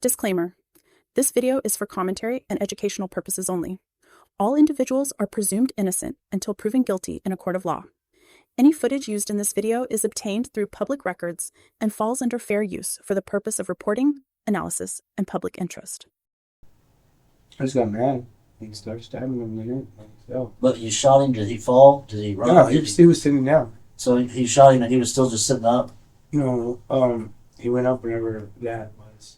Disclaimer. This video is for commentary and educational purposes only. All individuals are presumed innocent until proven guilty in a court of law. Any footage used in this video is obtained through public records and falls under fair use for the purpose of reporting, analysis, and public interest. I just got mad and started stabbing him in the head. But you shot him, did he fall? Did he run? No, he was sitting down. So he shot him and he was still just sitting up? No, he went up whenever that was.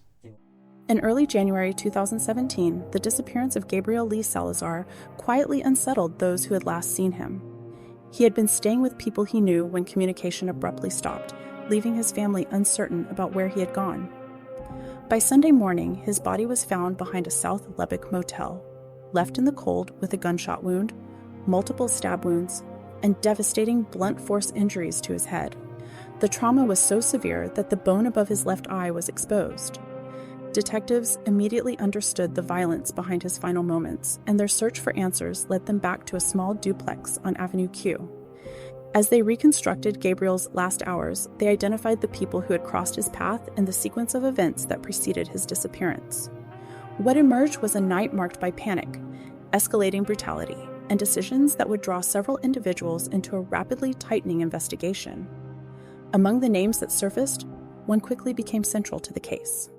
In early January 2017, the disappearance of Gabriel Lee Salazar quietly unsettled those who had last seen him. He had been staying with people he knew when communication abruptly stopped, leaving his family uncertain about where he had gone. By Sunday morning, his body was found behind a South Lubbock motel, left in the cold with a gunshot wound, multiple stab wounds, and devastating blunt force injuries to his head. The trauma was so severe that the bone above his left eye was exposed. Detectives immediately understood the violence behind his final moments, and their search for answers led them back to a small duplex on Avenue Q. As they reconstructed Gabriel's last hours, they identified the people who had crossed his path and the sequence of events that preceded his disappearance. What emerged was a night marked by panic, escalating brutality, and decisions that would draw several individuals into a rapidly tightening investigation. Among the names that surfaced, one quickly became central to the case.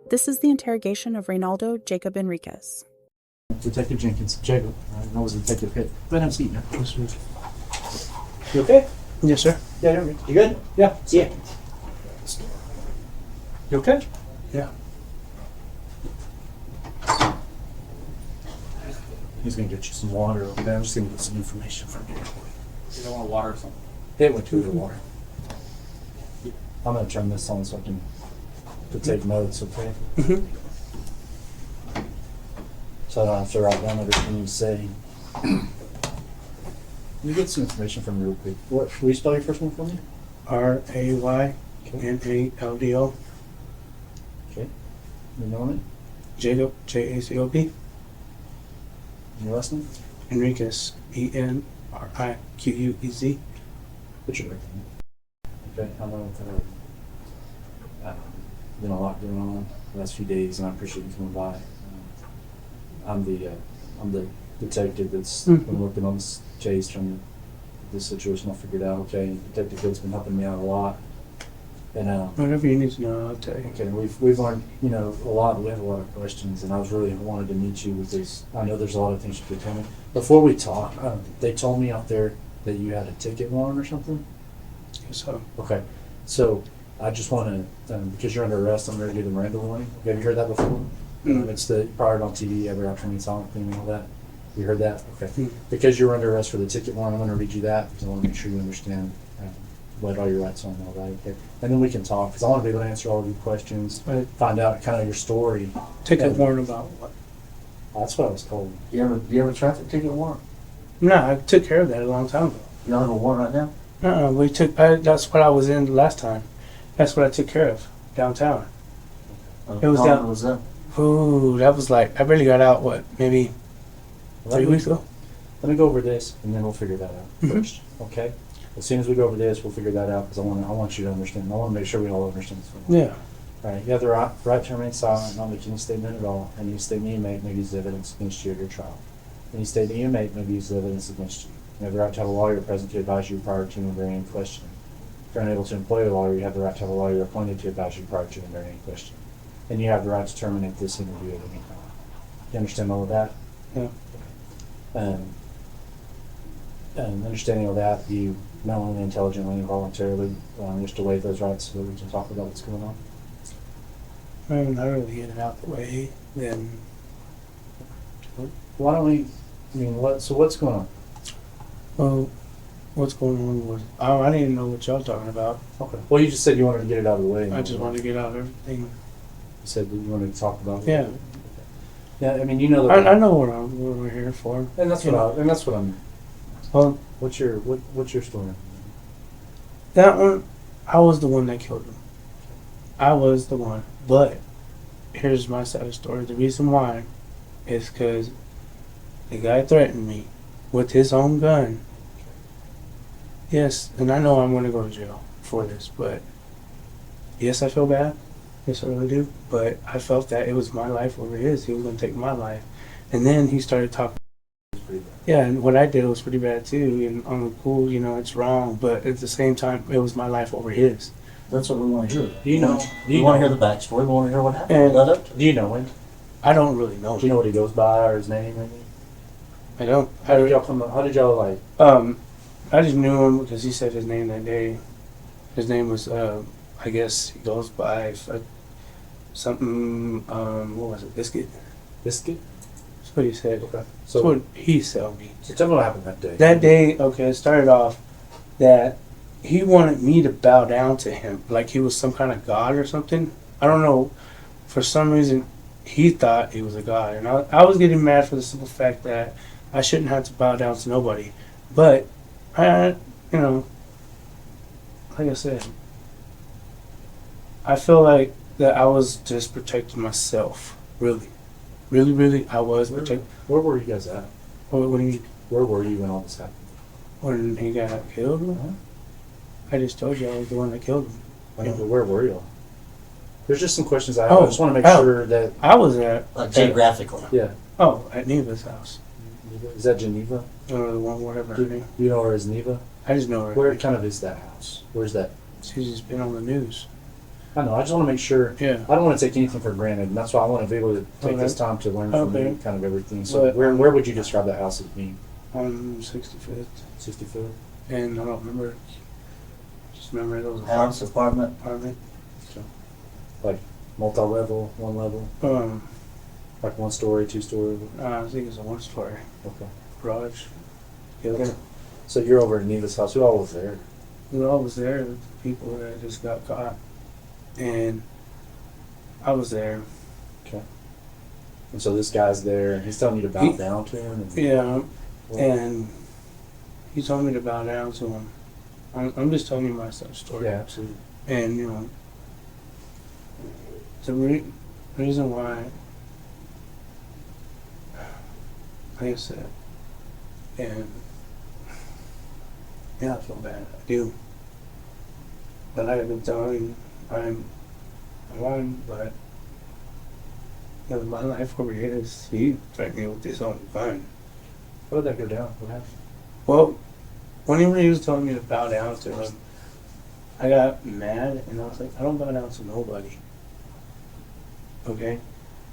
This is the interrogation of Raynaldo Jacob Enriquez. Detective Jenkins. Jacob. I was Detective Pitt. Go ahead and have a seat now. You okay? Yes, sir. Yeah, you're good. You good? Yeah. Yeah. You okay? Yeah. He's going to get you some water over there. I'm just going to get some information from you. You don't want water or something? It went to the water. I'm going to turn this on so I can take notes, okay? Mm-hmm. So I don't have to write down everything you say. Let me get some information from you real quick. What? Will you spell your first name for me? Raynaldo. Okay. Your name? Jacob, Jacob. And your last name? Enriquez, Enriquez. What's your birthday? Okay. I know been a lot going on the last few days, and I appreciate you coming by. I'm the detective that's been working on this case, trying to get this situation all figured out. Okay, Detective Pitt's been helping me out a lot, and Whatever you need to know, I'll tell you. okay, we've learned a lot. We have a lot of questions, and I was really wanted to meet you because I know there's a lot of things you could tell me. Before we talk, they told me out there that you had a ticket warrant or something. So, Okay, so I just want to, because you're under arrest, I'm going to do the Miranda warning. Have you heard that before? It's the prior on TV, every opportunity song thing and all that. You heard that? Okay. Because you're under arrest for the ticket warrant, I'm going to read you that because I want to make sure you understand what all your rights are and all that. Okay. And then we can talk because I want to be able to answer all of your questions, find out kind of your story. ticket warrant about what? That's what I was told. You have a traffic ticket warrant? No, I took care of that a long time ago. You don't have a warrant right now? That's what I was in the last time. That's what I took care of downtown. It was How down. long was that? Ooh, that was like I barely got out. What, maybe 3 weeks ago? Let me go over this, and then we'll figure that out first. Okay. As soon as we go over this, we'll figure that out because I want you to understand. I want to make sure we all understand this. Yeah. All right. You have the right to remain silent, not make any statement at all. Any statement you make may be used as evidence against you at your trial. Any statement you make may be used as evidence against you. You have the right to have a lawyer present to advise you prior to and during any questioning. If you're unable to employ a lawyer, you have the right to have a lawyer appointed to advise you prior to and during any questioning. And you have the right to terminate this interview at any time. You understand all of that? Yeah. And understanding all that, you knowingly, intelligently, and voluntarily just to waive those rights so that we can talk about what's going on. I really get it out the way. Then Why don't we? So what's going on? well, what's going on was I didn't know what y'all talking about. Okay. Well, you just said you wanted to get it out of the way. I just wanted to get out everything. You said that you wanted to talk about it. Yeah. Yeah. I mean, you know I know what we're here for. And that's what I'm. Well, What's your story? that one, I was the one that killed him. I was the one. But here's my side of the story. The reason why is because the guy threatened me with his own gun. Yes, and I know I'm going to go to jail for this, but yes, I feel bad. Yes, I really do. But I felt that it was my life over his. He was going to take my life. And then he started talking. Yeah, and what I did was pretty bad too. And I'm cool, you know, it's wrong. But at the same time, it was my life over his. That's what we want to hear. Do you know? We want to hear the backstory. We want to hear what happened. And- Led up to it. Do you know him? I don't really know. Do you know what he goes by or his name? Maybe? I don't. How did y'all come? How did y'all like? I just knew him because he said his name that day. His name was, I guess he goes by something, what was it, Biscuit? Biscuit? That's what he said. Okay. That's So, what he told me. so tell me what happened that day. That day, okay, it started off that he wanted me to bow down to him like he was some kind of god or something. I don't know. For some reason, he thought he was a god. And I was getting mad for the simple fact that I shouldn't have to bow down to nobody. But, you know, like I said, I feel like that I was just protecting myself. Really. Really, really, I was protecting. Where were you guys at? What do you mean? Where were you when all this happened? When he got killed? Huh? I just told you I was the one that killed him. Yeah, but where were you? There's just some questions I have. I just want to make sure that. I was at. Like geographically. Yeah. Oh, at Neva's house. Is that Geneva? Or the one, whatever her Do name. you know where is Neva? I just know her. Where kind of is that house? Where's that? She's just been on the news. I know. I just want to make sure. Yeah. I don't want to take anything for granted, and that's why I want to be able to take Okay. this time to learn from Okay. you, kind of everything. So, But- where would you describe that house as being? On 65th. 65th? And I don't remember. Just remember it was a House, apartment. apartment. Like multi-level, one level, like 1 story, 2 story. I think it's a one story Okay. garage. Yeah. Okay. So you're over at Neva's house. Who all was there? We were always there, the people that just got caught. And I was there. Okay. And so this guy's there, and he's telling you to bow down to him. And, Yeah. Well, And he told me to bow down to him. I'm just telling you my story. yeah, absolutely. And, you know, the reason why, like I said, and yeah, I feel bad. I do. But like I've been telling you, I'm one, but you know, my life over here is he threatened me with this on the gun. How did that go down? What happened? Well, whenever he was telling me to bow down to him, I got mad and I was like, I don't bow down to nobody. Okay?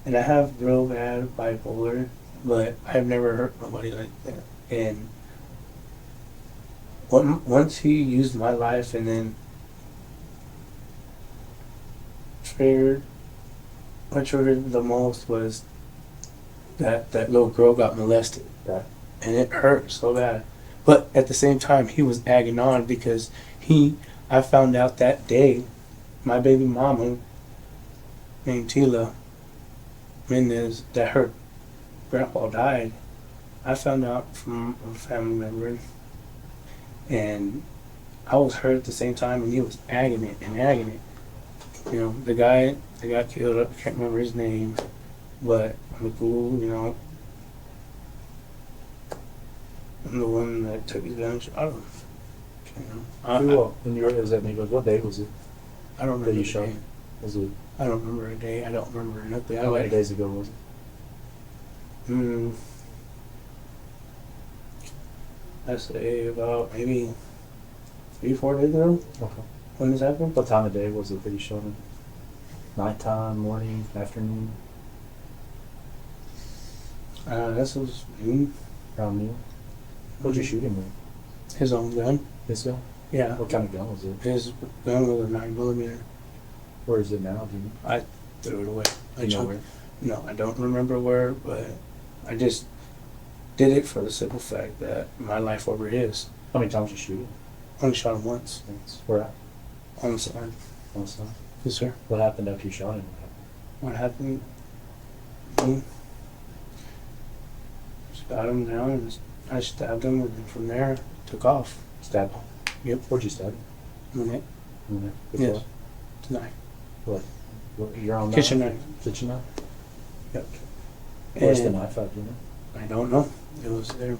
And I have real bad bipolar, but I've never hurt nobody like that. And once he used my life and then what triggered the most was that little girl got molested. Right. And it hurt so bad. But at the same time, he was egging on because I found out that day, my baby mama, named Tila Mendez, that her grandpa died. I found out from a family member. And I was hurt at the same time, and he was egging it. You know, the guy that got killed, I can't remember his name, but I'm cool, you know. I'm the one that took his gun and shot him. You know, When you were, was that Neva? What day was it? I don't That remember you the shot? day. Was it? I don't remember a day. I don't remember nothing. How many days ago was it? I say about maybe 3-4 days ago Okay. when this happened. What time of day was it that you shot him? Nighttime, morning, afternoon, This was noon. around noon? What'd you shoot him with? His own gun. This gun? Yeah. What kind of gun was it? His gun was a 9mm. Where is it now? Do you know? I threw it away. You know where? No, I don't remember where, but I just did it for the simple fact that my life over his. How many times did you shoot him? Only shot him once. Where at? On the side. On the side. Yes, sir. What happened after you shot him? What happened? Just got him down and I stabbed him, and then from there took off. Stabbed him? Yep. Where'd you stab him? In the neck. In the neck? With Yes. what? Tonight. What, your own Kitchen knife? knife. Kitchen knife? Yep. Where's the And knife at, do you know? I don't know. It was there.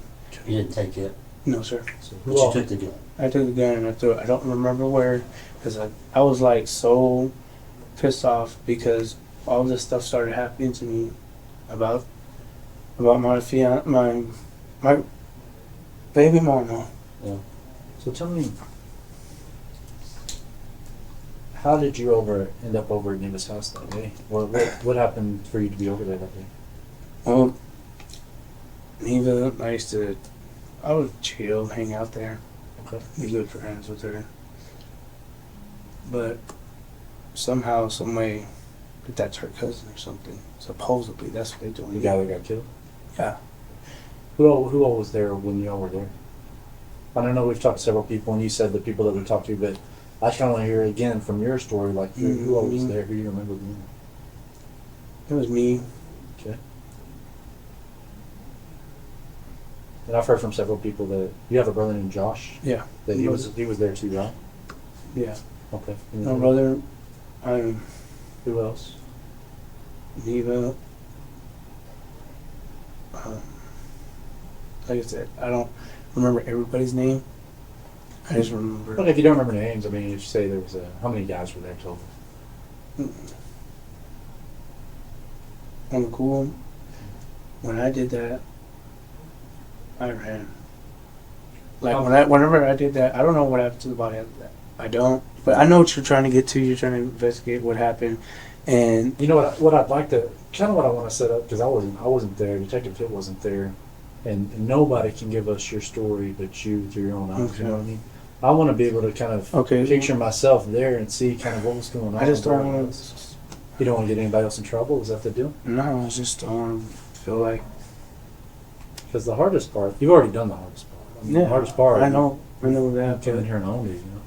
You didn't take it, No, sir. So but you took the gun. I took the gun and I threw it. I don't remember where, because I was like so pissed off because all this stuff started happening to me about my baby mama. Yeah. So tell me, how did you end up over at Neva's house that day? What happened for you to be over there that day? Well, Neva, I would chill, hang out there, Okay. be good friends with her. But somehow, some way, that's her cousin or something. Supposedly, that's what they doing. The guy that got killed? Yeah. Who all was there when y'all were there? I don't know, we've talked to several people, and you said the people that we talked to, but I kind of want to hear again from your story, like who all was there, who you remember being? It was me. Okay. And I've heard from several people that you have a brother named Josh. Yeah. That he was there too, right? Yeah. Okay. My brother, Who else? Neva. Like I said, I don't remember everybody's name. I just remember. Well, if you don't remember names, I mean, if you say there was how many guys were there total? On the cool, when I did that, I ran. Like whenever I did that, I don't know what happened to the body after that. I don't, but I know what you're trying to get to. You're trying to investigate what happened, and You know what I'd like to kind of what I want to set up, because I wasn't there. Detective Pitt wasn't there, and nobody can give us your story but you through your own eyes. Okay. You know what I mean? I want to be able to kind of picture myself there and see kind of what was going on. I just don't want You don't want to get anybody else in trouble. Is that the deal? No, I just don't want to feel like. Because the hardest part, you've already done the hardest part. I mean, Yeah, the hardest part. I know You that. came in But here and owned it. You know.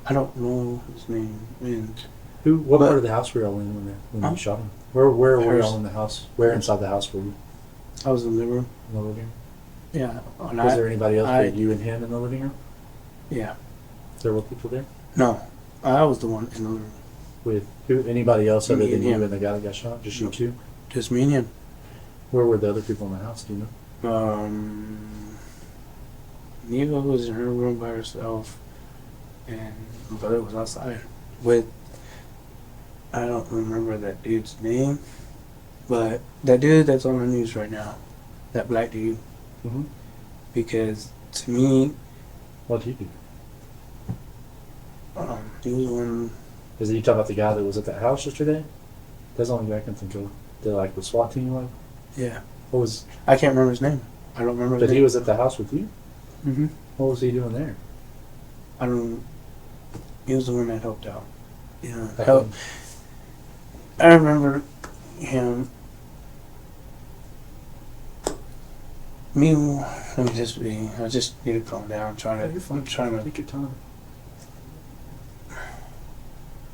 I don't know his name. And What part of the house were y'all in when you shot him? Where were y'all in the house? Where inside the house were you? I was in the living room. In the living room? Yeah. And Was there anybody else but you and him in the living room? Yeah. There were people there? No, I was the one in the living room. With anybody else other Me than and you him. and the guy that got shot? Just you No. two? Just me and him. Where were the other people in the house? Do you know? Neva was in her room by herself, and my brother was outside with. I don't remember that dude's name, but that dude that's on the news right now, that black dude. Mm-hmm. Because to me, What did you do? he was one. Is it you talking about the guy that was at that house yesterday? That's the only guy I can think of. The SWAT team, like? Yeah, What was... I can't remember his name. I don't remember. But his he name. was at the house with you? Mm-hmm. What was he doing there? I don't. He was the one that helped out. Yeah, Okay. help. I remember him. Let me just be. I just need to calm down. I'm trying to. Take your time.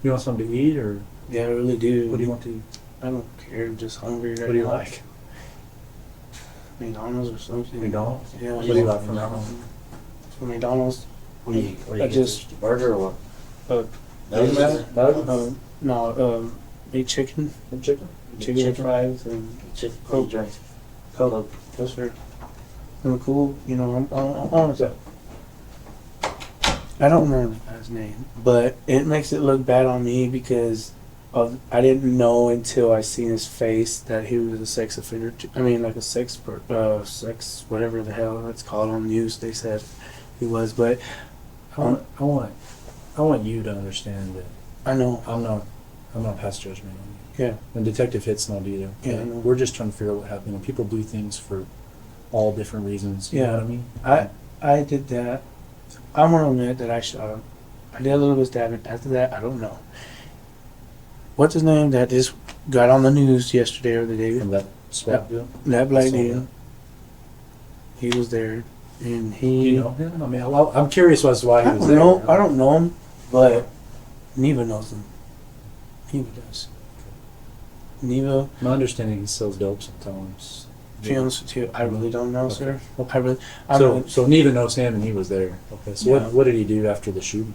You want something to eat, or Yeah, I really do. what do you want to eat? I don't care. I'm just hungry right now. What do you like? McDonald's or something. McDonald's? Yeah. What do you like from McDonald's? From McDonald's. What do you I get? just- Just a burger or what? Nuggets? Nuggets? No, big chicken. And chicken? Chicken Chicken? fries and Chicken? Coke. Drink? Coke. Yes, sir. I'm cool. You know, I'm on that. I don't remember the guy's name, but it makes it look bad on me because I didn't know until I seen his face that he was a sex offender. I mean, like a sex whatever the hell it's called on the news. They said he was, but I want you to understand that I know. I'm not past judgment on you. Yeah, And Detective Hit's not either. Yeah, okay? I know. We're just trying to figure out what happened. And people do things for all different reasons. You Yeah. know what I mean? I did that. I'm gonna admit that I shot him. I did a little bit of stabbing. After that, I don't know. What's his name that just got on the news yesterday or the day? From that SWAT deal. That black Saw dude. that. He was there, and Do he. you know him? I mean, I'm curious as to why he I was don't there. know. I don't know him, but Neva knows him. Neva does. Neva. My understanding he sells dope sometimes. To be honest with you, I really don't know, Okay. sir. Okay. I really. I'm So not- so Neva knows him and he was there. Okay. So Yeah. what did he do after the shooting?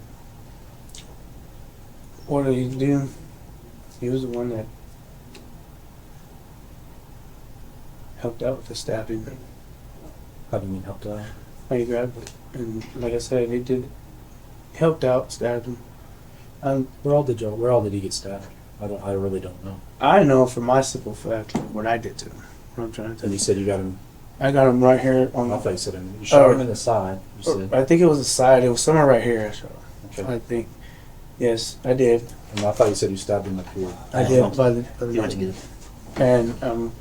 What did he do? He was the one that helped out with the stabbing. How do you mean helped out? He grabbed it, and like I said, he did helped out, stabbed him. Where all did he get stabbed? I really don't know. I know for my simple fact what I did to him. What I'm trying to tell And you. you said you got him. I got him right here on I the. thought you said you shot him in the side. You said. I think it was the side. It was somewhere right here. So Okay. I think. Yes, I did. And I thought you said you stabbed him up here. I did by the That's good. And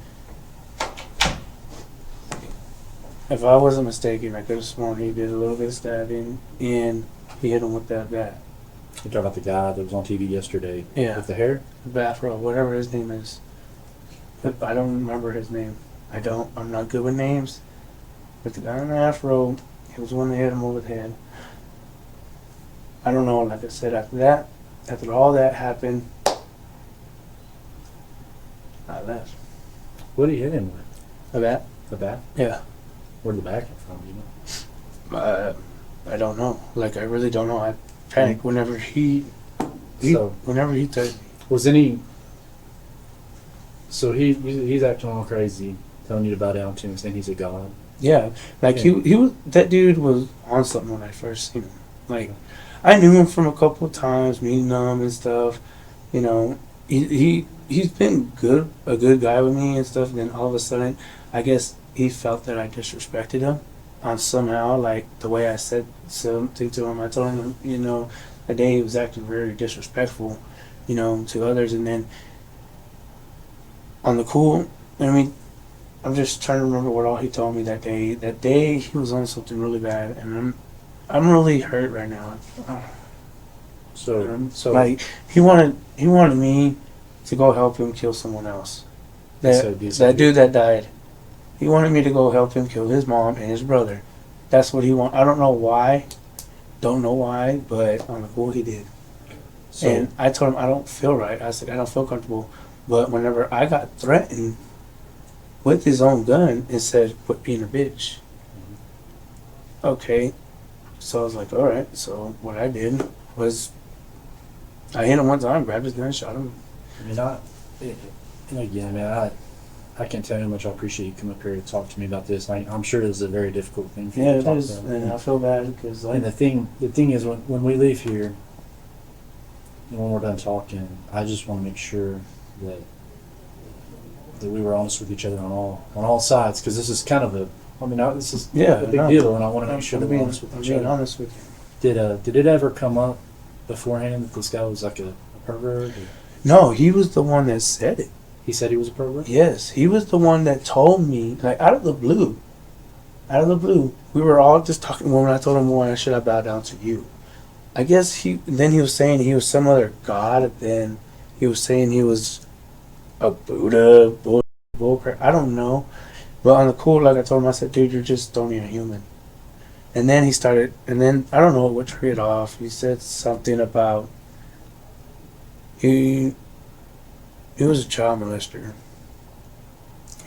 if I wasn't mistaken, I could have sworn he did a little bit of stabbing and he hit him with that bat. You talking about the guy that was on TV yesterday Yeah. with the hair? Bathrobe, whatever his name is. I don't remember his name. I'm not good with names. But the guy in the afro, he was the one that hit him over the head. I don't know, like I said, after all that happened, I left. What did he hit him with? A bat? The bat? Yeah. Where'd the bat come from? You know? I don't know. Like, I really don't know. I panicked whenever whenever he touched me. Was any? So he's acting all crazy, telling you to bow down to him, saying he's a god. Yeah, like Yeah. he was, that dude was on something when I first seen him. Like, I knew him from a couple of times, meeting him and stuff. You know, he's been a good guy with me and stuff. And then all of a sudden, I guess he felt that I disrespected him on somehow, like the way I said something to him. I told him, you know, the day he was acting very disrespectful, you know, to others. And then on the cool, I mean, I'm just trying to remember what all he told me that day. That day he was on something really bad, and I'm really hurt right now. So Like, he wanted me to go help him kill someone else. That dude that died. He wanted me to go help him kill his mom and his brother. That's what he want. I don't know why. Don't know why, but on the cool he did. So, And I told him I don't feel right. I said I don't feel comfortable. But whenever I got threatened with his own gun, it said quit being a bitch. Okay. So I was like, all right. So what I did was I hit him one time, grabbed his gun, shot him. I mean, and again, man, I can't tell you how much I appreciate you coming up here to talk to me about this. I'm sure this is a very difficult thing for you Yeah, to it talk is, about. and I feel bad because like And the thing is, when we leave here, and when we're done talking, I just want to make sure that we were honest with each other on all sides, because this is kind of this is Yeah, a big no. deal, and I want to make sure I'm that we're honest with each being other. honest with you. Did it ever come up beforehand that this guy was like a pervert? Or No, he was the one that said it. he said he was a pervert? Yes, he was the one that told me, like, out of the blue. Out of the blue. We were all just talking when I told him, why should I bow down to you? I guess then he was saying he was some other god, and then he was saying he was a Buddha, bull crap. I don't know. But on the cool, like I told him, I said, dude, you're just don't even human. And then I don't know what tree it off. He said something about he was a child molester.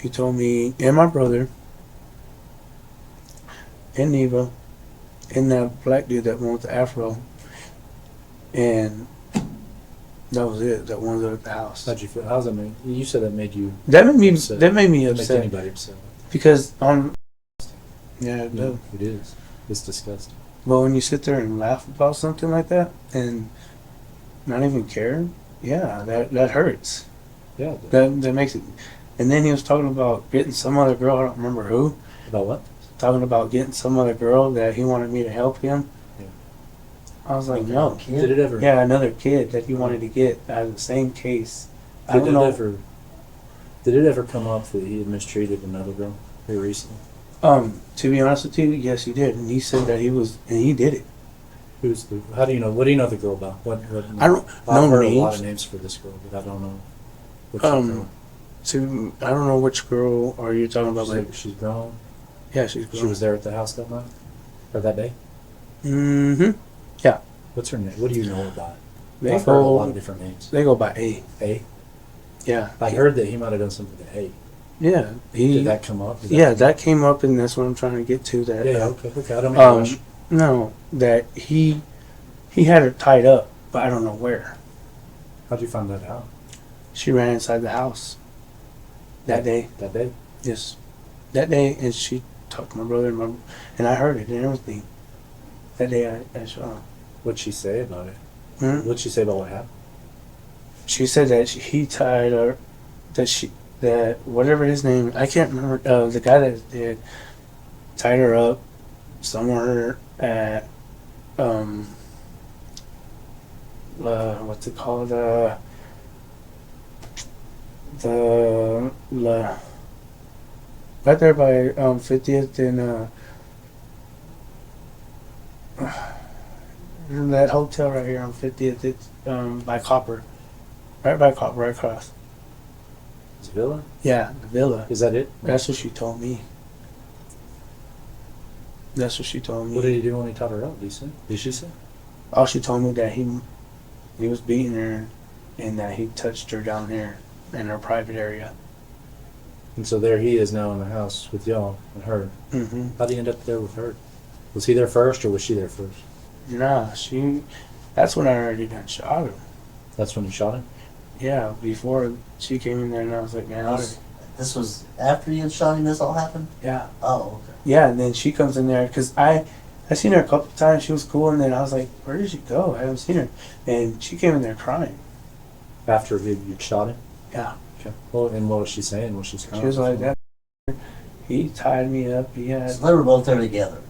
He told me, and my brother, and Neva, and that black dude that went with the afro, and that was it. That one at the house. How'd you feel? How's that made you? Said that made you That made me. upset. That made me Make upset anybody upset? because yeah, it does. No, it is. It's disgusting. But when you sit there and laugh about something like that and not even care, yeah, that hurts. Yeah. That makes it. And then he was talking about getting some other girl. I don't remember who. About what? Talking about getting some other girl that he wanted me to help him. Yeah. I was like, no. Did it ever? Yeah, another kid that he wanted to get out of the same case. I Did don't it know. ever? Did it ever come up that he had mistreated another girl here recently? To be honest with you, yes, he did, and he said that he did it. Who's the? How do you know? What do you know the girl about? What I don't I've know heard a lot names. of names for this girl, but I don't know. Which Um, girl. I don't know which girl are you talking about. Like, She's grown. yeah, she's She was there at the house that night or that day. Mm-hmm. What's her name? What do you know about it? They I've heard a lot go. of different names. They go by A. A. Yeah. I heard that he might have done something to A. Yeah. Did that come up? Yeah, that came up, and that's what I'm trying to get to. That. Yeah. Okay. I don't mean to rush. No, that he had her tied up, but I don't know where. How'd you find that out? She ran inside the house that day. That day. Yes, that day, and she talked to my brother and I heard it and everything. That day I saw. What'd she say about it? Hmm? What'd she say about what happened? She said that he tied her, that whatever his name, I can't remember, the guy that did, tied her up somewhere at, what's it called, right there by 50th and that hotel right here on 50th. It's by Copper, right by Copper, right across. Is it Villa? Yeah, the villa. Is that it? That's what she told me. That's what she told me. What did he do when he tied her up? Did she say? All she told me that he was beating her, and that he touched her down there in her private area. And so there he is now in the house with y'all and her. Mm-hmm. How'd he end up there with her? Was he there first or was she there first? Nah, that's when I already done shot him. That's when you shot him? Yeah, before she came in there, and I was like, man, This was after you had shot him, this all happened? yeah. Oh, okay. Yeah, and then she comes in there, because I seen her a couple times, she was cool, and then I was like, where did she go? I haven't seen her. And she came in there crying. After you shot him? Yeah. Okay. Well, and what was she saying? Was she She was like, that. He tied me up, he had... So they were both there together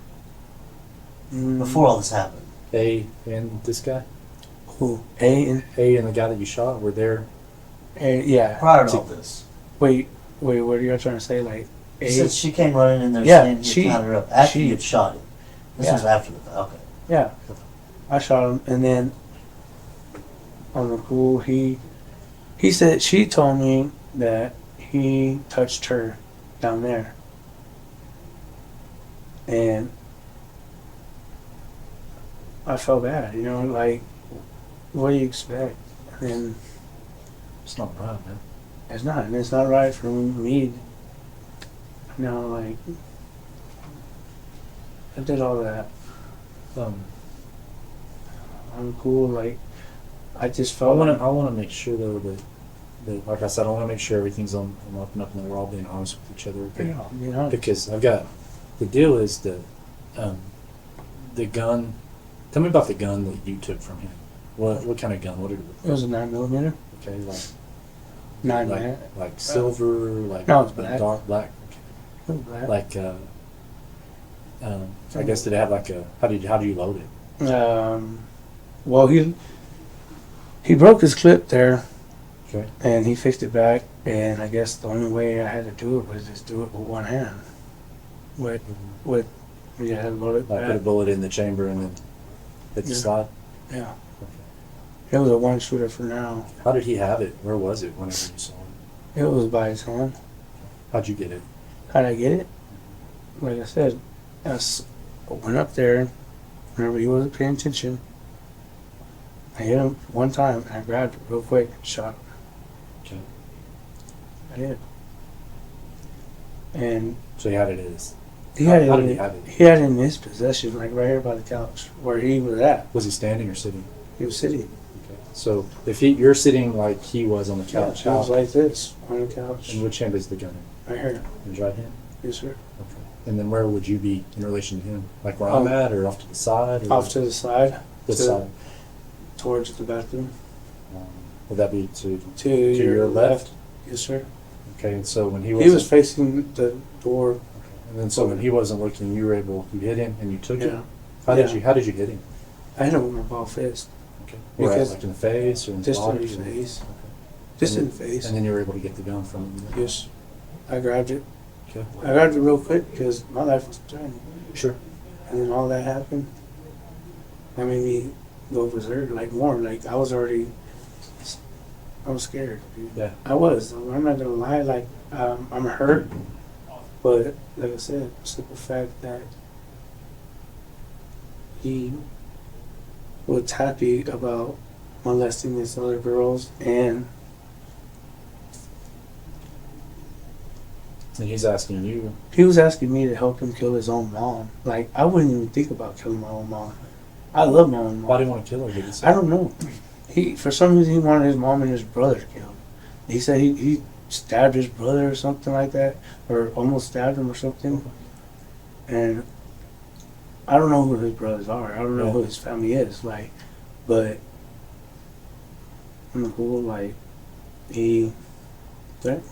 Mm, before all this happened. A and this guy? Who? A And the guy that you shot were there? yeah. Prior to all this. Wait, what are you trying to say? Like, You said she came running in there Yeah, saying she- you tied her up after she- you had shot him. This Yeah. was after the okay. yeah. I shot him, and then on the pool, he said, she told me that he touched her down there. And I felt bad, like, what do you expect? And It's not right, man. it's not right for me, like, I did all that. I'm cool, like, I just I felt want to make sure though that like I said, I want to make sure everything's on up and up, and that we're all being honest with each other. Okay? Because I've got the deal is the gun. Tell me about the gun that you took from him. What kind of gun? What did it was a 9mm. Okay, like 9mm. like silver, like No, it's black. dark black. It was black. Like I guess did it have like a how do you load it? Well, he broke his clip there, Okay. and he fixed it back. And I guess the only way I had to do it was just do it with one hand. With you had to load it Like put a back. bullet in the chamber and then hit the Yeah. slide. Yeah, Okay. it was a one shooter for now. How did he have it? Where was it whenever you saw it? It was by his hand. How'd you get it? How'd I get it? Like I said, I went up there whenever he wasn't paying attention. I hit him one time, and I grabbed it real quick and shot him. Okay. I did. And So he had it as. he had How it. did he have it? He had it in his possession, like right here by the couch, where he was at. Was he standing or sitting? He was sitting. Okay. So if you're sitting like he was on the couch, Yeah, he was like this on the couch. in which hand is the gun in? Right here. In his right hand? Yes, sir. Okay. And then where would you be in relation to him? Like where I'm at, or off to the side? Or Off to the side. this to- side. Towards the bathroom. Um, would that be to To your left? Yes, sir. Okay, and so when he Was facing the door. Okay. And then so when he wasn't looking, you hit him and you took it. Yeah. How did Yeah. you hit him? I hit him with my ball fist. Okay. Where at, Because- like in the face or in the Just in body? the or- face. Okay. Just And in the face. And then you were able to get the gun from him. Yes. I grabbed it. Okay. I grabbed it real quick because my life was threatened. Sure. And then all that happened. That made me go berserk, like more. Like I was scared. Dude. Yeah. I was. I'm not gonna lie. Like I'm hurt, but like I said, simple fact that he was happy about molesting these other girls, and And he's asking you. he was asking me to help him kill his own mom. Like I wouldn't even think about killing my own mom. I love my own mom. Why do you want to kill her? Did he say? I don't know. He, for some reason, he wanted his mom and his brother killed. He said he stabbed his brother or something like that, or almost stabbed him or something. And I don't know who his brothers are. I don't know Yeah. who his family is. Like, but on the cool, like, he threatened me.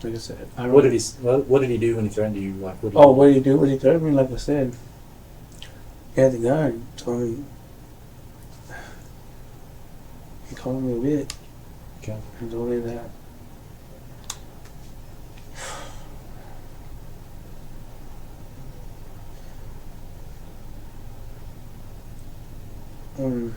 Like I said, I don't. What did he do when he threatened you? Like, what did Oh, what did he do? What he threatened me? Like I said, he had the gun. Told me. He called me a bitch. Okay. And told me that. Um,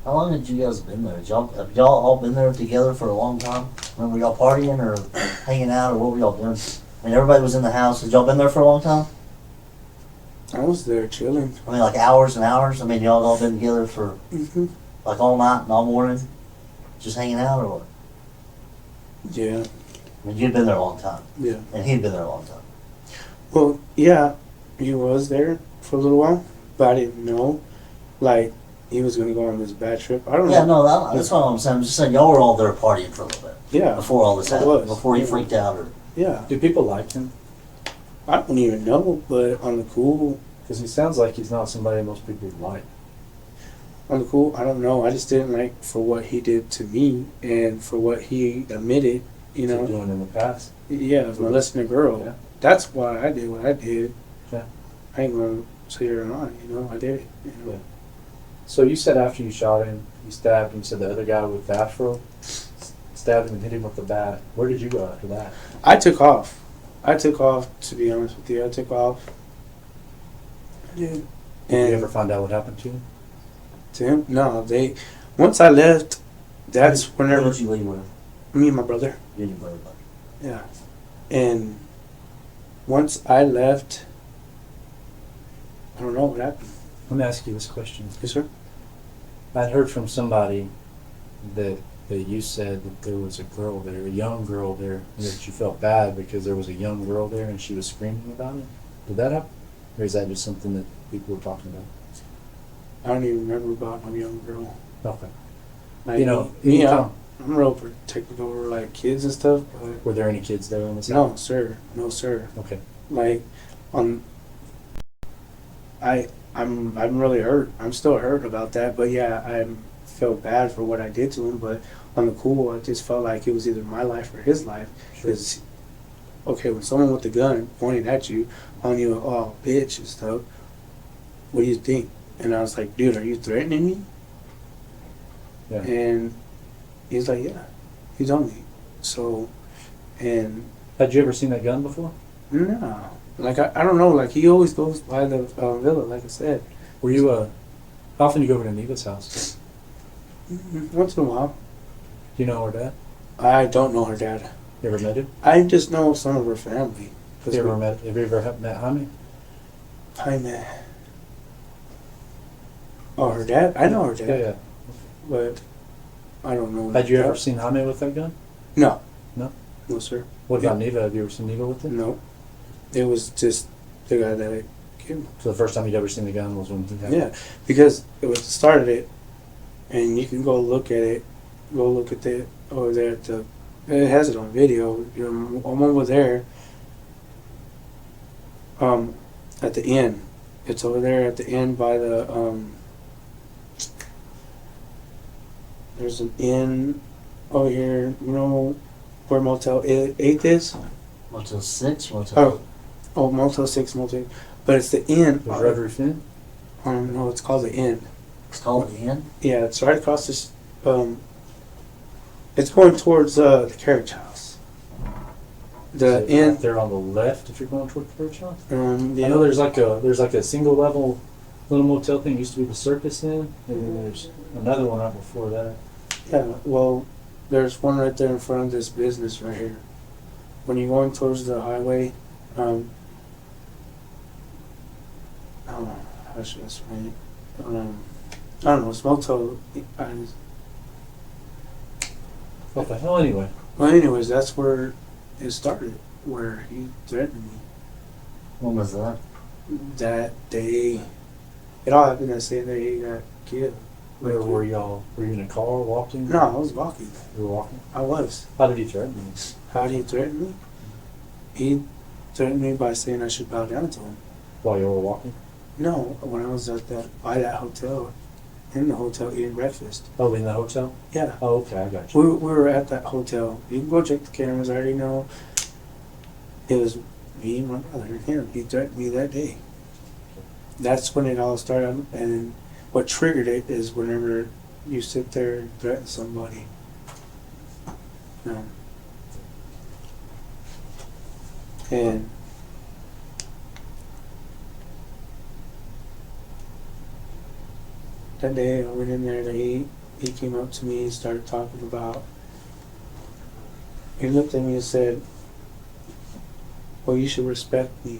How long had you guys been there? Have y'all all been there together for a long time? Were y'all partying or hanging out or what were y'all doing? I mean, everybody was in the house. Had y'all been there for a long time? I was there chilling. I mean, like hours and hours? I mean, y'all all been together for Hmm. like all night and all morning? Just hanging out or what? Yeah, I mean, you'd been there a long time. yeah. And he'd been there a long time. Well, yeah, he was there for a little while, but I didn't know, like, he was gonna go on this bad trip. I don't Yeah, know. no, that's what I'm saying. I'm just saying y'all were all there partying for a little bit. Yeah, Before all this I happened. was, Before he yeah. freaked out or... yeah. Do people like him? I don't even know, but on the cool, Because he sounds like he's not somebody most people would like. I don't know. I just didn't like for what he did to me and for what he admitted. You To know, doing in the past. yeah, of molesting a girl. Yeah. That's why I did what I did. Yeah. I ain't gonna say it or not. You know, I did it. You know? Yeah. So you said after you shot him, you stabbed him. You said the other guy with the afro stabbed him and hit him with the bat. Where did you go after that? I took off. To be honest with you. I took off. I did. Did you ever find out what happened to him? To him? No, once I left, that's Who whenever did you leave with? me and my brother. You and your brother. Yeah. And once I left, I don't know what happened. Let me ask you this question. Yes, sir? I'd heard from somebody that you said that there was a girl there, a young girl there, and that you felt bad because there was a young girl there and she was screaming about it. Did that happen? Or is that just something that people were talking about? I don't even remember about my young girl. Okay. Like, You know, me, anytime- I'm real protective over like kids and stuff, but Were there any kids there on the side? no, sir. No, sir. Okay. Like, I'm really hurt. I'm still hurt about that, but yeah, I felt bad for what I did to him, but on the cool, I just felt like it was either my life or his life. Sure. Because, okay, when someone with a gun pointed at you, calling you oh, bitch and stuff, what do you think? And I was like, dude, are you threatening me? Yeah. And he's like, yeah, he told me. So, and Had you ever seen that gun before? no, like I don't know, like he always goes by the villa, like I said. Were you how often do you go over to Neva's house? Once in a while. Do you know her dad? I don't know her dad. You ever met him? I just know some of her family. Have you ever met Jaime? I met. Oh, her dad? I know her dad. Yeah. But I don't know. Had you her ever dad. seen Jaime with that gun? No. No? No, sir. What about Neva? Have you ever seen Neva with it? No. It was just the guy that I killed. So the first time you'd ever seen the gun was when he had it? Yeah, because it was started it, and you can go look at it. Go look at it over there at the. It has it on video. I'm over there. At the inn, it's over there at the inn by the There's an inn over here. You know where Motel 8 is? Motel 6? Motel Oh, Motel 6, Motel. But it's the inn. Was Red Roof Inn? No, it's called the inn. It's called the Inn? Yeah, it's right across this. It's going towards the carriage house. The Is it inn. right there on the left if you're going toward the church house? Yeah. I know there's like a single level little motel thing. It used to be the Circus Inn, and then there's another one right before that. Yeah, well, there's one right there in front of this business right here. When you're going towards the highway, I don't know how should I explain it. I don't know. It's Motel. What the hell, anyway? Well, anyways, that's where it started. Where he threatened me. When was that? That day, it all happened that same day he got killed. Where were y'all? Were you in a car walking? No, I was walking. You were walking? I was. How did he threaten you? How did he threaten me? He threatened me by saying I should bow down to him. While you were walking? No, when I was at by that hotel, in the hotel eating breakfast. Oh, in the hotel? Yeah. Oh, okay, I got you. We were at that hotel. You can go check the cameras. I already know. It was me and my brother and him. He threatened me that day. That's when it all started. And what triggered it is whenever you sit there and threaten somebody. And that day I went in there. He came up to me and started talking about. He looked at me and said, "Well, you should respect me."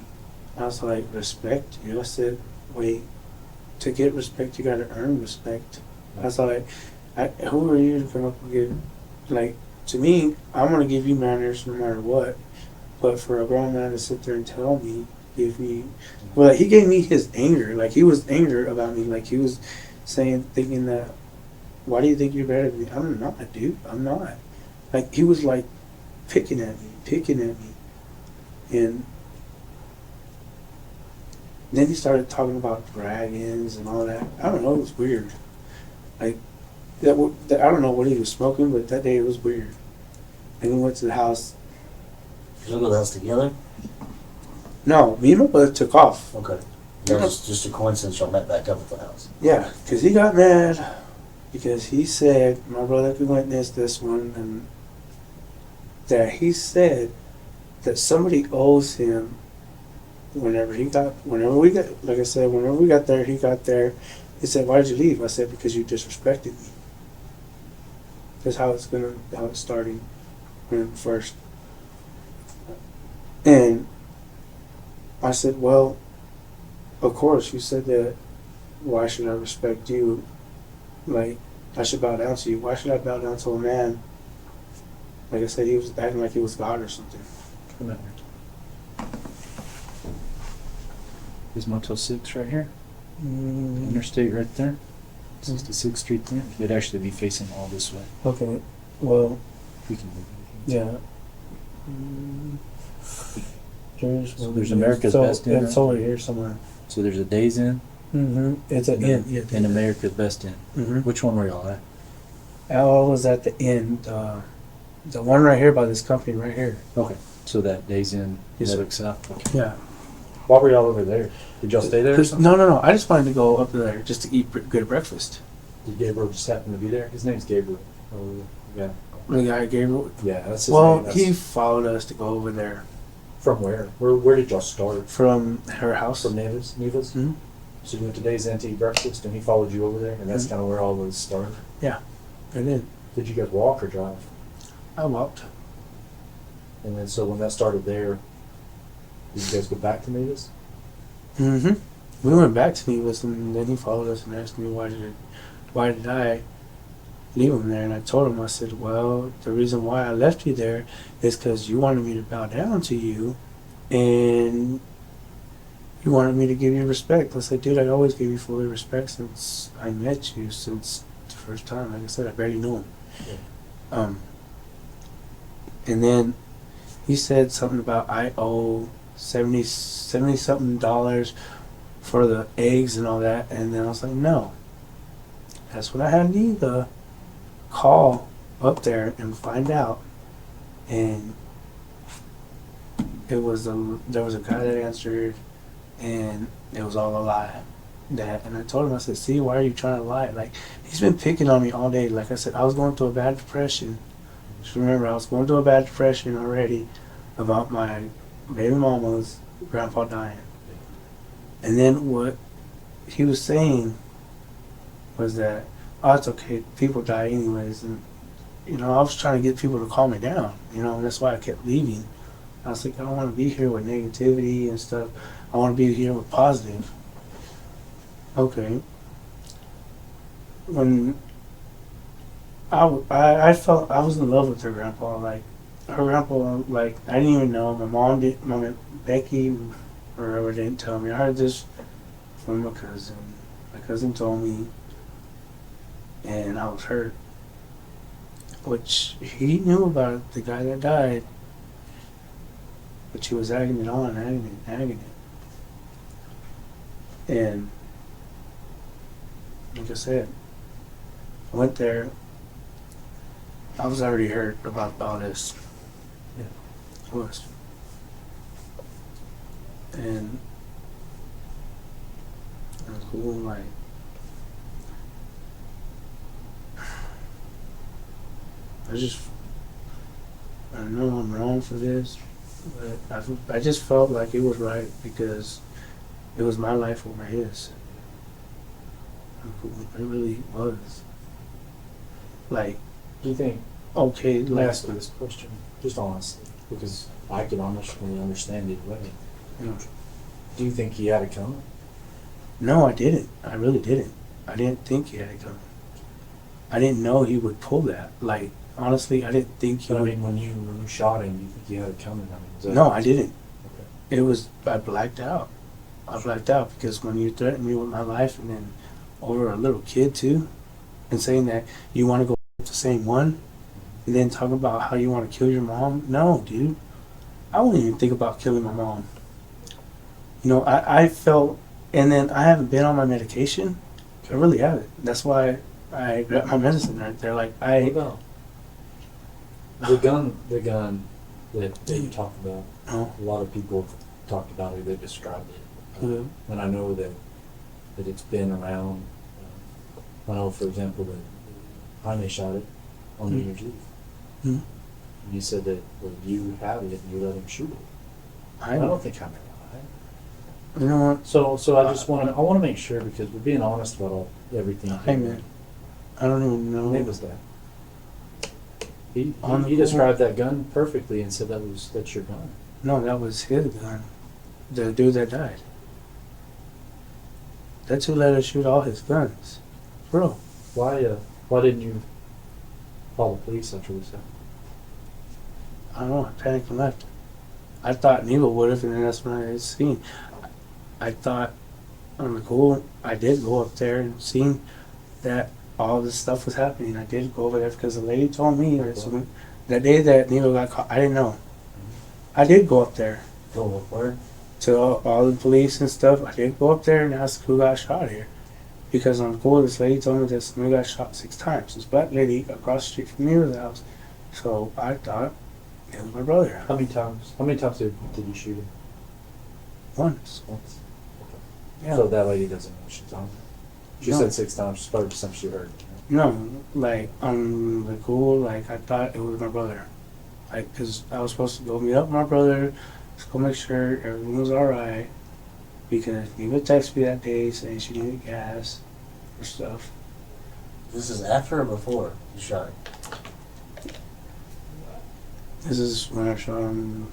I was like, "Respect you?" I said, "Wait, to get respect, you gotta earn respect." I was like, "Who are you to come up and give?" Like, to me, I'm gonna give you manners no matter what. But for a grown man to sit there and tell me, well, like, he gave me his anger. Like, he was angry about me. Like, he was thinking that, "Why do you think you're better than me?" I'm not, dude. I'm not. Like, he was like picking at me. And then he started talking about dragons and all that. I don't know, it was weird. Like, I don't know what he was smoking, but that day it was weird. And we went to the house. Did you go to the house together? No, me and my brother took off. Okay. That was just a coincidence y'all met back up at the house. Yeah, because he got mad because he said, my brother could witness this one, and that he said that somebody owes him whenever we got there, he got there. He said, "Why did you leave?" I said, "Because you disrespected me." That's how it's starting when first. And I said, "Well, of course, you said that. Why should I respect you? Like, I should bow down to you. Why should I bow down to a man?" Like I said, he was acting like he was God or something. Come out here. Is Motel 6 right here? Interstate right there. 66th Street there. It'd actually be facing all this way. Okay. Well, We can move it. yeah. So there's America's Best Inn. It's over here somewhere. So there's a Days Inn It's an inn. Yeah, and America's Best Inn. Mm-hmm. Which one were y'all at? I was at the inn. The one right here by this company right here. Okay. So that Days Inn, Yes, sir. Lubbock South. Okay. Yeah. Why were y'all over there? Did y'all stay there or something? No. I just wanted to go up there just to eat good breakfast. Did Gabriel just happen to be there? His name's Gabriel. Oh, yeah. The guy Gabriel. Yeah, that's his Well, name. he followed us to go over there From where? Where did y'all start? from her house. From Neva's? Mm-hmm. So you went to Days Inn to eat breakfast and he followed you over there and that's Mhm. kind of where all this started? And then Did you guys walk or drive? I walked. And then so when that started there, did you guys go back to Neva's? Mm-hmm. We went back to Nevis, and then he followed us and asked me why did I leave him there, and I told him, I said, "Well, the reason why I left you there is because you wanted me to bow down to you, and you wanted me to give you respect." I said, "Dude, I always gave you full respect since I met you, since the first time. Like I said, I barely knew him." Yeah. And then he said something about I owe $70 something for the eggs and all that, and then I was like, "No." That's when I had to call up there and find out, and there was a guy that answered, and it was all a lie. And I told him, I said, "See, why are you trying to lie? Like, he's been picking on me all day." Like I said, I was going through a bad depression. Just remember, I was going through a bad depression already about my baby mama's grandpa dying. And then what he was saying was that, "Oh, it's okay, people die anyways." And, I was trying to get people to calm me down, and that's why I kept leaving. I was like, I don't want to be here with negativity and stuff. I want to be here with positive. Okay. When I felt I was in love with her grandpa. Like, her grandpa, like, I didn't even know. My Becky, or whoever, didn't tell me. I heard this from my cousin. My cousin told me, and I was hurt. Which he knew about it, the guy that died. but she was agging it on, agging it. And like I said, I went there. I was already hurt about all this. Yeah. I was. And I was cool, like, I know I'm wrong for this, but I just felt like it was right because it was my life over his. It really was. Like, Do you think, okay, let me like, ask you this question, just honestly, because I can honestly understand it way. you know, Do you think he had it coming? no, I didn't. I really didn't. I didn't think he had it coming. I didn't know he would pull that. Like, honestly, I didn't think he But I would. mean, when you shot him, do you think he had it coming? I mean, was that No, I didn't. Okay. It was, I blacked out. I blacked out because when you threaten me with my life and then over a little kid too, and saying that you want to go with the same one, and then talk about how you want to kill your mom. No, dude. I wouldn't even think about killing my mom. You know, I felt, and then I haven't been on my medication. I really haven't. That's why I got my medicine right there. Like, What about the gun that you talked about? Oh. A lot of people have talked about it. They described it, Mhm. and I know that it's been around. I know, for example, that Jaime shot it on New Mhm. Year's Eve. Mhm. And you said that you have it and you let him shoot it. I don't think Jaime lied. You know what? So I just want to make sure because we're being honest about everything. Jaime. I don't even know. What name was that? He On the described that gun perfectly and said that's your gun. No, that was his gun. The dude that died. That's who let us shoot all his guns. Bro. Why didn't you call the police after this happened? I don't know. I panicked and left. I thought Nevo would have, and then that's when I seen. I thought on the cool, I did go up there and seen that all this stuff was happening. I did go over there because the lady told me that day that Nevo got caught. I didn't know. I did go up there Go where? to all the police and stuff. I did go up there and ask who got shot here. Because on the cool, this lady told me that somebody got shot 6 times. This black lady across the street from me was the house. So I thought it was my brother. How many times did you shoot him? Once. Once. Yeah. So that lady doesn't know she's on. She No. said 6 times. She's probably something she heard. No, like on the cool, like I thought it was my brother. Like, cause I was supposed to go meet up with my brother, just go make sure everything was alright. Because he would text me that day saying she needed gas or stuff. This is after or before you shot him? This is when I shot him.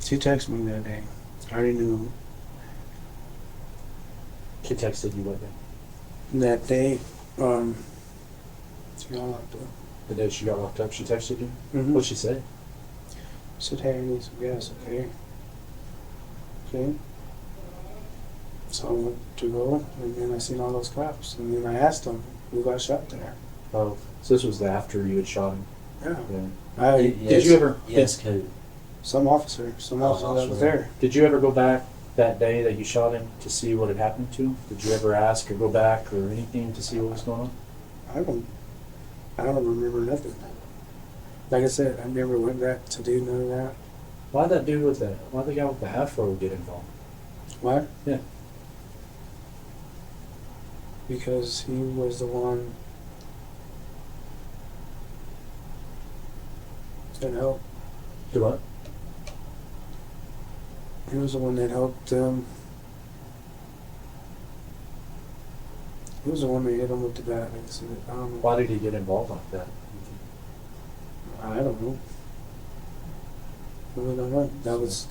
She texted me that day. I already knew She texted you what day? that day. She got locked up. The day she got locked up, she texted you? Mm-hmm. What'd she say? Said, hey, I need some gas, okay? Okay. So I went to go, and then I seen all those cops, and then I asked them who got shot there. Oh, so this was after you had shot him. Yeah. Yeah. Did you ever? Yes, who? Some officer that was there. Did you ever go back that day that you shot him to see what had happened to him? Did you ever ask or go back or anything to see what was going on? I don't remember nothing. Like I said, I never went back to do none of that. Why'd the guy with the afro get involved? Why? Yeah. Because he was the one that helped. Do what? He was the one that helped them. He was the one that hit him with the bat. Like I said, I don't know. Why did he get involved like that? I don't know. I really don't know. That was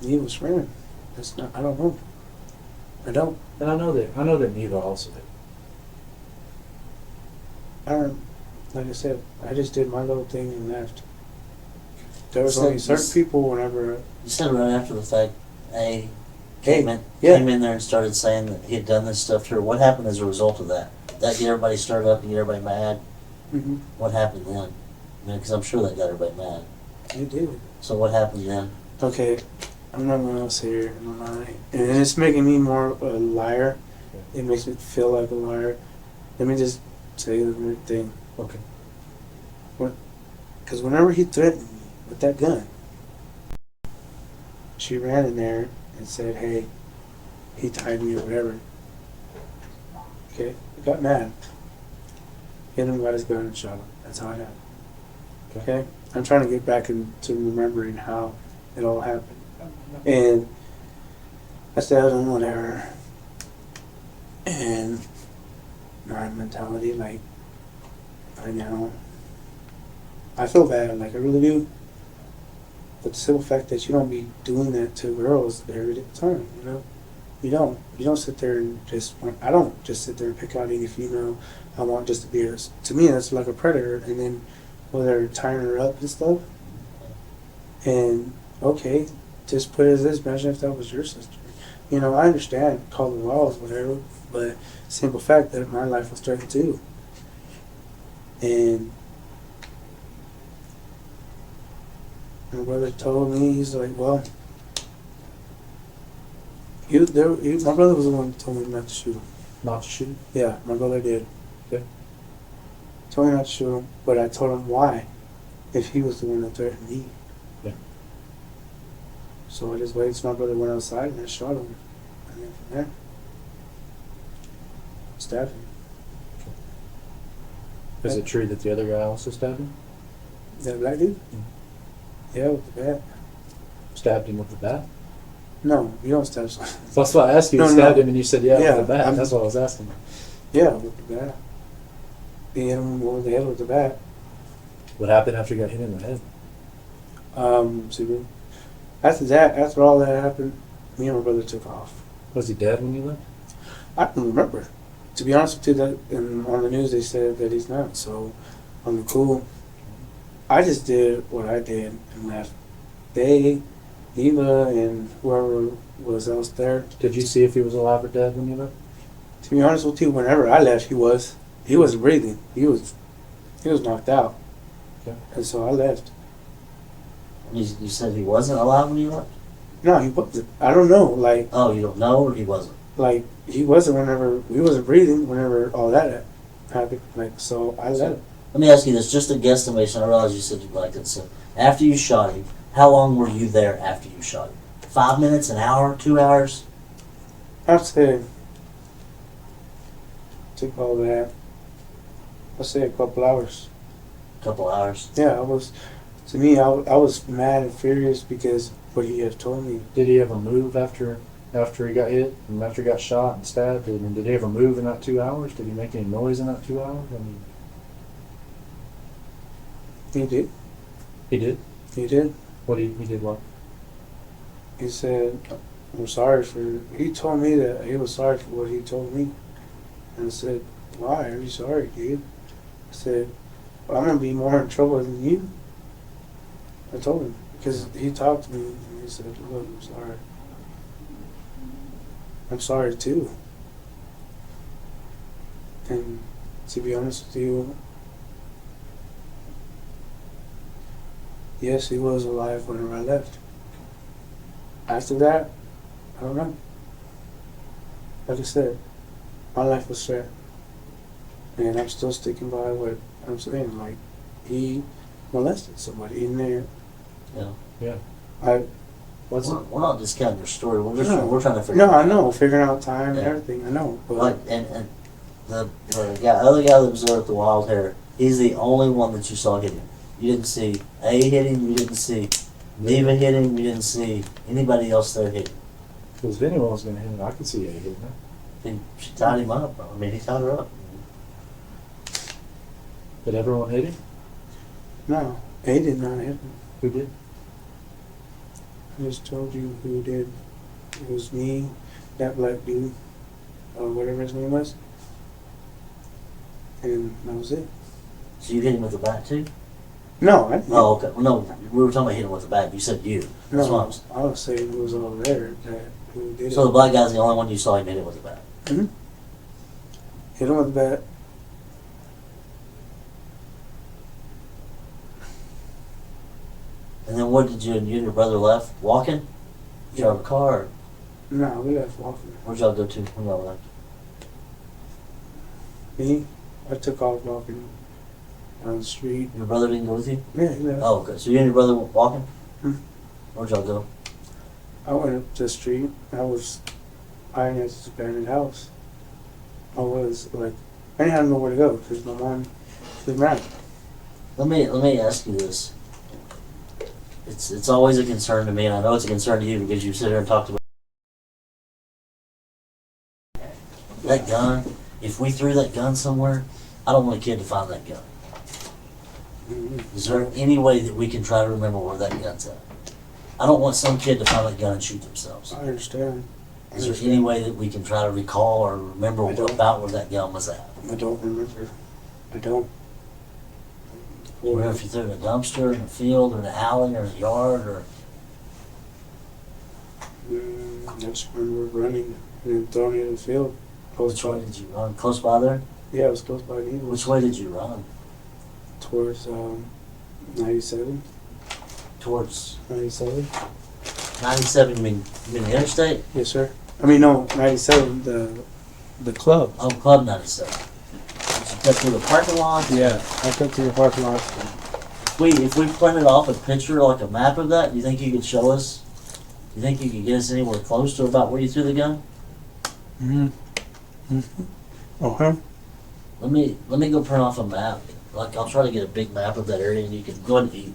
he was friend. That's not. I don't know. I don't. And I know that Neva also did. I don't. Like I said, I just did my little thing and left. There was So only you certain s- people whenever. You said right after the fact, hey, came in, yeah. came in there and started saying that he had done this stuff to her. What happened as a result of that? That get everybody started up and get everybody mad? Mm-hmm. What happened then? I mean, because I'm sure that got everybody mad. It did. So what happened then? Okay, I'm not gonna sit here and lie, and it's making me more a liar. It makes me feel like a liar. Let me just say the weird thing. Okay. Because whenever he threatened me with that gun, she ran in there and said, "Hey, he tied me or whatever." Okay, I got mad. Hit him, got his gun, and shot him. That's how it happened. Okay, I'm trying to get back into remembering how it all happened. And I said, whatever. And my mentality, like, right now, I feel bad, like, I really do. But the simple fact that you don't be doing that to girls every time, you know? You don't. You don't sit there and just, I don't just sit there and pick out any female I want just to be her. To me, that's like a predator. And then, well, they're tying her up and stuff. And, okay, just put it as this, imagine if that was your sister. You know, I understand, call the laws, whatever, but simple fact that my life was threatened too. And my brother told me, he's like, well, my brother was the one who told me not to shoot him. Not to shoot? Yeah, my brother did. Okay. Told me not to shoot him, but I told him why, if he was the one that threatened me. Yeah. So I just waited till my brother went outside and I shot him. And then from there, stabbed him. Is it true that the other guy also stabbed him? Is that a black dude? Yeah, with the bat. Stabbed him with the bat? No, you don't stab someone. So that's why I asked you. No, You no. stabbed him, and you said, "Yeah, Yeah, with the bat." I'm- That's what I was asking. Yeah, with the bat. He hit him over the head with the bat. What happened after he got hit in the head? See, after all that happened, me and my brother took off. Was he dead when you left? I don't remember. To be honest with you, that on the news they said that he's not. So, I'm cool. I just did what I did and left. They, Eva, and whoever was else there. Did you see if he was alive or dead when you left? To be honest with you, whenever I left, he wasn't breathing. He was knocked out. Okay. And so I left. You said he wasn't alive when you left? No, he wasn't. I don't know. Like Oh, you don't know, or he wasn't? he wasn't whenever he wasn't breathing. Whenever all that happened, so I left. Let me ask you this, just a guesstimation. I realize you said you'd like it. So, after you shot him, how long were you there after you shot him? 5 minutes, an hour, 2 hours? I'd say took all that. I'd say a couple hours. A couple hours. Yeah, to me, I was mad and furious because what he had told me. Did he ever move after he got hit and after he got shot and stabbed? Did he ever move in that 2 hours? Did he make any noise in that 2 hours? I mean, He did. he did. He did. He did what? He said, "I'm sorry for." He told me that he was sorry for what he told me, and I said, "Why are you sorry, dude?" I said, "Well, I'm gonna be more in trouble than you." I told him because he talked to me and he said, "Look, I'm sorry. I'm sorry too." And to be honest with you, yes, he was alive whenever I left. After that, I don't know. Like I said, my life was set. And I'm still sticking by what I'm saying. Like, he molested somebody in there. Yeah. Yeah. We're not discounting your story. We're just No. we're trying to figure No, it out. I know, figuring out time and Yeah. everything, I know. But Like, and the other guy that was there with the wild hair, he's the only one that you saw hit him. You didn't see A hit him, you didn't see Diva hit him, you didn't see anybody else there hit him. Because if anyone was going to hit him, I could see it hitting him. She tied him up. I mean, he tied her up. Did everyone hit him? no, they did not hit me. Who did? I just told you who did. It was me, that black dude, whatever his name was. And that was it. So you hit him with the bat too? No, I didn't. Oh, okay. Well, no, we were talking about hitting him with the bat. You said you. That's what I No, was. I was saying it was over there that who did So it. the black guy's the only one you saw him hit it with a bat. Hit him with the bat. And then what did you and your brother left? Walking? Did you have a car? Or No, we left walking. where'd y'all go to when y'all left? Me, I took off walking down the street. Your brother didn't go with you? Yeah, he left. Oh, okay. So you and your brother went walking? Hmm. Where'd y'all go? I went up the street. I was eyeing at this abandoned house. I was like, I didn't have nowhere to go because my mom was around. Let me ask you this. It's always a concern to me, and I know it's a concern to you because you sit here and talked about that gun. If we threw that gun somewhere, I don't want a kid to find that gun. Is there any way that we can try to remember where that gun's at? I don't want some kid to find that gun and shoot themselves. I understand. Is there any way that we can try to recall or remember I don't. about where that gun was at? I don't remember. I don't. Or if you threw it in a dumpster, in a field, or in an alley, or in a yard, or I just remember running and throwing it in the field. which way did you run? Close by there? Yeah, it was close by the Which way did you run? Towards 97. Towards 97. 97, you mean the interstate? Yes, sir. I mean, no, 97, the club. Oh, Club 97. Did you cut through the parking lot? Yeah, I cut to the parking lot. If we printed off a picture, like a map of that, you think you could show us? You think you could get us anywhere close to about where you threw the gun? Okay. Let me go print off a map. Like, I'll try to get a big map of that area and you can go ahead and eat.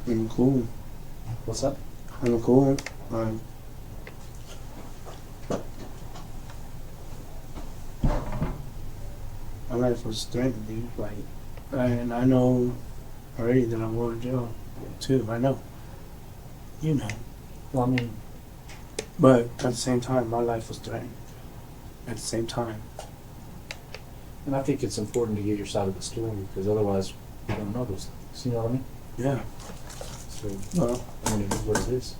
I'm cool. What's that? I'm cool. My life was threatened, dude. Like, and I know already that I'm going to jail, too. I know. You know. Well, I mean, But at the same time, my life was threatened. At the same time. and I think it's important to get your side of the story because otherwise you don't know those things. You know what I mean? Yeah. So, Well, I mean, it is what it is.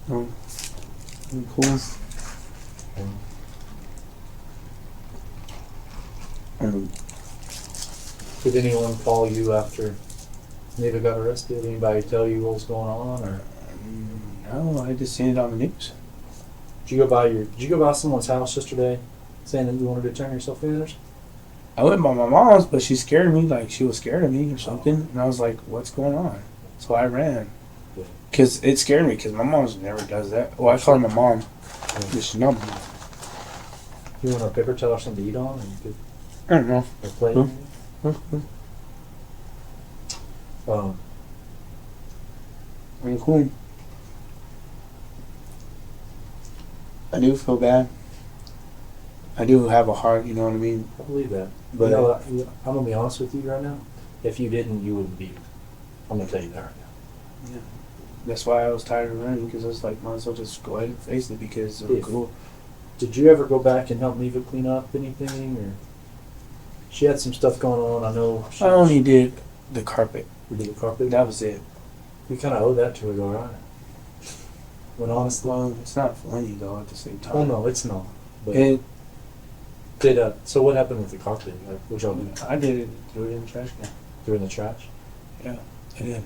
I'm cool. Um, Did anyone call you after Neva got arrested? Anybody tell you what was going on, or no, I just seen it on the news. did you go by someone's house yesterday, saying that you wanted to turn yourself in? Or something? I went by my mom's, but she scared me, like she was scared of me or something. And I was like, what's going on? So I ran. Yeah. Because it scared me, because my mom never does that. Well, I call her my mom. Yeah. She's not my mom. You want a paper towel or something to eat on, and you could I don't know. or play? I'm cool. I do feel bad. I do have a heart, you know what I mean? I believe that. But You know, I'm gonna be honest with you right now. If you didn't, you wouldn't be here. I'm gonna tell you that right now. that's why I was tired of running, because I was like, might as well just go ahead and face it, because I'm Yeah. cool. Did you ever go back and help Neva clean up anything, or she had some stuff going on? I know. She, I only did the carpet. we did the carpet. That was it. We kind of owe that to her, though, right? When honestly, Well, it's not funny, though, at the same time. well, no, it's not. But It, so what happened with the carpet? Like, what y'all do? I did it, threw it in the trash can. Threw it in the trash? I did.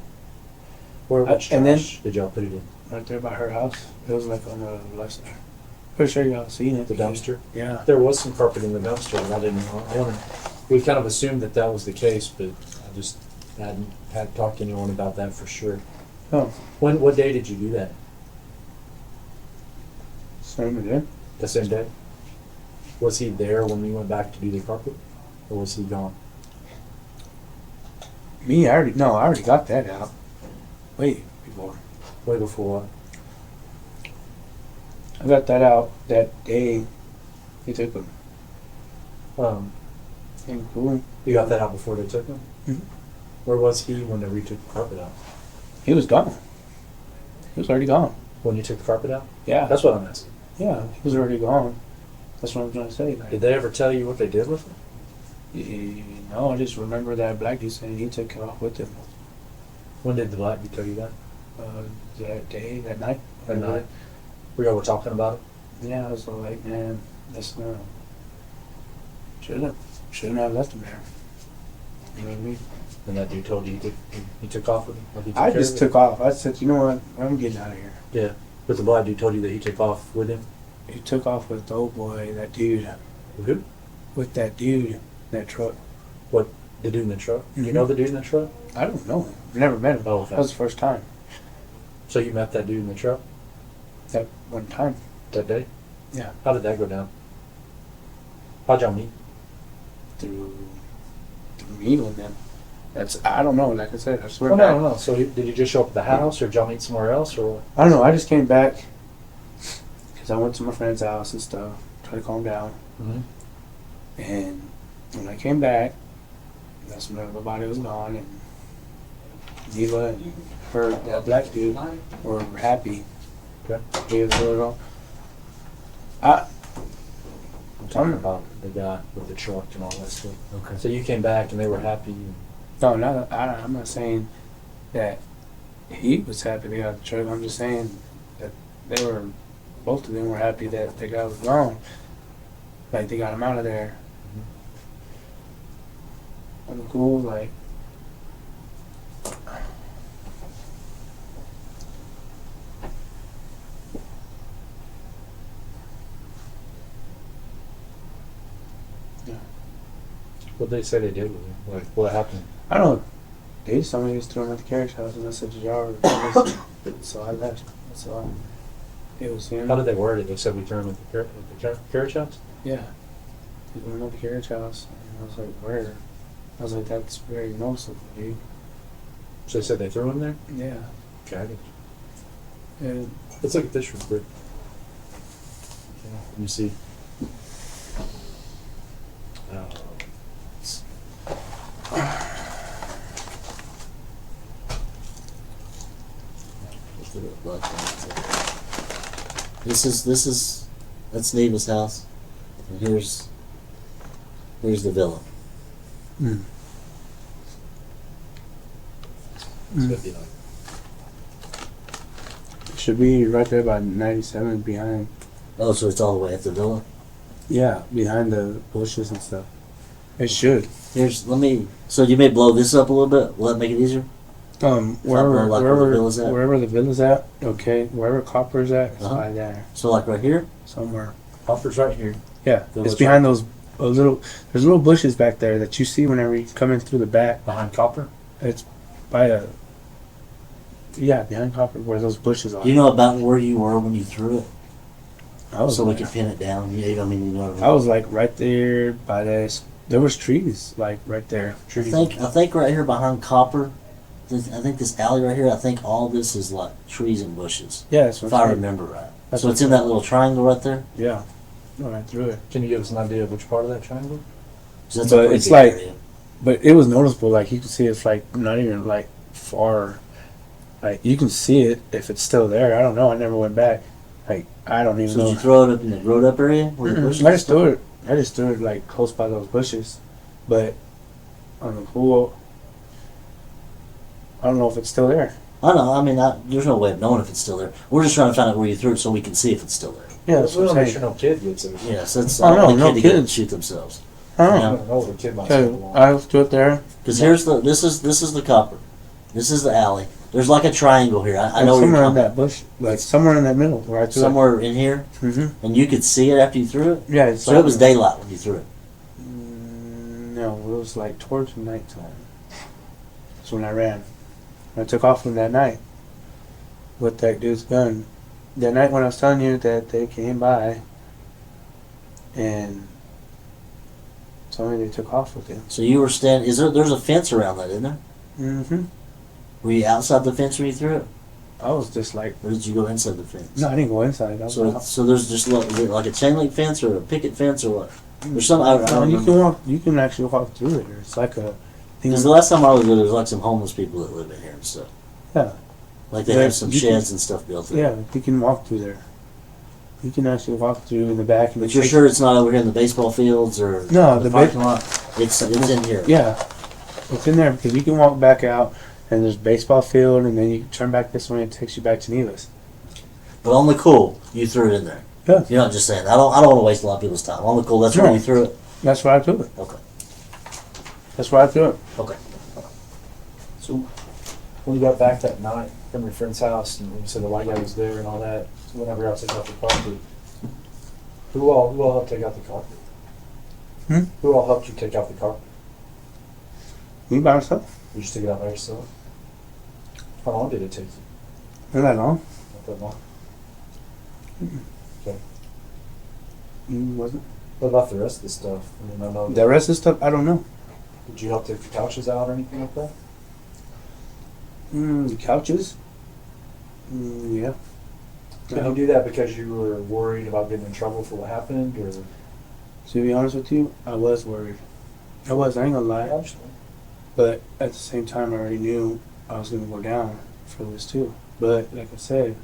Where which and then- trash did y'all put it in? Right there by her house. It was like on the left side. Pretty sure y'all seen it. The dumpster? Yeah. There was some carpet in the dumpster, and I didn't know. We kind of assumed that was the case, but I just hadn't talked to anyone about that for sure. Oh, What day did you do that? same again. The same day? Was he there when we went back to do the carpet, or was he gone? Me, I already got that out. Wait, before. Way before what? I got that out that day. He took him. And cool. You got that out before they took him? Mhm. Where was he when they retook the carpet out? He was gone. He was already gone. When you took the carpet out? Yeah. That's what I'm asking. Yeah, he was already gone. That's what I'm trying to say. Like, Did they ever tell you what they did with it? No, I just remember that black dude saying he took it off with him. When did the black dude tell you that? That day, that night. That night? We all were talking about it? Yeah, I was like, man, that's not. Shouldn't have left him there. You know what I mean? And that dude told you he took off with him? Like he took I care just of it? took off. I said, you know what? I'm getting out of here. Yeah. But the black dude told you that he took off with him? He took off with the old boy, that dude. With who? With that dude, that truck. What? The dude in the truck? You Mhm. know the dude in the truck? I don't know him. Never met him. Oh, okay. That was the first time. So you met that dude in the truck That one time. that day? Yeah. How did that go down? How'd y'all meet? Through me with them. I don't know. Like I said, I swear. Oh, no. So did you just show up at the house, or did y'all meet somewhere else, or what? I don't know. I just came back because I went to my friend's house and stuff, try to calm down. Mm-hmm. And when I came back, that's when everybody was gone, and Neva and her, that black dude, were happy. Okay. He was really gone. I'm talking about the guy with the truck and all that stuff. Okay. So you came back and they were happy. No, I'm not saying that he was happy they got the truck. I'm just saying that both of them were happy that the guy was gone. Like, they got him out of there. I'm cool, like. Yeah. What they say they did with him? Like, what happened? I don't know. They just told me they just threw him at the carriage house, and I said, y'all. So I left. That's all. It was him. How did they word it? They said we threw him at the carriage house? Yeah. He went at the carriage house. And I was like, where? I was like, that's very noticeable, dude. So they said they threw him there? Yeah. Okay, I get you. And Let's look at this real quick. Let me see. That's Neva's house, and here's the villa. It's gonna be like, it should be right there by 97 behind. Oh, so it's all the way at the villa. Yeah, behind the bushes and stuff. It should. So you may blow this up a little bit. Will that make it easier? Wherever like where the villa's at? wherever the villa's at, okay, wherever Copper's at, it's Uh-huh. by there So like right here. somewhere. Hoffer's right here. Yeah, Villa it's truck. behind those there's little bushes back there that you see whenever you come in through the back. Behind Copper? It's by behind Copper where those bushes are. You know about where you were when you threw it, I was so we there. could pin it down. You know what I mean? You know what I mean? I was like right there by this. There was trees like right there. I think right here behind Copper. I think this alley right here. I think all this is like trees and bushes. Yeah, that's what If I'm I saying. remember right. That's So what it's in that little triangle right there. Yeah, no, I threw it. Can you give us an idea of which part of that triangle? So that's But a pretty it's big like- area. But it was noticeable. Like you can see, it's like not even like far. Like you can see it if it's still there. I don't know. I never went back. Like I don't even So know. did you throw it up in the growed up area? Where the Mm-mm. bushes I just threw it. I just threw it like close by those bushes, but on the pool, I don't know if it's still there. I know. I mean, there's no way of knowing if it's still there. We're just trying to find out where you threw it so we can see if it's still there. Yeah, that's we what want I'm to make saying. sure no kid gets it. Yes, that's Oh, I no, don't want a no kid to get it and kids. shoot themselves. I I don't don't know. know if a kid might Okay, step along. I threw it there. Because this is the Copper, this is the alley. There's like a triangle here. I know where somewhere you're in that bush, like somewhere in that middle where I threw somewhere in here, it. Mm-hmm. and you could see it after you threw it. Yeah, it's So it was daylight when you threw it. No, it was like towards nighttime. That's when I ran. I took off from that night with that dude's gun. That night when I was telling you that they came by and told me they took off with him. So you were standing. There's a fence around that, isn't there? Mm-hmm. Were you outside the fence when you threw it, I was just like, or did you go inside the fence? no, I didn't go inside. I was out. So there's just like a chain link fence or a picket fence or what? There's some. I No, don't you remember. can walk. You can actually walk through it. It's like a thing. Because the last time I was there, there's like some homeless people that live in here and stuff. Yeah. Like they There- have some you can- sheds and stuff built in. Yeah, you can walk through there. You can actually walk through in the back. And But you're sure it's not over here in the baseball fields or No, the the parking lot? It's in here. Yeah, it's in there because you can walk back out and there's a baseball field, and then you turn back this way and it takes you back to Nevis. But on the cool, you threw it in there. Yeah. You're not just saying. I don't want to waste a lot of people's time. On the cool, that's where No. you threw it. That's why I threw it. Okay. That's why I threw it. Okay. So when you got back that night from your friend's house, and you said the white guy was there and all that, so whenever I took out the carpet, who all helped take out the carpet? Hmm? Who all helped you take out the carpet? Me by myself. You just took it out by yourself? How long did it take you? Not that long. Not that long. Okay. Wasn't. What about the rest of the stuff? I mean, I know. The rest of the stuff, I don't know. Did you help take the couches out or anything like that? The couches. Yeah. Did you do that because you were worried about getting in trouble for what happened, or? To be honest with you, I was worried. I ain't gonna lie. But at the same time, I already knew I was gonna go down for this too. But like I said,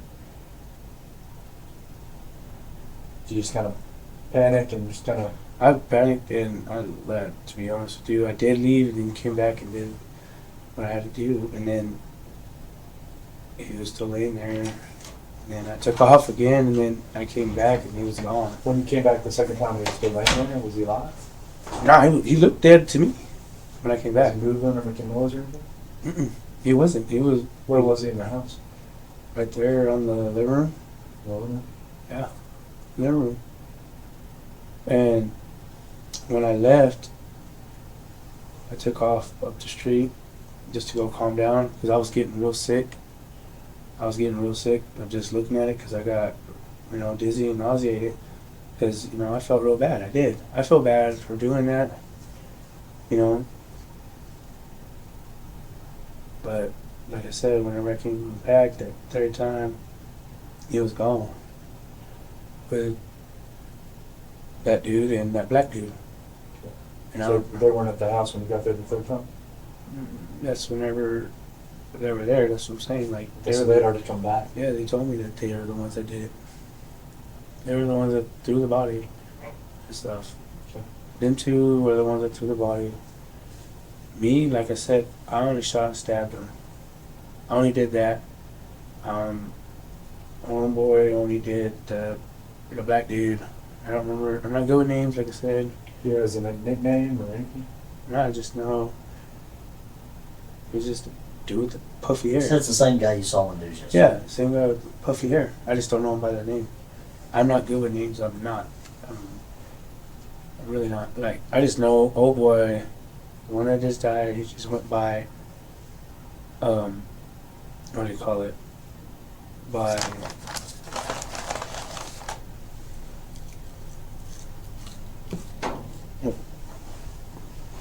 You just kind of panic and just kind of. I panicked and I left. To be honest with you, I did leave and then came back and did what I had to do, and then he was still laying there. And then I took off again, and then I came back and he was gone. When you came back the second time, he was still laying there. Was he alive? Nah, he looked dead to me when I came Was back. he moving or making noise or anything? He wasn't. He was Where was he in their house? right there on the living room. Living Living room. And when I left, I took off up the street just to go calm down because I was getting real sick. of just looking at it because I got, dizzy and nauseated because, I felt real bad. I did. I felt bad for doing that, But like I said, whenever I came back that third time, he was gone. With that dude and that black dude. And So they weren't at the house when you got there the third time? that's whenever they were there. That's what I'm saying. Like So they'd already come back. Yeah, they told me that they are the ones that did it. They were the ones that threw the body and stuff. Okay. Them two were the ones that threw the body. Me, like I said, I only shot and stabbed him. I only did that. Homeboy only did the black dude. I don't remember. I'm not good with names, like I said. Yeah, is it a nickname or anything? No, I just know he was just a dude with the puffy hair. So it's the same guy you saw on news yesterday. Yeah, same guy with puffy hair. I just don't know him by that name. I'm not good with names. I'm not. I'm really not. Like, I just know, oh boy, the one that just died, he just went by, what do you call it? By,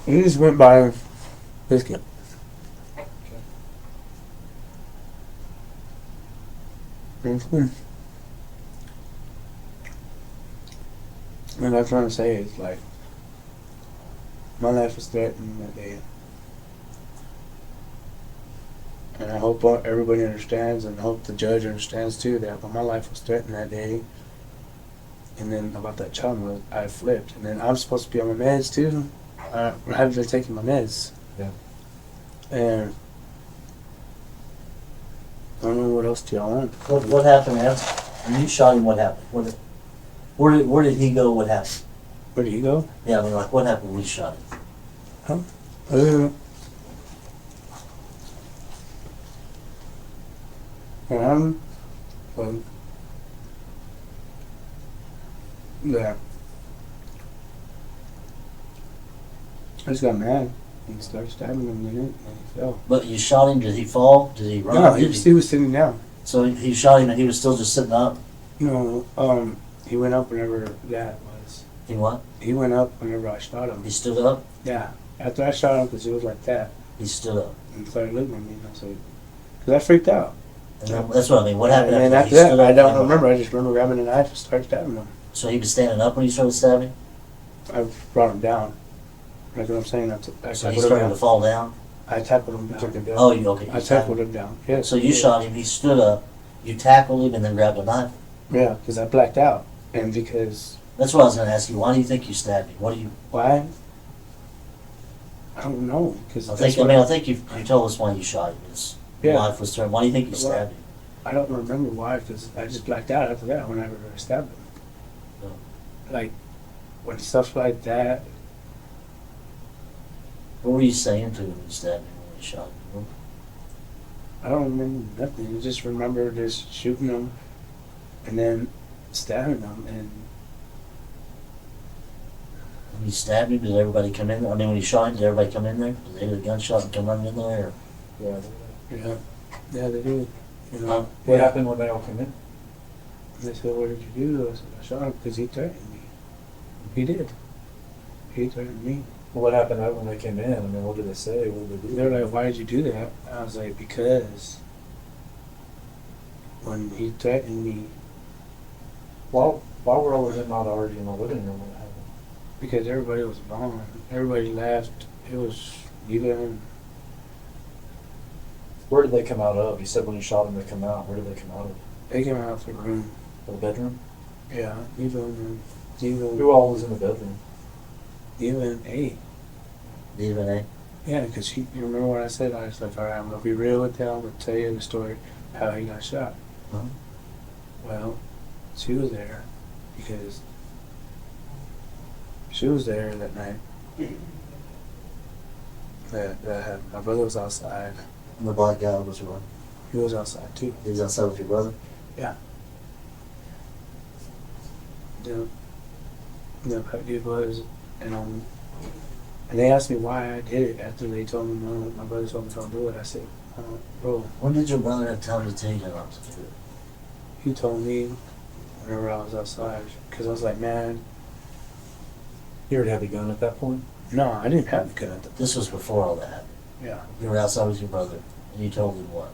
he just went by Biscuit. And what I'm trying to say is, like, my life was threatened that day. And I hope everybody understands, and I hope the judge understands too, that my life was threatened that day. And then about that child, I flipped. And then I'm supposed to be on my meds too. I haven't been taking my meds. Yeah. And I don't know what else do y'all want. What happened after? When you shot him, what happened? Where did he go? What happened? Where did he go? Yeah, I mean, like, what happened when you shot him? Well, yeah. I just got mad and started stabbing him in it, and he fell. But you shot him. Did he fall? Did he run? No, Did he was sitting down. So he shot him and he was still just sitting up? No, he went up whenever that was. He what? He went up whenever I shot him. He stood up? Yeah. After I shot him, because he was like that, He stood up. and started looking at me, and I was like, because I freaked out. And then, that's what I mean. What happened And then after after he that, stood up? I don't remember. I just remember grabbing a knife and started stabbing him. So he was standing up when you started stabbing? I brought him down. Like what I'm saying, I So he tackled him started to down. fall down? I tackled him Took down. him down. Oh, you okay. I tackled him down. Yeah. So you shot him, he stood up, you tackled him, and then grabbed a knife? Yeah, because I blacked out, and because That's what I was going to ask you. Why do you think you stabbed him? What do you... why? I don't know because I think you told us why you shot him. His life was turned. Why do you think you stabbed him? I don't remember why because I just blacked out after that whenever I stabbed him. No. Like when stuff like that. What were you saying to him when you stabbed him when you shot him? I don't remember nothing. I just remember just shooting him and then stabbing him. And when you stabbed him, did everybody come in there? I mean, when you shot him, did everybody come in there? Did they hear the gunshot and come running in there? Or? Yeah. yeah, they did. You know, What happened when they all came in? They said, "What did you do?" I said, "I shot him because he threatened me." He did. He threatened me. Well, what happened when they came in? I mean, what did they say? What did they do? They're like, "Why did you do that?" I was like, "Because when he threatened me, Why were all of them not already in the living room when it happened? because everybody was gone. Everybody left. It was even. Where did they come out of? You said when you shot them, they come out. Where did they come out of? They came out of the room. The bedroom? Yeah, even Who all was in the bedroom? even A. Even eh? Yeah, because you remember what I said? I was like, "All right, I'm gonna be real with you. I'm gonna tell you the story how he got shot." Huh? Well, she was there because she was there that night. My brother was outside. And the black guy was what? He was outside too. He was outside with your brother? Yeah. The black dude was, and they asked me why I did it after they told me no. My brother told me don't do it. I said, "Bro, When did your brother have time to tell you not to do it? he told me whenever I was outside because I was like, man, You already had the gun at that point? no, I didn't have the gun at the This was before all that happened. Yeah, You were outside with your brother, and you told him what?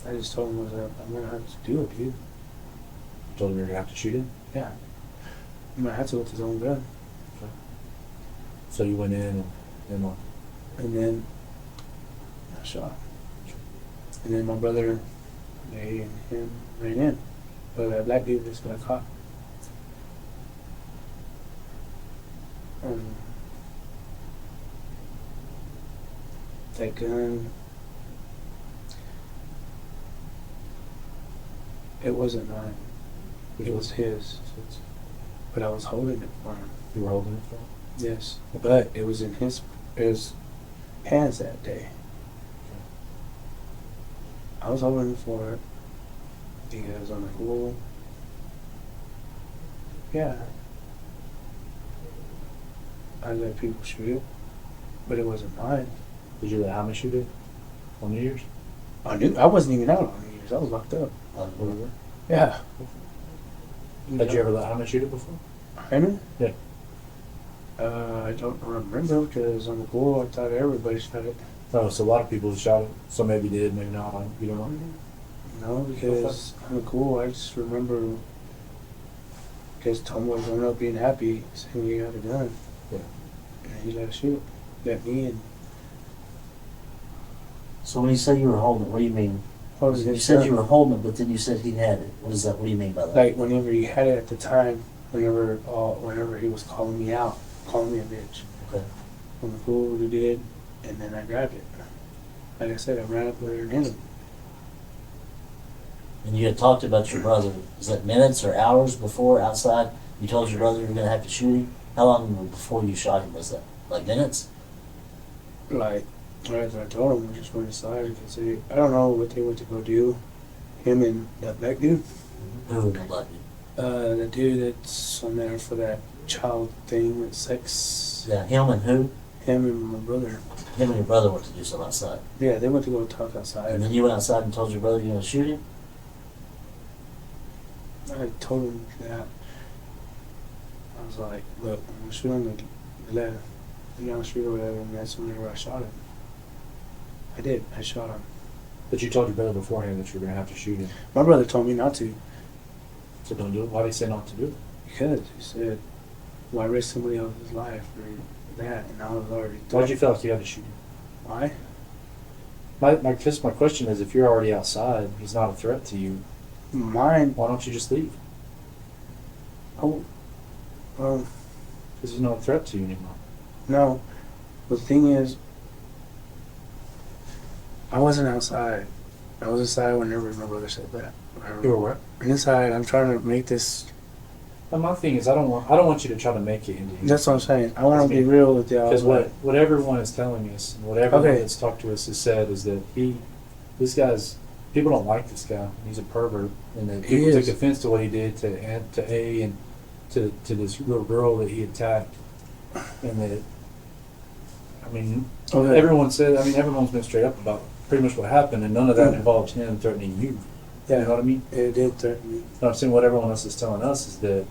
I just told him I was like, I'm gonna have to do it, dude. You told him you were going to have to shoot him? Yeah, I'm gonna have to with his own gun." So you went in and And then I shot. And then my brother, they and him ran in. But that black dude just got caught. That gun, it wasn't mine. It was his. But I was holding it for him. you were holding it for him? Yes. But it was in his hands that day. I was holding for it because I'm like, well, yeah. I let people shoot it, but it wasn't mine. Did you let how many shoot it? On New Year's? I wasn't even out on New Year's. I was locked up. Where you were? Yeah. Had you ever let how many shoot it before? Him? Yeah. I don't remember because on the pool I thought everybody shot it. Oh, so a lot of people shot it. So maybe did, maybe not. You don't know? No, because on the pool I just remember because Tom was growing up being happy saying he got a gun. Yeah. And he let us shoot. Let me and So when you said you were holding it, what do you mean? holding You his said gun. you were holding it, but then you said he had it. What is that? What do you mean by that? Like whenever he had it at the time, whenever he was calling me out, calling me a bitch. Okay. On the pool he did, and then I grabbed it. Like I said, I ran up there and hit him. And you had talked about your brother. Is that minutes or hours before outside? You told your brother you were going to have to shoot him? How long before you shot him was that? Like minutes? Like, right as I told him, we just went inside and see. I don't know what they went to go do. Him and that black dude. Who would like you? The dude that's on there for that child thing with sex. Yeah, him and who? Him and my brother. Him and your brother went to do something outside. Yeah, they went to go talk outside. And then you went outside and told your brother you were going to shoot him? I told him that. I was like, look, I'm going to shoot him the left. I'm going to shoot or whatever, and that's whenever I shot him. I did. I shot him. But you told your brother beforehand that you were going to have to shoot him. My brother told me not to. So don't do it? Why did he say not to do it? Because he said, why risk somebody else's life for that? And I was already Why did you feel like you had to shoot him? Why? My question is, if you're already outside, he's not a threat to you, Mine. why don't you just leave? Oh, well, Because he's not a threat to you anymore. no. The thing is, I wasn't outside. I was inside whenever my brother said that. You were what? Inside. I'm trying to make this. And my thing is, I don't want you to try to make it into. That's what I'm saying. I want to be real with y'all. Because what everyone is telling us, and what everyone that's talked to us has said is that people don't like this guy. He's a pervert, and that people took offense to what he did to A and to this little girl that he attacked, and that. I mean, everyone's been straight up about pretty much what happened, and none of that involves him threatening you. Yeah. You know what I mean? It did threaten me. But I'm saying what everyone else is telling us is that,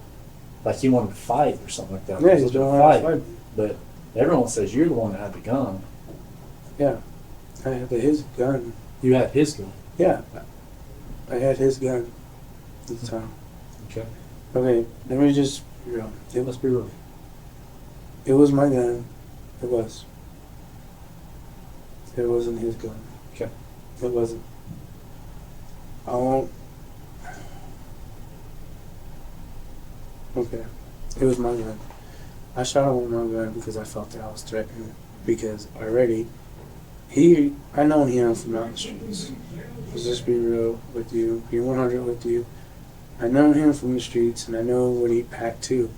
like, he wanted to fight or something like that. Yeah, He he's was doing gonna fight. But everyone says you're the one that had the gun. Yeah. I had his gun. You had his gun. Yeah. I had his gun at the time. Okay. Okay, let me just be real. Let's be real. It was my gun. It was. It wasn't his gun. Okay. It wasn't. I won't. Okay. It was my gun. I shot him with my gun because I felt that I was threatened. Because already, I know him from out the streets. Let's just be real with you. Be 100 with you. I know him from the streets, and I know what he packed too.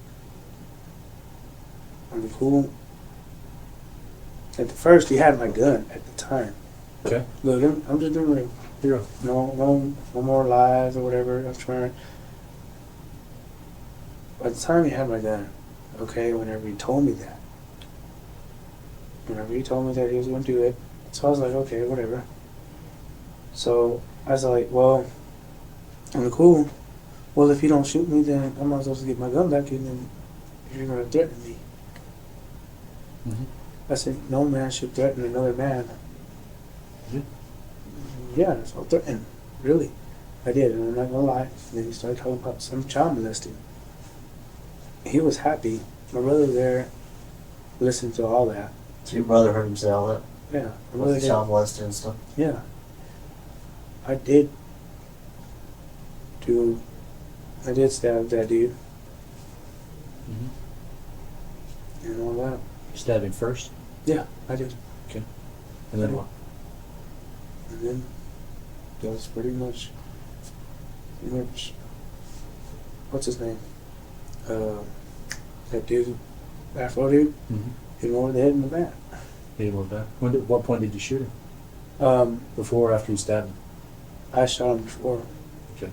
I'm cool. At the first, he had my gun at the time. Okay. Look, I'm just doing real. Hero. No more lies or whatever. I'm trying. By the time he had my gun, okay, whenever he told me that he was going to do it, so I was like, okay, whatever. So I was like, well, I'm cool. Well, if you don't shoot me, then I'm not supposed to get my gun back, and then you're going to threaten me. Mm-hmm. I said, no man should threaten another man. Yeah. Yeah, that's all threatened. Really. I did, and I'm not going to lie. And then he started talking about some child molesting. He was happy. My brother there listened to all that. So your brother heard him say all that? Yeah. My brother With the child molester and stuff? Yeah. I did stab that dude. Mm-hmm. And all that. You stabbed him first? Yeah, I did. Okay. And then what? And then that was pretty much what's his name? That dude, Afro dude, Mm-hmm. hit him over the head in the back. He went back. What point did you shoot him? Before or after you stabbed him? I shot him before. Okay.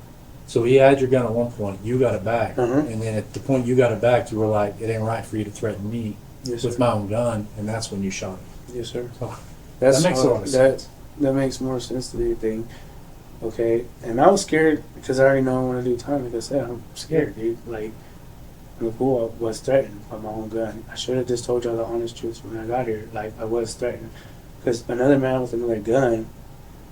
So he had your gun at one point. You got it back. Uh-huh. And then at the point you got it back, you were like, it ain't right for you to threaten me Yes, with sir. my own gun. And that's when you shot him. Yes, sir. So That's that makes a lot of sense. That makes more sense to the thing. Okay, and I was scared because I already know I want to do time. Like I said, I'm scared, dude. Like, I'm cool. I was threatened by my own gun. I should have just told y'all the honest truth when I got here. Like, I was threatened because another man with another gun.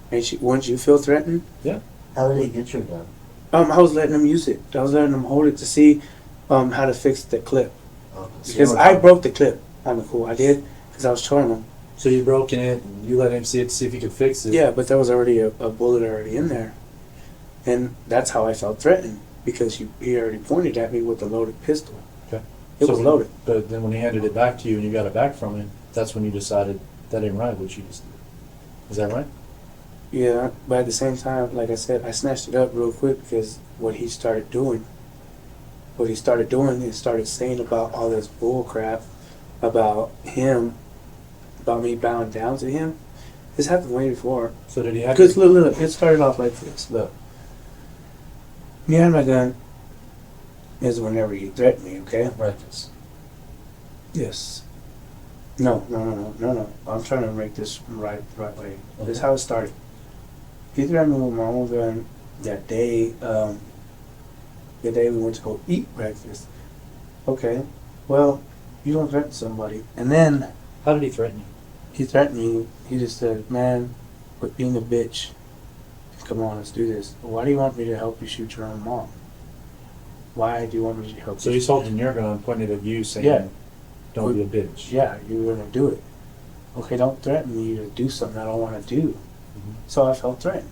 Wouldn't you feel threatened? Yeah. How did he get your gun? I was letting him use it. I was letting him hold it to see how to fix the clip. Oh, so Because I broke the clip on the cool. I did because I was showing him. So you broke in it and you let him see it to see if he could fix it. Yeah, but there was already a bullet already in there. And that's how I felt threatened because he already pointed at me with a loaded pistol. Okay. It was loaded. But then when he handed it back to you and you got it back from him, that's when you decided that ain't right what you just did. Is that right? Yeah, but at the same time, like I said, I snatched it up real quick because what he started doing is started saying about all this bull crap about him, about me bowing down to him. This happened way before. So did he have Because look, it started off like this. Look, me and my gun is whenever you threaten me, okay? Reckless. Yes. No. I'm trying to make this right way. This is Okay. how it started. He threatened me with my own gun that day. The day we went to go eat breakfast. Okay. Well, you don't threaten somebody, and then How did he threaten you? he threatened me. He just said, "Man, quit being a bitch. Come on, let's do this. Why do you want me to help you shoot your own mom? Why do you want me to help So you?" he's holding your gun, pointed at you, saying, Yeah. "Don't be a bitch." Yeah, you're gonna do it. Okay, don't threaten me to do something I don't want to do. Mhm. So I felt threatened.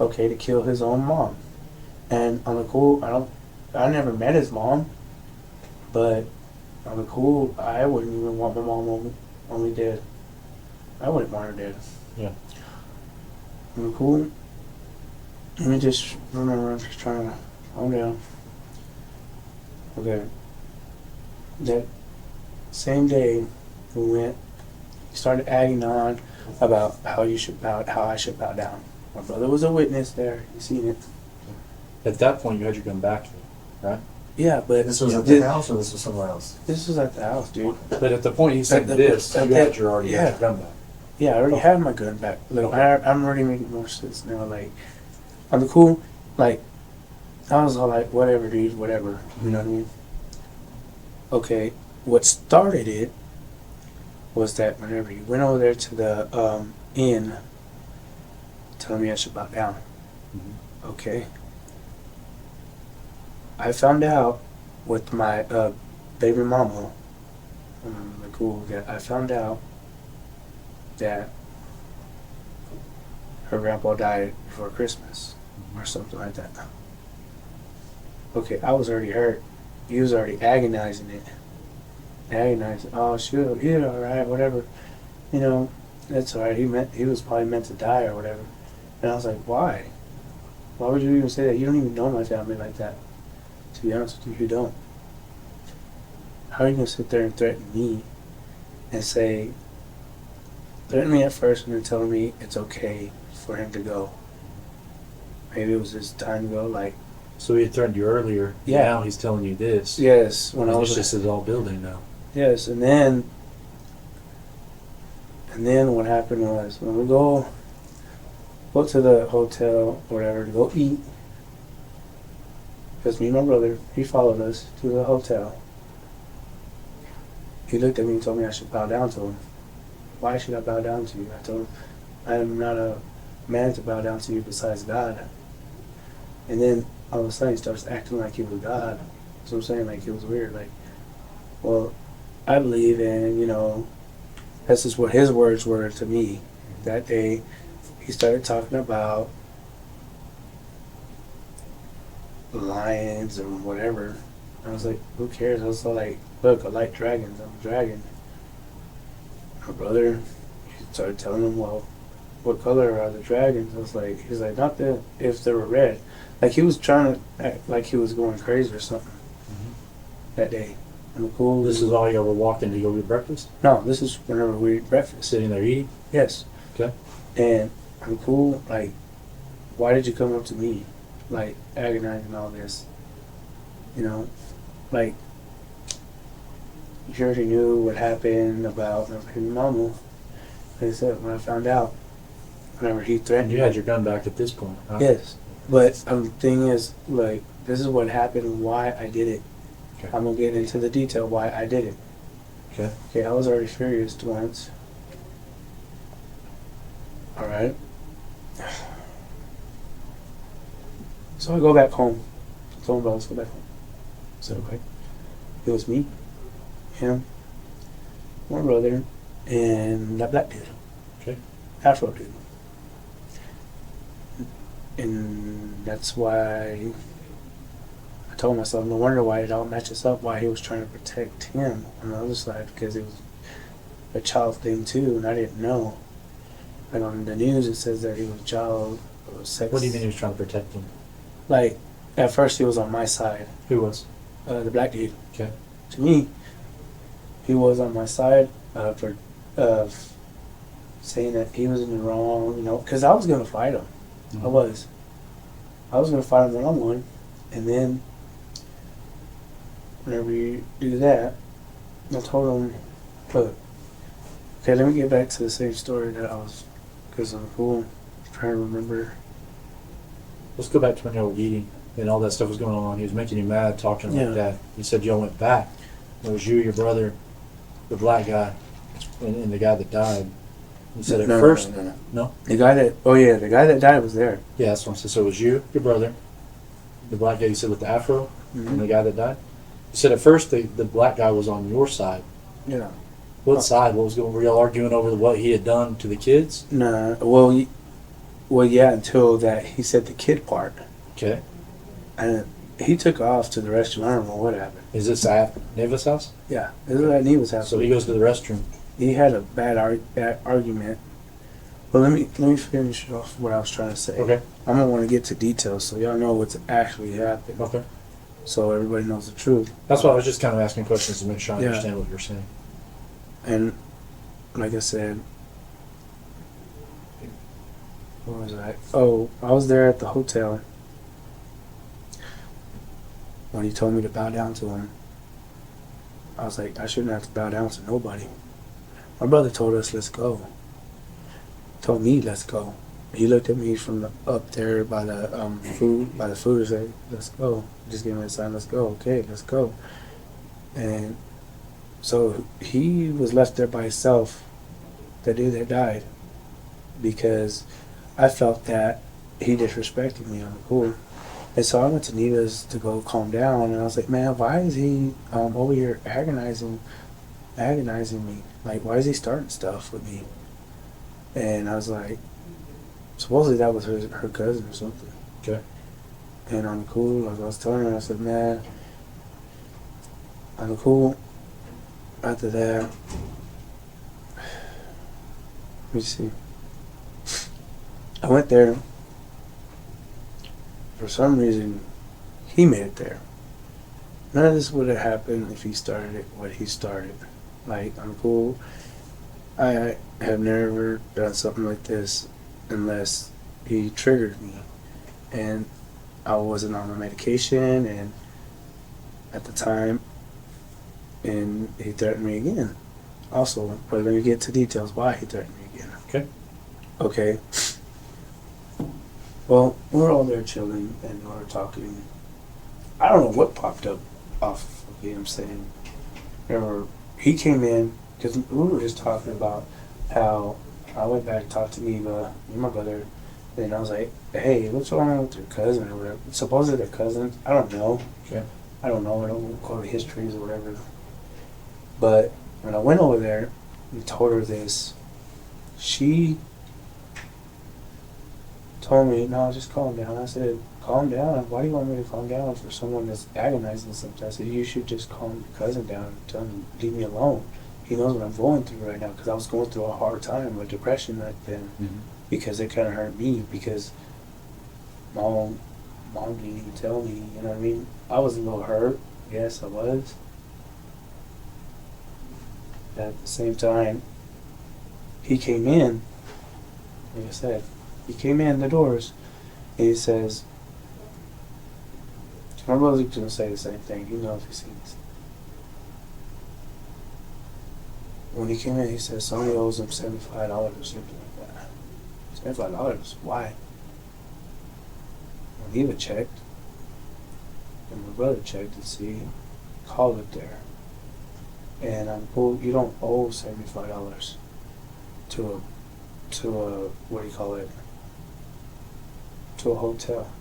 Okay, to kill his own mom. And on the cool, I never met his mom, but on the cool, I wouldn't even want my mom only dead. I wouldn't want her dead. Yeah. Cool. Let me just remember, I'm just trying to calm down. Okay. That same day, we went, he started adding on about how I should bow down. My brother was a witness there. He seen it. At that point, you had your gun back, right? Yeah, but This was at the house or this was somewhere else? this was at the house, dude. But at the point he said At the- this, at you that- had your already yeah. had your gun back. Yeah, I already had my gun back. Like, I'm already making more sense now. Like, on the cool, like, I was all like, whatever, dude, whatever. You know what I mean? Okay, what started it was that whenever you went over there to the inn, telling me I should bow down. Mhm. Okay. I found out with my baby mama, cool, that I found out that her grandpa died before Christmas or something like that. Okay, I was already hurt. He was already agonizing it. Agonizing. Oh, shoot, he's all right, whatever. You know, that's all right. He was probably meant to die or whatever. And I was like, why? Why would you even say that? You don't even know my family like that. To be honest with you, you don't. How are you gonna sit there and threaten me and say, threaten me at first and then telling me it's okay for him to go? Maybe it was his time to go. Like, So he had threatened you earlier. Yeah. Now he's telling you this. yes, when I And was it's just his all building now. yes, and then what happened was when we go to the hotel or whatever to go eat, because me and my brother, he followed us to the hotel. He looked at me and told me I should bow down to him. Why should I bow down to you? I told him I am not a man to bow down to you besides God. And then all of a sudden he starts acting like he was God. So I'm saying, like, it was weird. Like, well, I believe in, you know, this is what his words were to me. That day, he started talking about lions and whatever. I was like, who cares? I was like, look, I like dragons. I'm a dragon. My brother, he started telling him, well, what color are the dragons? I was like, he's like, not that if they were red. Like, he was trying to act like he was going crazy or something that day. And cool. This is all you ever walked in to go get breakfast? No, this is whenever we eat breakfast. Sitting there eating? Yes. Okay. And I'm cool. Like, why did you come up to me, like, agonizing all this? You know, like, you already knew what happened about my baby mama. Like I said, when I found out, whenever he And threatened you me. had your gun back at this point, huh? Yes. But the thing is, like, this is what happened and why I did it. Okay. I'm going to get into the detail why I did it. Okay. Okay, I was already furious once. Alright. So I go back home. I told him about, let's go back home. I said, okay. It was me, him, my brother, and that black dude. Okay. Afro dude. And that's why I told myself, no wonder why it all matches up, why he was trying to protect him on the other side, because it was a child thing too, and I didn't know. Like, on the news it says that he was a child sex. What do you mean he was trying to protect him? Like, at first he was on my side, Who was? the black dude. Okay. To me, he was on my side for saying that he was in the wrong, you know, because I was going to fight him. Mhm. I was going to fight him one-on-one, and then whenever you do that, I told him, look, okay, let me get back to the same story that I was, because I'm cool, trying to remember. Let's go back to when you were eating and all that stuff was going on. He was making you mad, talking Yeah. like that. You said y'all went back. It was you, your brother, the black guy, and the guy that died. You said at first, no? The guy that died was there. Yeah, that's what I said. So it was you, your brother, the black guy you said with the afro, and the guy that died. You said at first the black guy was on your side. Yeah. What side? What was going? Were y'all arguing over what he had done to the kids? Nah, well, yeah, until that he said the kid part. Okay. And he took off to the restroom. I don't know what happened. Is this at Neva's house? Yeah, this is at Neva's house. So he goes to the restroom. He had a bad argument Well, let me finish off what I was trying to say. Okay. I don't want to get to details, so y'all know what's actually happened. Okay. So everybody knows the truth. That's why I was just kind of asking questions to make sure I Yeah. understand what you're saying. And like I said, where was I? Oh, I was there at the hotel when he told me to bow down to him. I was like, I shouldn't have to bow down to nobody. My brother told us, let's go. Told me, let's go. He looked at me from up there by the food, and said, let's go. Just gave me a sign, let's go. Okay, let's go. And so he was left there by himself, the dude that died, because I felt that he disrespected me on the pool. And so I went to Nita's to go calm down, and I was like, man, why is he over here agonizing me? Like, why is he starting stuff with me? And I was like, supposedly that was her cousin or something. Okay. And on the cool, I was telling her, I said, man, on the cool, after that, let me see. I went there. For some reason, he made it there. None of this would have happened if he started it, what he started. Like, I'm cool. I have never done something like this unless he triggered me. And I wasn't on my medication, and at the time, and he threatened me again. Also, but let me get to details why he threatened me again. Okay. Okay. Well, we're all there chilling and we're talking. I don't know what popped up off of him saying. Remember, he came in because we were just talking about how I went back and talked to Eva, me and my brother, and I was like, hey, what's wrong with your cousin or whatever? Supposedly they're cousins. I don't know. Okay. I don't know. I don't go to histories or whatever. But when I went over there and told her this, she told me, no, just calm down. I said, calm down? Why do you want me to calm down for someone that's agonizing something? I said, you should just calm your cousin down and tell him, leave me alone. He knows what I'm going through right now, because I was going through a hard time with depression back then, because it kind of hurt me, because mom didn't even tell me, you know what I mean? I was a little hurt. Yes, I was. At the same time, he came in, like I said, he came in the doors, and he says, my brother's going to say the same thing. You know if he sees. When he came in, he said somebody owes him $75 or something like that. $75? Why? When Eva checked, and my brother checked to see, called it there. And I'm cool. You don't owe $75 to a what do you call it? To a hotel.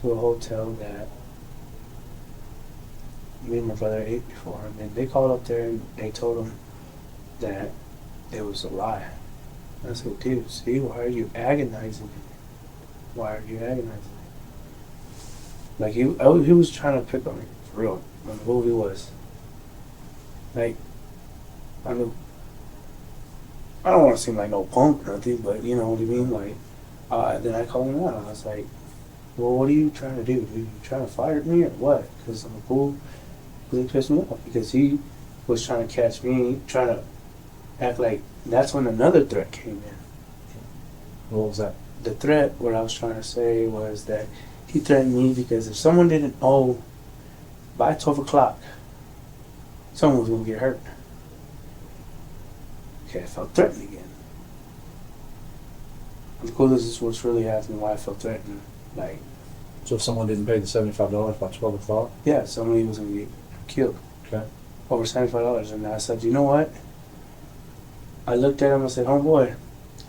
To a hotel that me and my brother ate before, and then they called up there and they told him that it was a lie. And I said, dude, see, why are you agonizing me? Why are you agonizing me? Like, he was trying to pick on me, for real, when the movie was. Like, I don't want to seem like no punk or nothing, but you know what I mean? Like, then I called him out. I was like, well, what are you trying to do? Are you trying to fire me or what? Because I'm cool. He pissed me off because he was trying to catch me, trying to act like that's when another threat came in. What was that? The threat, what I was trying to say was that he threatened me because if someone didn't owe by 12 o'clock, someone was going to get hurt. Okay, I felt threatened again. The coolest is what's really happening, why I felt threatened. Like, So if someone didn't pay the $75 by 12 o'clock? yeah, somebody was going to get killed. Okay. Over $75. And I said, you know what? I looked at him, I said, homeboy,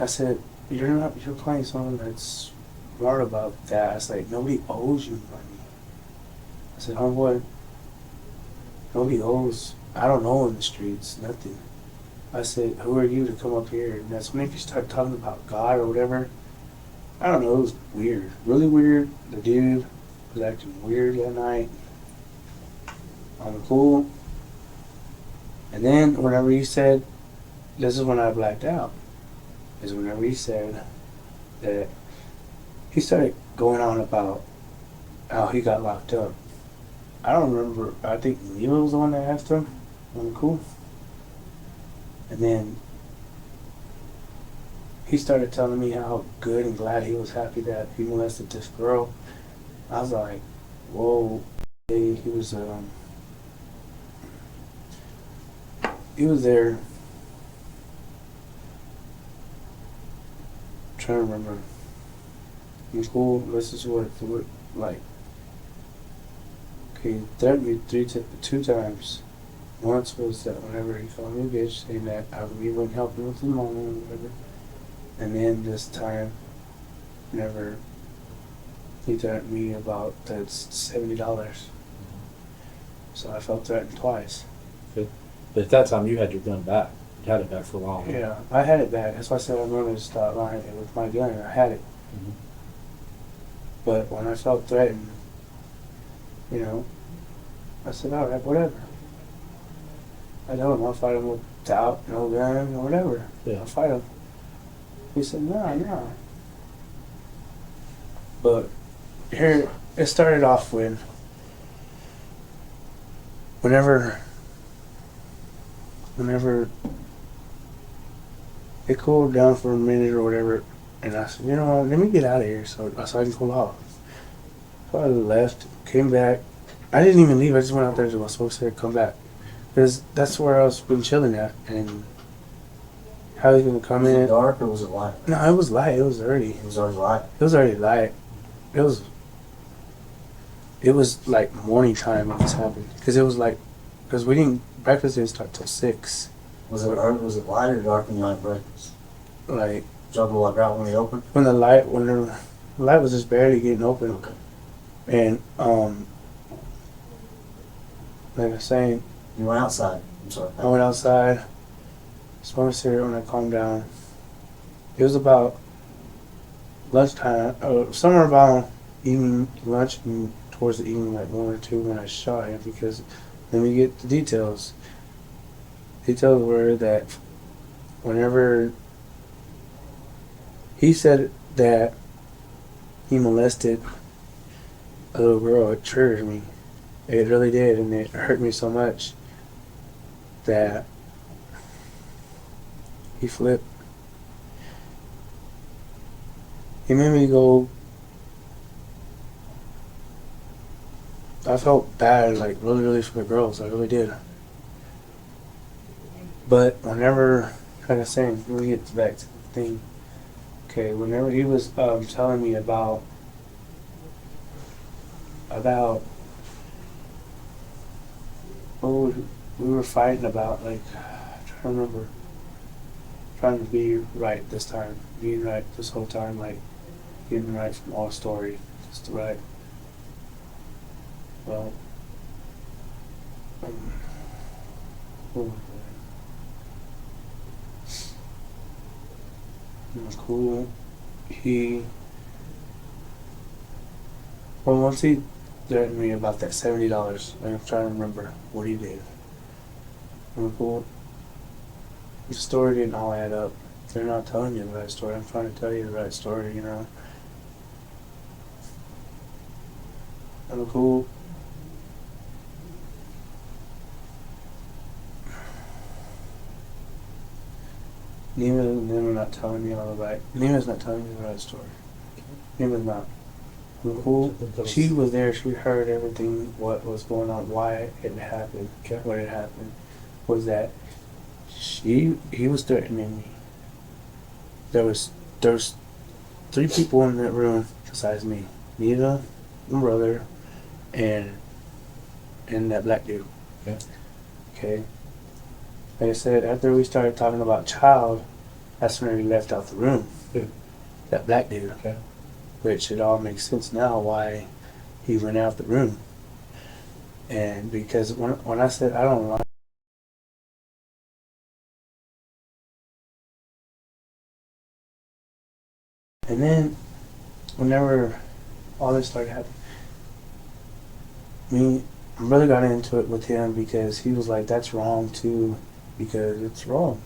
I said, you're playing someone that's smart about that. I was like, nobody owes you money. I said, homeboy, nobody owes, I don't know in the streets, nothing. I said, who are you to come up here? And that's when if you start talking about God or whatever, I don't know, it was weird. Really weird. The dude was acting weird that night. On the pool. And then whenever he said, this is when I blacked out. Is whenever he said that he started going on about how he got locked up. I don't remember. I think Neil was the one that asked him. I'm cool. And then he started telling me how good and glad he was happy that he molested this girl. I was like, whoa. He was there. I'm trying to remember. In school, this is what like. Okay, he threatened me two times. Once was that whenever he called me a bitch, saying that I wouldn't help him with his mom or whatever. And then this time, whenever he threatened me about that $70. So I felt threatened twice. But at that time, you had your gun back. You had it back for a while. Yeah, I had it back. That's why I said I'm going to stop lying with my gun. I had it. Mm-hmm. But when I felt threatened, I said, all right, whatever. I told him I'll fight him without no gun or whatever. Yeah. I'll fight him. He said, no. But here, it started off whenever it cooled down for a minute or whatever, and I said, you know what, let me get out of here so I can cool off. So I left, came back. I didn't even leave. I just went out there to my supposed to come back. Because that's where I was been chilling at. And how he was going to come Was in. it dark or was it light? No, it was light. It was early. It was already light. It was already light. It was like morning time when this happened. Because breakfast didn't start till 6. Was it light or dark when you had breakfast? Like, Drove the light out when you opened? when the light was just barely getting open. Okay. And, like I was saying, You went outside. I'm sorry. I went outside, smoked a cigarette when I calmed down. It was about lunchtime, somewhere about evening lunch and towards the evening, like 1 or 2, when I shot him. Because let me get the details. Details were that whenever he said that he molested a little girl, it triggered me. It really did, and it hurt me so much that he flipped. He made me go. I felt bad, like really, really for the girls. I really did. But whenever, like I was saying, let me get back to the thing. Okay, whenever he was telling me about what we were fighting about, like, I'm trying to remember, trying to be right this time, being right this whole time, like getting right from all story, just right. Well, what was that? It was cool. Once he threatened me about that $70, I'm trying to remember what he did. Cool. The story didn't all add up. They're not telling you the right story. I'm trying to tell you the right story, I'm cool. Nima's not telling me all the right. Nima's not telling me the right story. Nima's not. I'm cool. She was there. She heard everything. What was going on? Why it happened? Okay. What had happened was that he was threatening me. There's 3 people in that room besides me. Nita, my brother, and that black dude. Okay. Okay. Like I said, after we started talking about child, that's when he left out the room. Who? That black dude. Okay. Which it all makes sense now why he went out the room. And because when I said I don't like, and then whenever all this started happening, my brother got into it with him because he was like, that's wrong too, because it's wrong.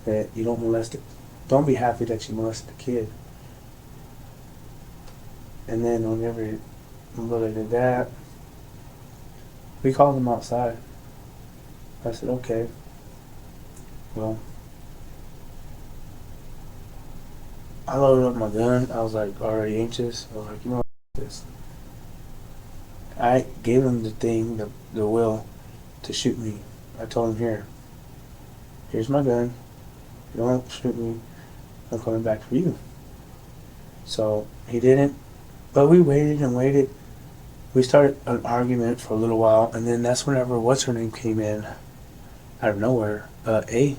that you don't molest it. Don't be happy that you molested the kid. And then whenever my brother did that, we called him outside. I said, okay, well, I loaded up my gun. I was like already anxious. I was like, you know what, this. I gave him the thing, the will to shoot me. I told him, here's my gun. If you don't shoot me, I'm coming back for you. So he didn't, but we waited and waited. We started an argument for a little while, and then that's whenever what's her name came in out of nowhere. A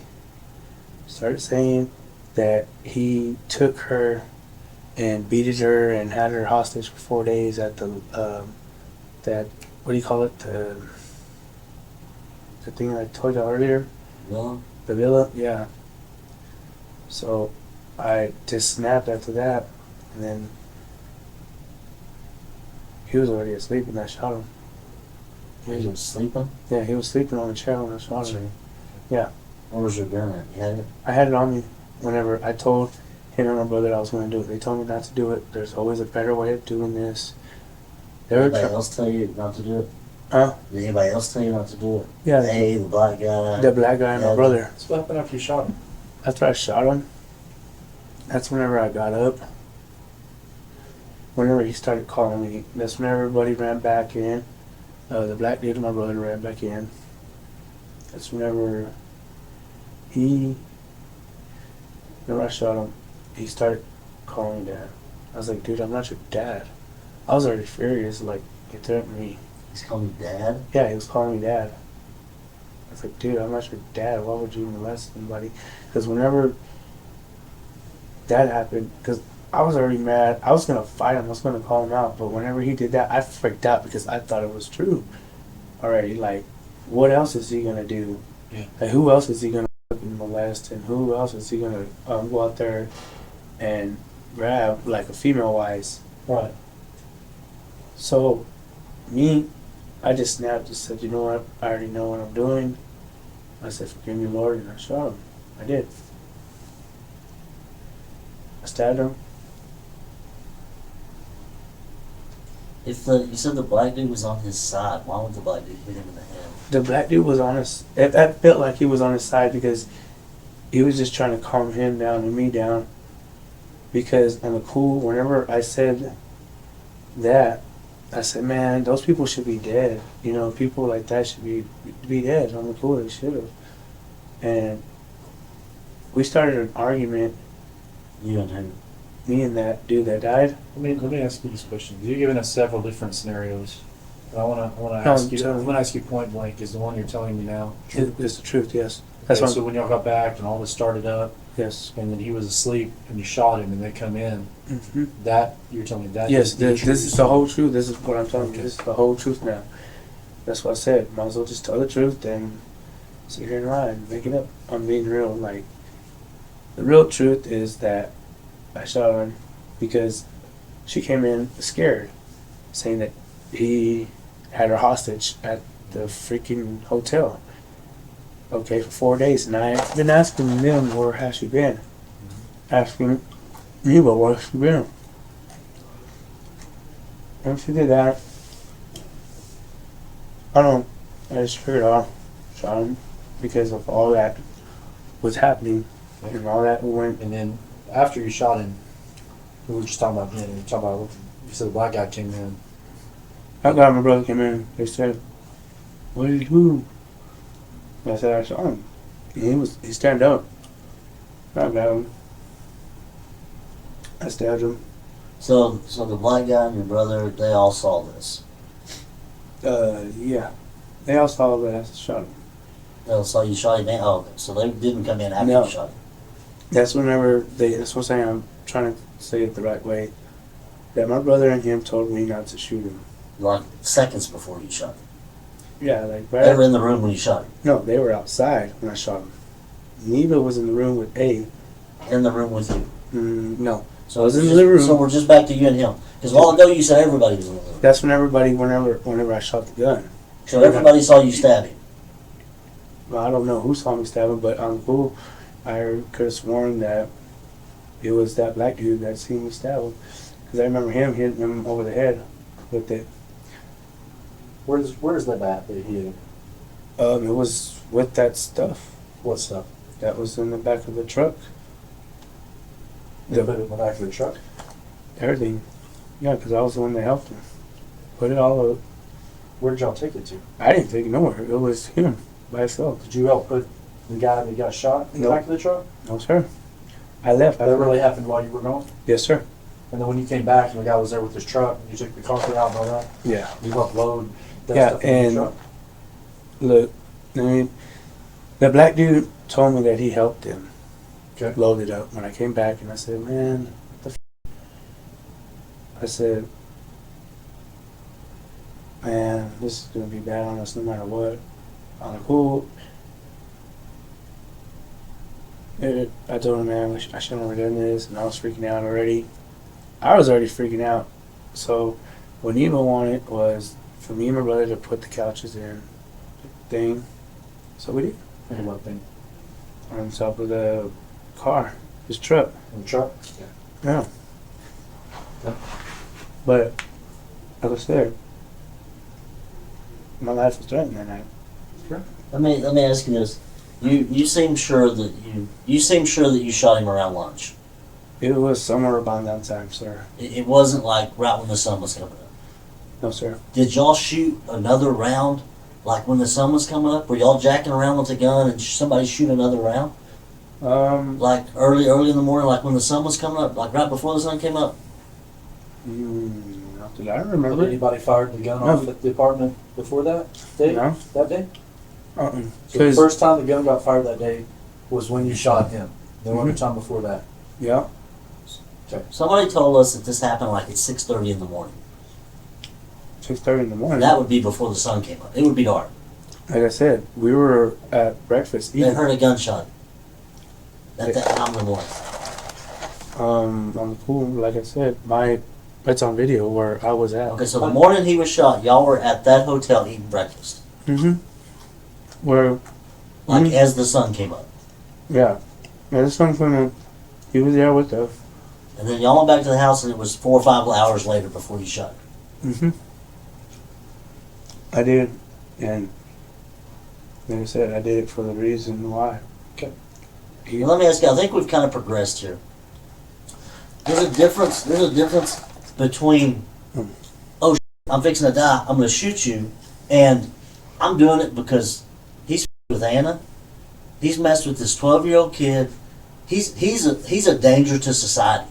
started saying that he took her and beated her and had her hostage for 4 days at the that, what do you call it, the thing I told you earlier, Villa? the villa. Yeah. So I just snapped after that, and then he was already asleep when I shot him. He was sleeping? Yeah, he was sleeping on the chair when I shot him. Yeah. Where was your gun at? You had it? I had it on me whenever I told him and my brother that I was going to do it. They told me not to do it. There's always a better way of doing this. They were Anybody else tell you not to do it? Huh? Did anybody else tell you not to do it? Yeah. Hey, the black guy. The black guy and my Yeah. brother. So what happened after you shot him? After I shot him, that's whenever I got up. Whenever he started calling me, that's when everybody ran back in. The black dude and my brother ran back in. That's whenever whenever I shot him, he started calling me dad. I was like, dude, I'm not your dad. I was already furious, like, he threatened me. He's calling me dad? Yeah, he was calling me dad. I was like, dude, I'm not your dad. Why would you molest anybody? Because whenever that happened, because I was already mad. I was going to fight him. I was going to call him out. But whenever he did that, I freaked out because I thought it was true already. Like, what else is he going to do? Yeah. Like, who else is he going to molest? And who else is he going to go out there and grab, like, a female-wise? Right. So, I just snapped and said, you know what? I already know what I'm doing. I said, forgive me, Lord, and I shot him. I did. I stabbed him. If you said the black dude was on his side, why would the black dude hit him in the head? The black dude was on his... It felt like he was on his side because he was just trying to calm him down and me down. Because on the cool, whenever I said that, I said, man, those people should be dead. You know, people like that should be dead. On the cool, they should have. And we started an argument, You and him. me and that dude that died. Let me ask you this question. You've given us several different scenarios. And I want to No, ask you. so- I'm going to ask you point blank. Is the one you're telling me now? It's the truth, yes. That's Okay, what so when y'all got back and all this started up, yes. and then he was asleep, and you shot him, and they come in. Mm-hmm. That you're telling me that? Yes, is the this truth. is the whole truth. This is what I'm telling you. Okay. This is the whole truth now. That's what I said. Might as well just tell the truth than sit here and lie and make it up. I'm being real. Like, the real truth is that I shot him because she came in scared, saying that he had her hostage at the freaking hotel. Okay, for 4 days. And I've been asking them, where has she been? Asking me, but where has she been? And she did that. I just figured out, shot him because of all that was happening and all that went. And then after you shot him, we were just talking about. You know, talking about. You said the black guy came in. That guy and my brother came in. They said, "What did you do?" I said, "I shot him." And he stand up. I grabbed him. I stabbed him. So the black guy and your brother, they all saw this. Yeah. They all saw that I shot him. They all saw you shot him. Oh, okay. So they didn't come in after No. you shot him. That's that's what I'm saying. I'm trying to say it the right way. That my brother and him told me not to shoot him. Like seconds before you shot him. Yeah, like They were in the room when you shot him. No, they were outside when I shot him. Neva was in the room with A. In the room with you. No. So I was in the just- living room. So we're just back to you and him. Because a while ago you said everybody was in the living room. That's whenever I shot the gun. So everybody saw you stab him. Well, I don't know who saw me stab him, but I'm cool. I could have sworn that it was that black dude that seen me stab him. Because I remember him hitting him over the head with it. Where's the bat that he hit him? It was with that stuff What stuff? that was in the back of the truck. They put it in the back of the truck? Everything. Yeah, because I was the one that helped him. Put it all up. Where did y'all take it to? I didn't take it nowhere. It was him by himself. Did you help put the guy that got shot in the Nope. back of the truck? No, sir. I left. That really happened while you were gone? Yes, sir. And then when you came back and the guy was there with his truck, and you took the carpet out and all that, Yeah. you helped load that Yeah, stuff in and- the truck? Look, I mean, the black dude told me that he helped him Okay. load it up. When I came back and I said, man, what the I said, man, this is going to be bad on us no matter what. I'm like, cool. I told him, man, I shouldn't have done this, and I was freaking out already. I was already freaking out. So what Eva wanted was for me and my brother to put the couches in thing. So we did. And what thing? On top of the car, his truck. In the truck? Yeah. Yeah. But like I said, my life was threatened that night. Let me ask you this. You seem sure that you seem sure that you shot him around lunch. It was somewhere about that time, sir. It wasn't like right when the sun was coming up. No, sir. Did y'all shoot another round like when the sun was coming up? Were y'all jacking around with a gun and somebody shoot another round? Like early in the morning, like when the sun was coming up, like right before the sun came up? Not that I Did remember. anybody fired the gun No. off at the apartment before that day? No. That day? So the Because first time the gun got fired that day was when you shot him. No other Mhm. time before that. yeah, Somebody told us that this happened like at 6:30 in the morning. 6:30 in the morning. That would be before the sun came up. It would be dark. Like I said, we were at breakfast They eating. heard a gunshot at that time in the morning. I'm cool. Like I said, it's on video where I was at. Okay, so the morning he was shot, y'all were at that hotel eating breakfast, Mm-hmm. Where, like Mhm. as the sun came up. yeah, this one from him. He was there with us. And then y'all went back to the house and it was 4 or 5 hours later before you shot him. Mm-hmm. I did, and like I said, I did it for the reason why. Okay. Now, let me ask you, I think we've kind of progressed here. There's a difference between, oh, I'm fixing to die, I'm going to shoot you, and I'm doing it because he's with Anna. He's messed with this 12-year-old kid. He's a danger to society.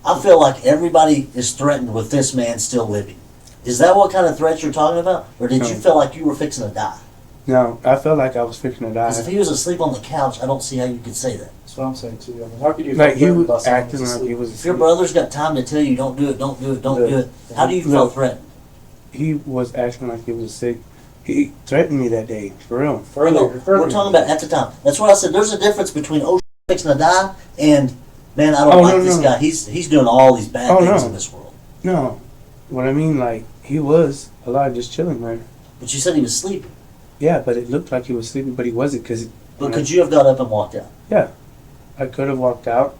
I feel like everybody is threatened with this man still living. Is that what kind of threat you're talking about? Or did you No. feel like you were fixing to die? No, I felt like I was fixing to Because if die. he was asleep on the couch, I don't see how you could say that. That's what I'm saying too. I mean, how could you Like he feel threatened by was someone acting who's like he asleep? was If your asleep. brother's got time to tell you, don't do it, don't do it, don't do it, how do you feel Look. threatened? He was acting like he was sick. He threatened me that day, for real. Earlier, We're talking about at the time. That's why I said there's a difference between fixing to die and man, I don't Oh, like no, this no. guy. He's doing all these bad Oh, things no. in this world. No, what I mean, like he was alive, just chilling there. But you said he was sleeping. Yeah, but it looked like he was sleeping, but he wasn't because. But could you have got up and walked out? Yeah, I could have walked out.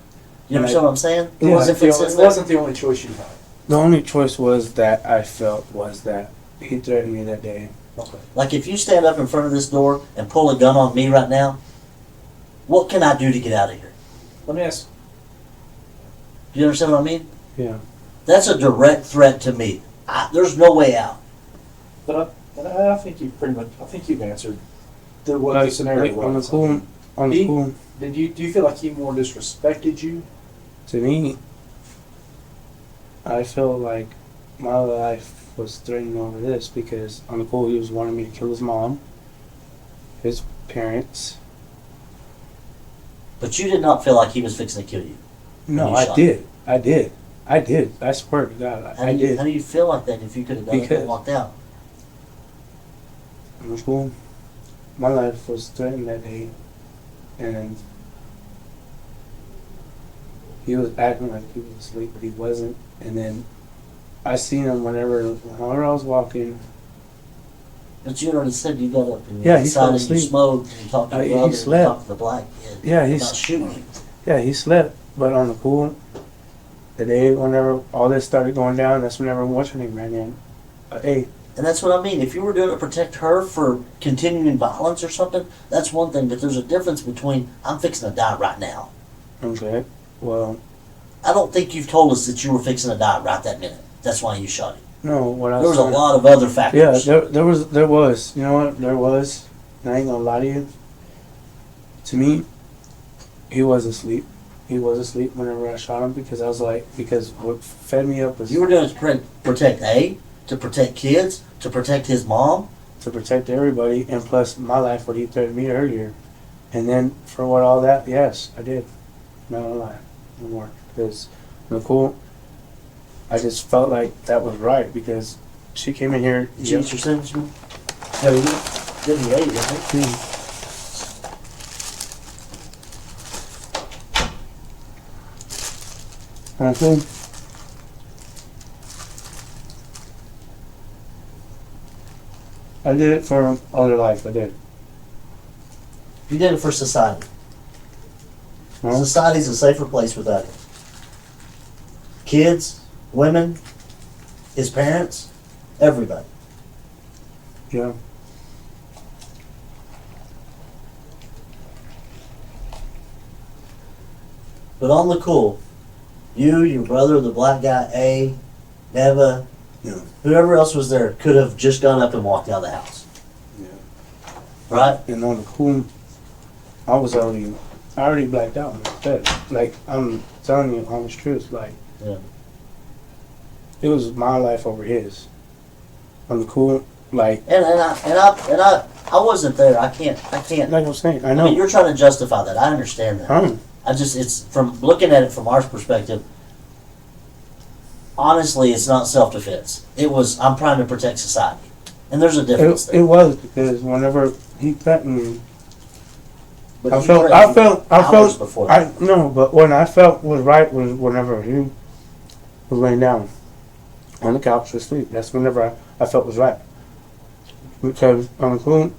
You understand what I'm saying? Yeah. It wasn't It fixing to wasn't the only choice you had. The only choice was that I felt was that he threatened me that day. Okay. Like if you stand up in front of this door and pull a gun on me right now, what can I do to get out of here? Let me ask. Do you understand what I mean? Yeah. That's a direct threat to me. There's no way out. But I think you pretty much. I think you've answered what the scenario on the was. cool, on the He- cool. Do you feel like he more disrespected you? To me, I feel like my life was threatened over this because on the cool he was wanting me to kill his mom, his parents. But you did not feel like he was fixing to kill you. No, You I shot did. I did. I did. I swear to God, How I do you, did. How do you feel like that if you could have done it Because- and walked out? On the cool, my life was threatened that day, and he was acting like he was asleep, but he wasn't. And then I seen him whenever I was walking, But you already said you got up and Yeah, you he fell decided you asleep. smoked and you talked to your He brother and you slept. talked to the black kid Yeah, about shooting you. Yeah, he slept, but on the pool, the day whenever all this started going down, that's whenever what's her name ran in. Hey, And that's what I mean. If you were doing it to protect her for continuing violence or something, that's one thing. But there's a difference between I'm fixing to die right now. okay, well, I don't think you've told us that you were fixing to die right that minute. That's why you shot him. no, what I There was a said- lot of other factors. Yeah, there was. You know what? There was. And I ain't gonna lie to you. To me, he was asleep. He was asleep whenever I shot him because I was like, because what fed me up was You were doing it to protect A, to protect kids, to protect his mom. to protect everybody, and plus my life, what he threatened me earlier. And then for what all that, yes, I did. Not gonna lie, no more. Because Nicole, I just felt like that was right because she came in here. Did you get your sentence, man? No, you didn't. You ate it, right? Okay. I did it for other life. I did. You did it for society. Huh? Society's a safer place without him. Kids, women, his parents, everybody. Yeah. But on the cool, you, your brother, the black guy, A, Neva, Yeah. whoever else was there could have just gone up and walked out of the house. Yeah. Right? And on the cool, I already blacked out in bed. Like, I'm telling you honest truth. Like, Yeah. it was my life over his. On the cool, like I wasn't there. I can't. like I'm saying, I I know. mean, you're trying to justify that. I understand that. Huh? It's from looking at it from our perspective. Honestly, it's not self-defense. It was, I'm trying to protect society. And there's a difference It there. was because whenever he threatened me, But I you felt, were I felt, I hours felt, before that. I no, but when I felt was right was whenever he was laying down on the couch asleep. That's whenever I felt was right. Because on the cool,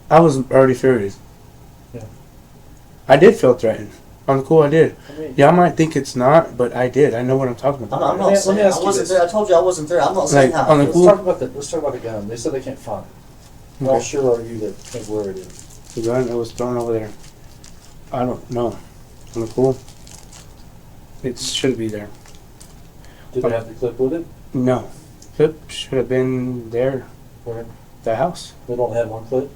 I was already furious. Yeah. I did feel threatened. On the cool, I did. I mean, Y'all might think it's not, but I did. I know what I'm talking about. I'm Let me not saying ask I you wasn't this. there. I told you I wasn't there. I'm not saying Like, how on it the feels. let's talk about the gun. They said they can't find it. How Okay. sure are you that think where it is? The gun that was thrown over there. I don't know. On the cool, it should be there. Did they have the clip with it? No, it should have been there. Where The house they don't have one clip?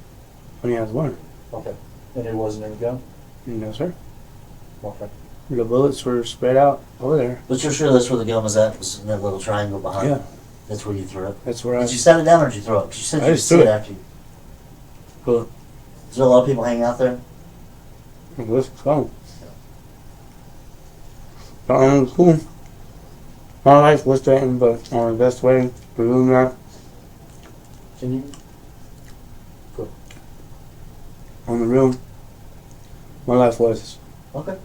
when he has one. Okay. And it wasn't in the gun? No, sir. Okay. The bullets were spread out over there. But you're sure that's where the gun was at? Was in that little triangle behind? Yeah, That's where you threw it. that's where I. Did you set it down or did you throw it? 'Cause you said I you just sit threw it. after you. Cool. Is there a lot of people hanging out there? Let's go. Cool. My life was threatened, but on the best way to do that, Can you? on the real, my life was. Okay.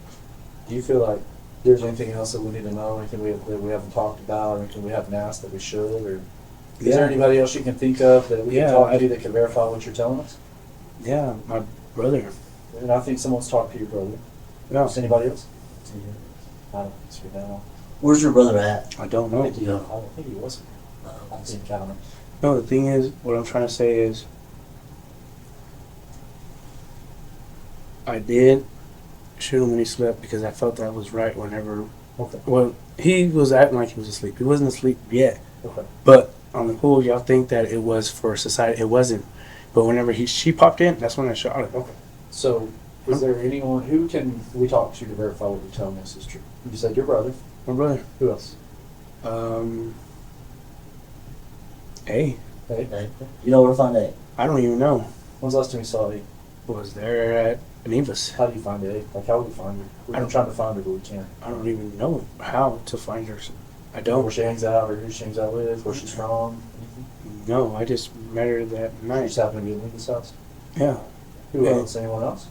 Do you feel like there's anything else that we need to know? Anything that we haven't talked about? Anything we haven't asked that we should? Or is there anybody else you can think of that we Yeah, can talk to that can verify what you're telling us? Yeah, my brother. And I think someone's talked to your brother. Yeah, Is anybody else? I don't think so now. Where's your brother at? I don't I know. think he, I don't think he was. I think I don't know. No, the thing is, what I'm trying to say is, I did shoot him when he slept because I felt that was right whenever. Okay. Well, he was acting like he was asleep. He wasn't asleep yet. Okay. But on the pool, y'all think that it was for society. It wasn't. But whenever she popped in, that's when I shot her. Okay. So, is there anyone who can we talk to verify what you're telling us is true? You said your brother. My brother. Who else? Hey, Hey. Okay. You know where to find A. I don't even know. When's the last time you saw A? Was there at Nevis. How do you find A? Like, how would you find her? We've been trying to find her, but we can't. I don't even know how to find her. I Where don't. she hangs out, or who she hangs out with, where she's from, anything? No, I just met her that You night. just happen to be in Lincoln's house? Yeah, Who Yeah. else? Anyone else?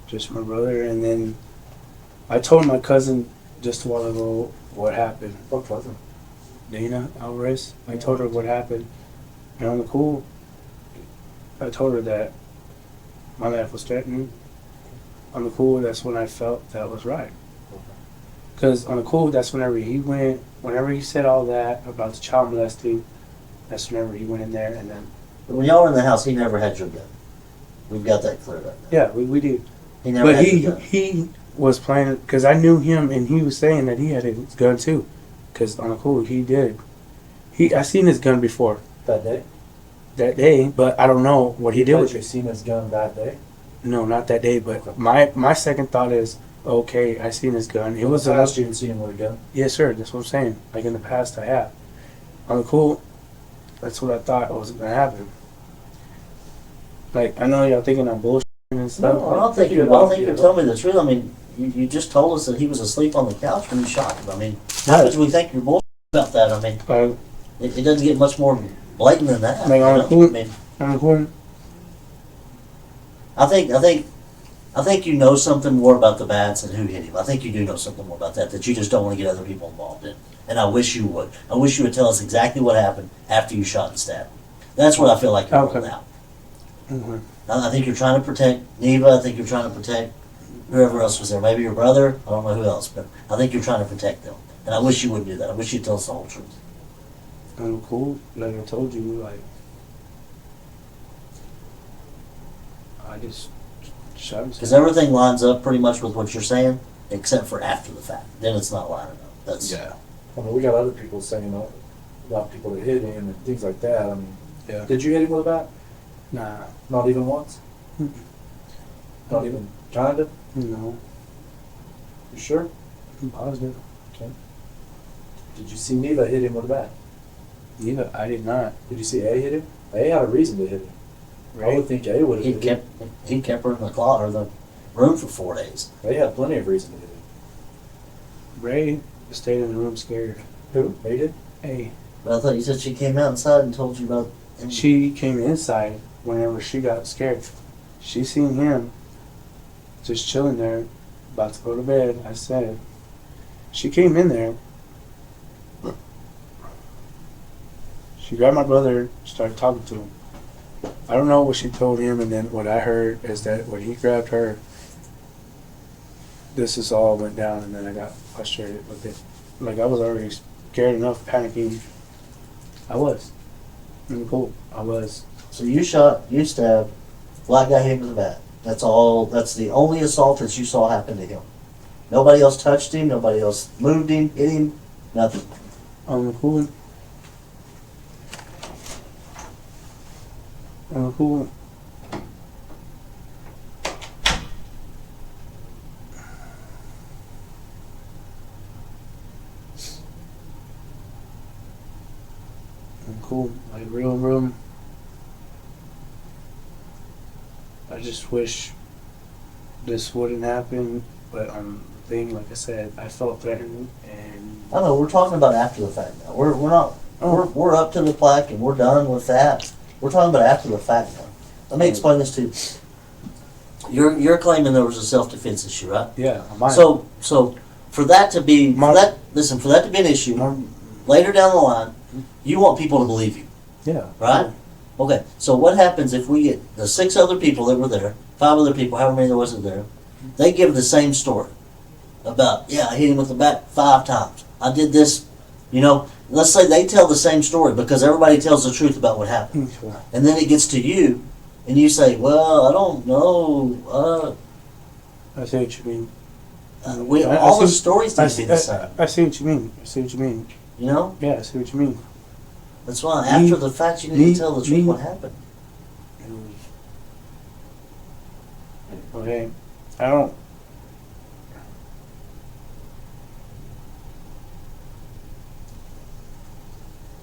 just my brother. And then I told my cousin just a while ago what happened. What cousin? Dana Alvarez. I told her what happened. And on the cool, I told her that my life was threatened. On the cool, that's when I felt that was right. Because on the cool, that's whenever he said all that about the child molesting, that's whenever he went in there and then. But when y'all were in the house, he never had your gun. We've got that cleared up now. Yeah, we did. He never But had your gun. he was playing, because I knew him and he was saying that he had a gun too. Because on the cool, he did. I seen his gun before That day? that day, but I don't know what he did with You it. seen his gun that day? No, not that day, but my second thought is, okay, I seen his gun. It was last you didn't see him with a gun? Yes, sir. That's what I'm saying. Like in the past, I have. On the cool, that's what I thought was gonna happen. Like I know y'all thinking I'm bullshitting and stuff. No, I don't think you're telling me the truth. I mean, you just told us that he was asleep on the couch when you shot him. I mean, how much we think you're bullshit about that? I mean, it doesn't get much more blatant than that. Like on the cool, I mean, on the cool. I think you know something more about the bats and who hit him. I think you do know something more about that you just don't want to get other people involved in. And I wish you would. I wish you would tell us exactly what happened after you shot and stabbed. That's what I feel like you're holding out. Mm-hmm. I think you're trying to protect Neva. I think you're trying to protect whoever else was there. Maybe your brother. I don't know who else. But I think you're trying to protect them. And I wish you wouldn't do that. I wish you'd tell us the whole truth. On the cool, like I told you, like I just shot him. Because everything lines up pretty much with what you're saying, except for after the fact. Then it's not lining up. That's Yeah. I mean, we got other people saying about people that hit him and things like that. I mean, Yeah. did you hit him with a bat? Nah. Not even once? Mm-mm. Not even kind of? No. You sure? I'm positive. Okay. Did you see Neva hit him with a bat? Neither. I did not. Did you see A hit him? A had a reason to hit him. I would think A would have he hit him. kept her in the closet or the room for 4 days. A had plenty of reason to hit him. Ray stayed in the room scared. Who? A did? Hey, But I thought you said she came outside and told you about. she came inside whenever she got scared. She seen him just chilling there, about to go to bed. I said, she came in there. She grabbed my brother, started talking to him. I don't know what she told him, and then what I heard is that when he grabbed her, this is all went down, and then I got frustrated with it. Like I was already scared enough, panicking. I was. Cool. I was. So you shot, you stabbed, black guy hit him with a bat. That's all. That's the only assault that you saw happen to him. Nobody else touched him. Nobody else moved him, hit him, nothing. Cool. Cool. Cool. Like real. I just wish this wouldn't happen, but the thing, like I said, I felt threatened, and I don't know. We're talking about after the fact now. We're not. We're up to the plaque and we're done with that. We're talking about after the fact now. Let me explain this to you. You're claiming there was a self-defense issue, right? yeah, mine. So for that to be for that to be an issue later down the line, you want people to believe you, yeah, right? Okay. So what happens if we get the 6 other people that were there, 5 other people, however many there was there, they give the same story about, yeah, I hit him with the bat 5 times. I did this, let's say they tell the same story because everybody tells the truth about what happened. Sure. And then it gets to you and you say, well, I don't know. I see what you mean. All the stories need to be the same. I see what you mean. I see what you mean. You know? Yeah, I see what you mean. That's why after the fact you need to tell the truth what happened. Okay, I don't.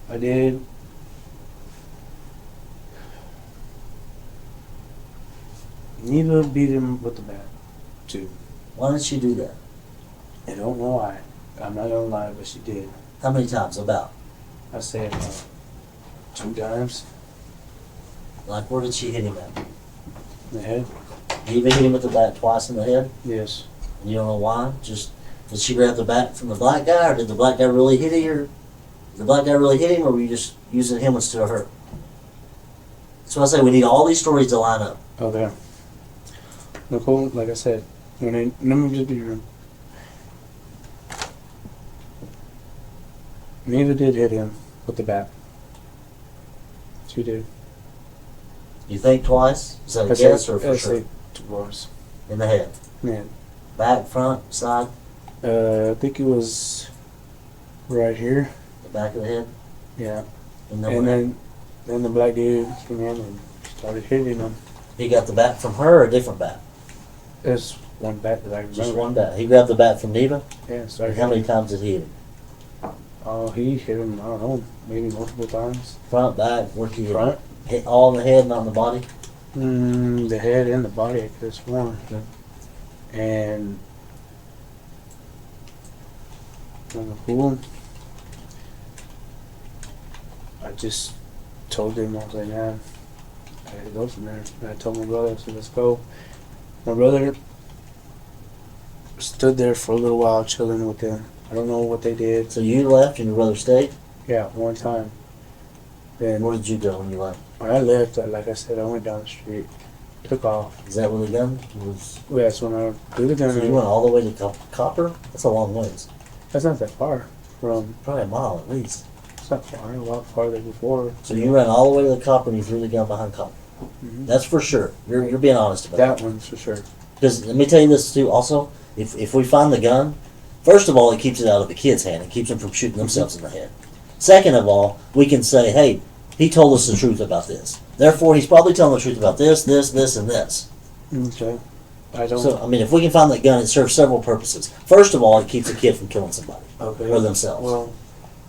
I did. Neva beat him with the bat, too. Why did she do that? I don't know why. I'm not gonna lie, but she did. How many times? About? I said 2 times. Like, where did she hit him at? In the head. You even hit him with the bat twice in the head? Yes. And you don't know why? Just, did she grab the bat from the black guy, or did the black guy really hit him, or did the black guy really hit him, or were you just using him instead of her? So I say we need all these stories to line up. Okay. Nicole, like I said, let me just be real. Neva did hit him with the bat. She did. You think twice? Is that a I guess or for I sure? say twice. In the head. Yeah. Back, front, side, I think it was right here. the back of the head. Yeah. And And then then the black dude came in and started hitting him. he got the bat from her or a different bat? There's one bat that I remember. Just one bat. He grabbed the bat from Neva? Yeah, started How many hitting. times did he hit him? Oh, he hit him, I don't know, maybe multiple times. Front, back, where he hit him? Front. Hit all in the head, not in the body? The head and the body, I could have sworn. Okay. And on the pool, I just told him, I was like, man, I had to go from there. And I told my brother, I said, let's go. My brother stood there for a little while chilling with them. I don't know what they did. So you left and your brother stayed? Yeah, one time. And Then where did you go when you left? when I left, like I said, I went down the street, took off. Is that where the gun was? Well, that's when I threw the gun. So you went all the way to Copper? That's a long ways. That's not that far from. Probably a mile at least. It's not far. A lot farther before. So you ran all the way to the Copper and you threw the gun behind Copper. Mhm. That's for sure. You're being honest about That one's for sure. Because let me tell you this too. Also, if we find the gun, first of all, it keeps it out of the kid's hand. It keeps them from shooting themselves in the head. Second of all, we can say, hey, he told us the truth about this. Therefore, he's probably telling the truth about this, this, this, and this. Okay. I don't. So, I mean, if we can find that gun, it serves several purposes. First of all, it keeps the kid from killing somebody okay. or themselves. Well,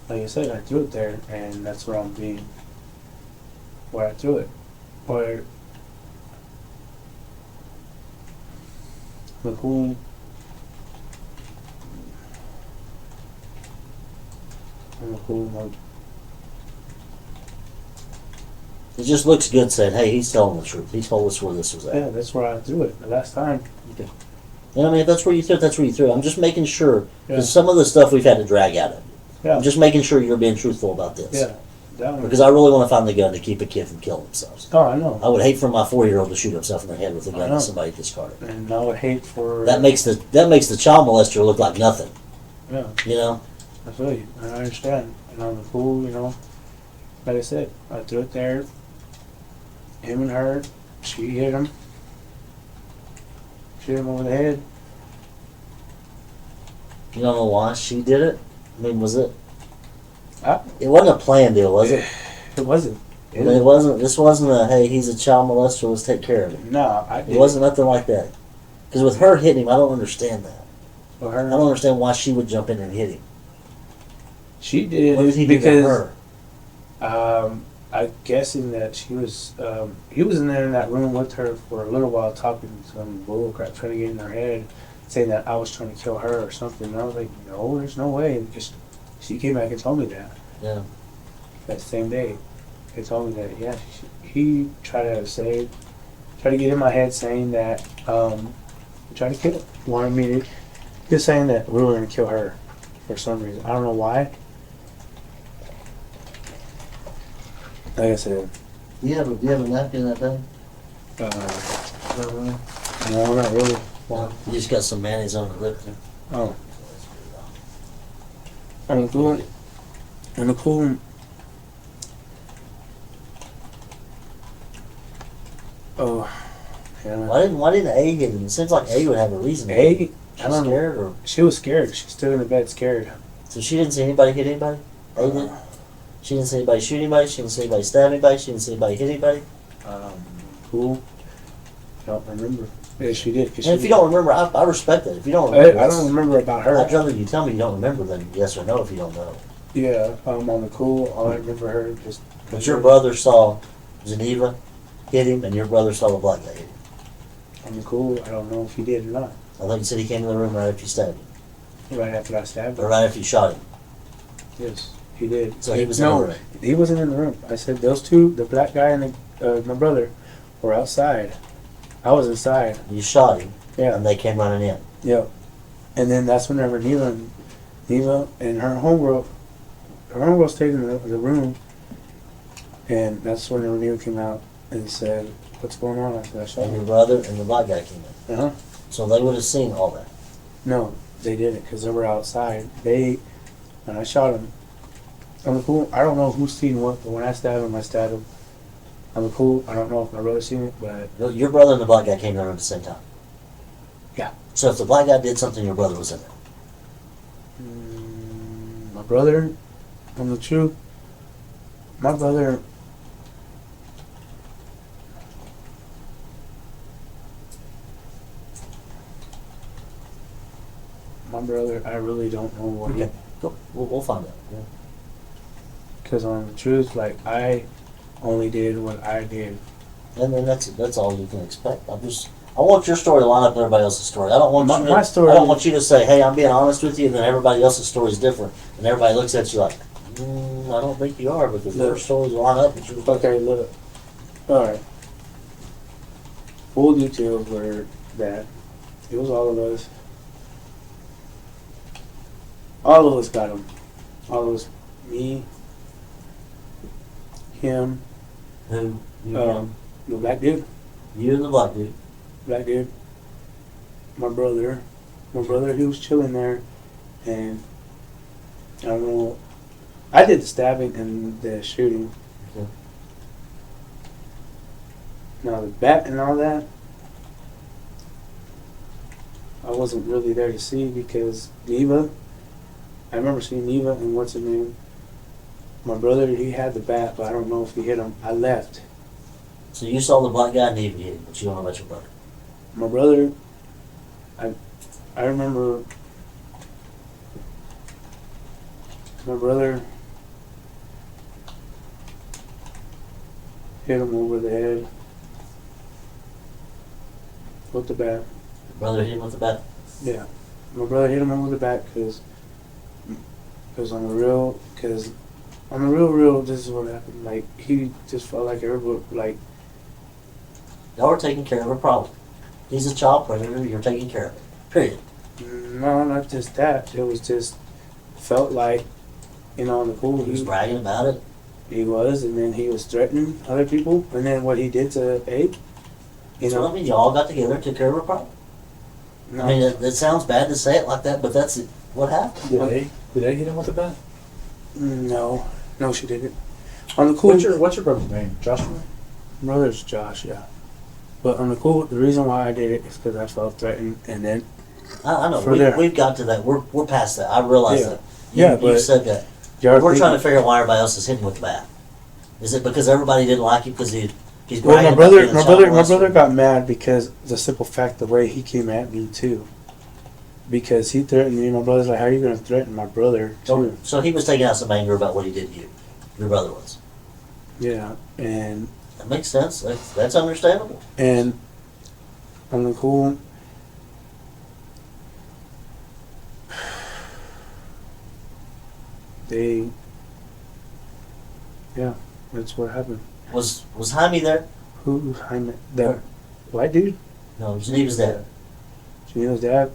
like I said, I threw it there, and that's where I'm being. Where I threw it. Where. With whom. With whom. It just looks good saying, hey, he's telling the truth. He told us where this was at. Yeah, that's where I threw it. The last time. You know what I mean? If that's where you threw it, that's where you threw it. I'm just making sure, because Yeah. some of the stuff we've had to drag out of you. Yeah. I'm just making sure you're being truthful about this. Yeah. That one. Because I really want to find the gun to keep a kid from killing themselves. Oh, I know. I would hate for my 4-year-old to shoot himself in the head with a I gun know. that somebody discarded. And I would hate for. That makes the child molester look like nothing. Yeah. You know? I feel you. I understand. And on the pool, like I said, I threw it there. Him and her, she hit him. She hit him over the head. You don't know why she did it? I mean, was it? I- It wasn't a planned deal, was it? It wasn't. I mean, it wasn't. This wasn't a hey, he's a child molester. Let's take care of him. No, I It did. wasn't nothing like that. Because with her hitting him, I don't understand that. For I her. don't understand why she would jump in and hit him. She did What did he do to because her? I'm guessing that she was. He was in there in that room with her for a little while, talking some bull crap, trying to get in her head, saying that I was trying to kill her or something. And I was like, no, there's no way. Because she came back and told me that. Yeah. That same day, they told me that he tried to get in my head saying that he tried to kill, wanted me to. He was saying that we were gonna kill her for some reason. I don't know why. Like I said, Do you have a napkin in that thing? no, not really. No. You just got some mayonnaise on the lip there. Oh, and cool. And the cool. Oh, yeah. Why didn't A hit him? It seems like A would have a reason. A, She's I don't know. scared, or She was scared. She stood in the bed scared. so she didn't see anybody hit anybody. A did. She didn't see anybody shoot anybody. She didn't see anybody stab anybody. She didn't see anybody hit anybody. Cool. Don't remember. Yeah, she did. And if you don't remember, I respect that. If you don't I remember, don't remember about her. I'd rather you tell me you don't remember than yes or no if you don't know. Yeah, on the cool, all I remember her just. But your brother saw Geneva hit him, and your brother saw the black guy hit him. On the cool, I don't know if he did or not. I thought you said he came in the room right after you stabbed him, Right after I stabbed or her. right after you shot him. Yes, he did. So he was in the no, room. he wasn't in the room. I said those two, the black guy and my brother, were outside. I was inside. You shot him, Yeah. and they came running in. Yeah. And then that's whenever Neva and her homegirl stayed in the room. And that's whenever Neva came out and said, "What's going on?" I said, "I shot And your him." brother and the black guy came in. Uh huh. So they would have seen all that. No, they didn't because they were outside. And I shot him. I'm cool. I don't know who's seen what, but when I stabbed him, I stabbed him. I'm cool. I don't know if my brother seen it, but Your brother and the black guy came in at the same time. Yeah. So if the black guy did something, your brother was in there. my brother, from the truth, my brother. My brother, I really don't know what he. Okay. Cool. We'll find out. Yeah. Because on the truth, like, I only did what I did. And then that's all you can expect. I want your story to line up with everybody else's story. I don't want My story. I don't want you to say, "Hey, I'm being honest with you," and then everybody else's story is different, and everybody looks at you like, "I don't think you are," because their stories line up with yours. Okay, look. Alright. Full details were that it was all of us. All of us got him. All of us. Me. Him. Who? You, The black dude. you and the black dude. Black dude. My brother. My brother, he was chilling there. And I don't know. I did the stabbing and the shooting. Okay. Now the bat and all that, I wasn't really there to see because Neva, I remember seeing Neva and what's her name. My brother, he had the bat, but I don't know if he hit him. I left. So you saw the black guy and he hit him, but you don't know about your brother. My brother, I remember my brother hit him over the head with the bat. Your brother hit him with the bat. Yeah, my brother hit him over the back because on the real, this is what happened. Like, he just felt like everybody, like, Y'all are taking care of a problem. He's a child predator. You're taking care of it. Period. no, not just that. It was just felt like, on the pool, He was bragging about it. he was, and then he was threatening other people, and then what he did to Abe, So I mean, y'all got together and took care of a problem. no, I mean, it sounds bad to say it like that, but that's what happened. Did they hit him with a bat? no, she didn't. On the cool, What's your brother's name? Joshua? brother's Josh, yeah. But on the cool, the reason why I did it is because I felt threatened, and then I know. For there. We've got to that. We're past that. I realize Yeah. that. Yeah, You but said that. y'all We're trying to thinking- figure out why everybody else is hitting with the bat. Is it because everybody didn't like you because he's Well, bragging my about brother, being a my child brother, my molester? brother got mad because the simple fact the way he came at me too. Because he threatened me. My brother's like, "How are you going to threaten my brother too?" So he was taking out some anger about what he did to you. Your brother was. Yeah, and That makes sense. That's understandable. on the cool, yeah, that's what happened. Was Jaime there? Who? Jaime, the white dude? No, Geneva's dad. Janino's dad?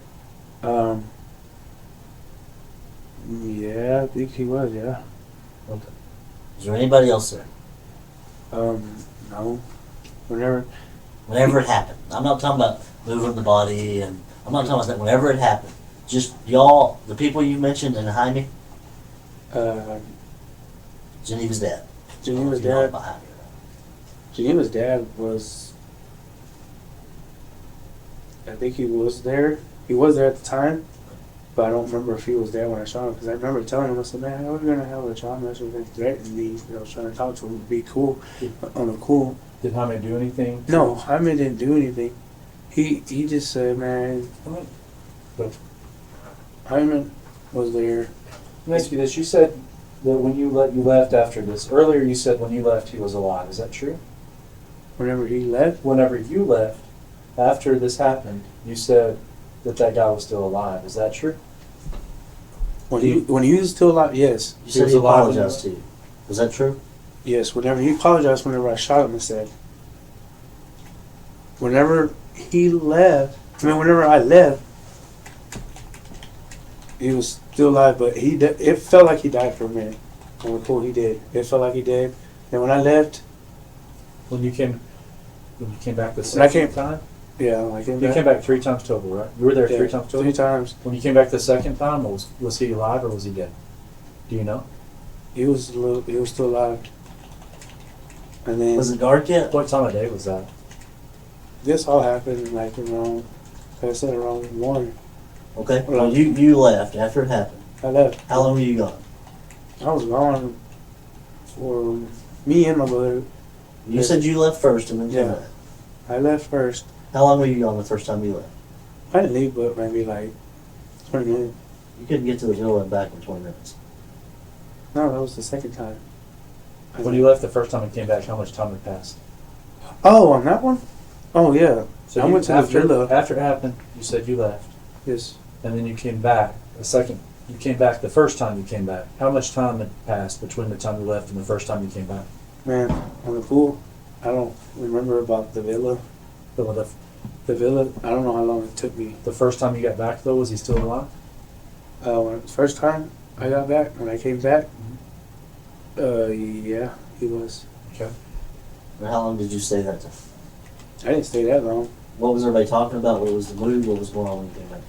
Yeah, I think he was. Yeah. Okay. Is there anybody else there? No. Whenever. Whenever it happened. I'm not talking about moving the body, and I'm not talking about that. Whenever it happened, just y'all, the people you mentioned, and Jaime, Geneva's dad. Geneva's You know dad. about Jaime. Geneva's dad was. I think he was there. He was there at the time, but I don't remember if he was there when I shot him. Because I remember telling him, I said, "Man, how are we gonna have a child mess with him threatening me?" I was trying to talk to him, be cool, on the cool. Did Jaime do anything? No, Jaime didn't do anything. He just said, "Man, But Jaime was there." let me ask you this. You said that when you left after this. Earlier you said when you left he was alive. Is that true? Whenever he left, Whenever you left, after this happened, you said that guy was still alive. Is that true? when he was still alive, yes, You said was he alive when apologized to you. Was that true? yes. Whenever he apologized, whenever I shot him, I said. Whenever he left, whenever I left, he was still alive, but it felt like he died for a minute. On the pool, he did. It felt like he did. And when I left, When you came back the When I second came- time? Yeah, I came You back. came back 3 times total, right? You were there Yeah, 3 times total? 3 times. When you came back the second time, was he alive or was he dead? Do you know? He was still alive. And then Was it dark yet? What time of day was that? this all happened like around, like I said, around 1. Okay. Well, you left after it happened. I left. How long were you gone? I was gone for me and my brother. You said you left first and then you Yeah. left. I left first. How long were you gone the first time you left? I didn't leave, but maybe like 20 minutes. You couldn't get to the villa and back in 20 minutes. No, that was the second time. When you left the first time and came back, how much time had passed? Oh, on that one? Oh, yeah. So I you- went to the villa. After it happened, you said you left, Yes. and then you came back you came back the first time you came back. How much time had passed between the time you left and the first time you came back? Man, on the pool, I don't remember about the villa. The The villa, I don't know how long it took me. first time you got back, though, was he still alive? When the first time I got back, when I came back, yeah, he was. Okay. And how long did you stay that time? I didn't stay that long. What was everybody talking about? What was the mood? What was going on when you came back?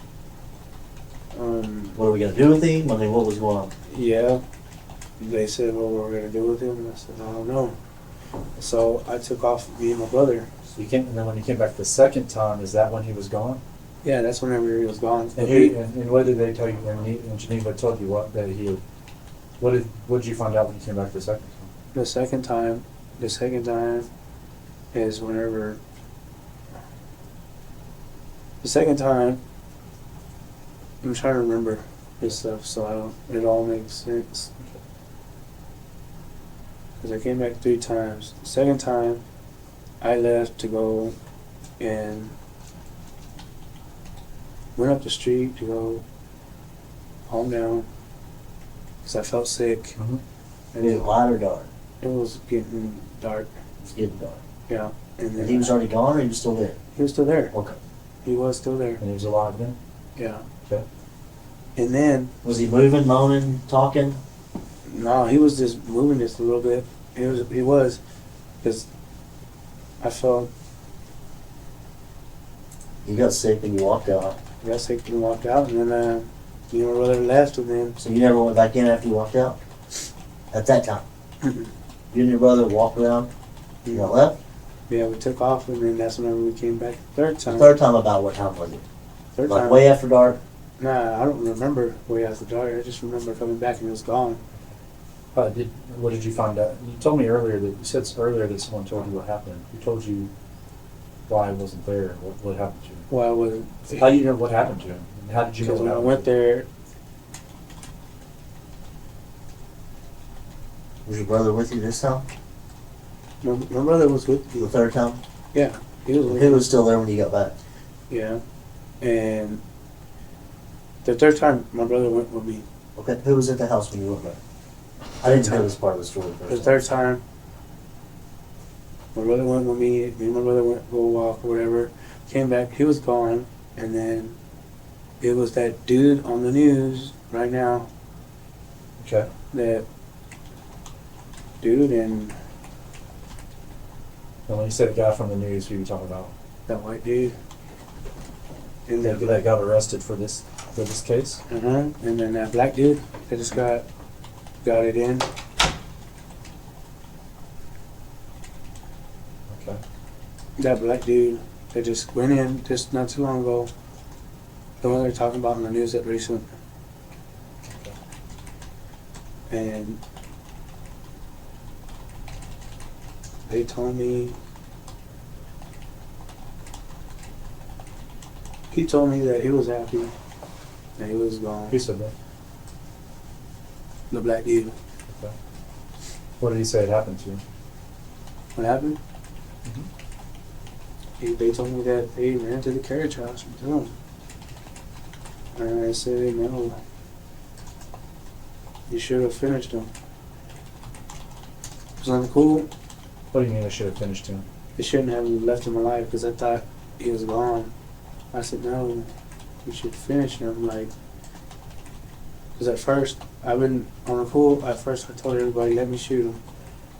What are we going to do with him? I mean, what was going on? Yeah, they said what we were gonna do with him, and I said I don't know. So I took off me and my brother. So you came, and then when you came back the second time, is that when he was gone? Yeah, that's whenever he was gone. And what did they tell you when Geneva told you that he had, what did you find out when you came back the second time? The second time is whenever. The second time, I'm trying to remember this stuff, so it all makes sense. Because I came back 3 times. The second time, I left to go and went up the street to go calm down because I felt sick. Mm-hmm. And Was it light or dark? it was getting dark. It was getting dark. Yeah, and then And he was already gone or he was still there? he was still there. Okay. He was still there. And he was alive then? Yeah. Okay. And then Was he moving, moaning, talking? no, he was just moving just a little bit. He was because I felt You got sick and you walked out. I got sick and walked out, and then me and my brother left, and then So you never went back in after you walked out? At that time? You and your brother walked around? You got left? yeah, we took off, and then that's whenever we came back the third The time. third time about what time was it? Third Like time. way after dark? Nah, I don't remember way after dark. I just remember coming back and it was gone. What did you find out? You told me earlier you said earlier that someone told you what happened. Who told you why he wasn't there? What happened to him? Well, I wasn't. How do you know what happened to him? And how did you know Because what when I happened went to him? there, Was your brother with you this time? my brother was with The me. third time? Yeah, he was with He me. was still there when you got back? Yeah, and the third time my brother went with me. Okay. Who was at the house when you went back? I didn't know this part of the story The first. third time, my brother went with me. Me and my brother went for a walk or whatever. Came back, he was gone, and then it was that dude on the news right now. Okay. That dude and And when you said a guy from the news, who you talking about? that white dude. And That got arrested for this case? and then that black dude that just got it in. Okay. That black dude that just went in just not too long ago. The one they're talking about in the news that recent. And they told me, he told me that he was happy that he was gone. Who said that? The black dude. Okay. What did he say had happened to him? What happened? They told me that they ran to the carriage house and killed him. And I said, no, you should have finished him. It was uncool. What do you mean they should have finished him? They shouldn't have left him alive because I thought he was gone. I said, no, you should finish him. Like, because at first, I've been on the pool. At first, I told everybody, let me shoot him.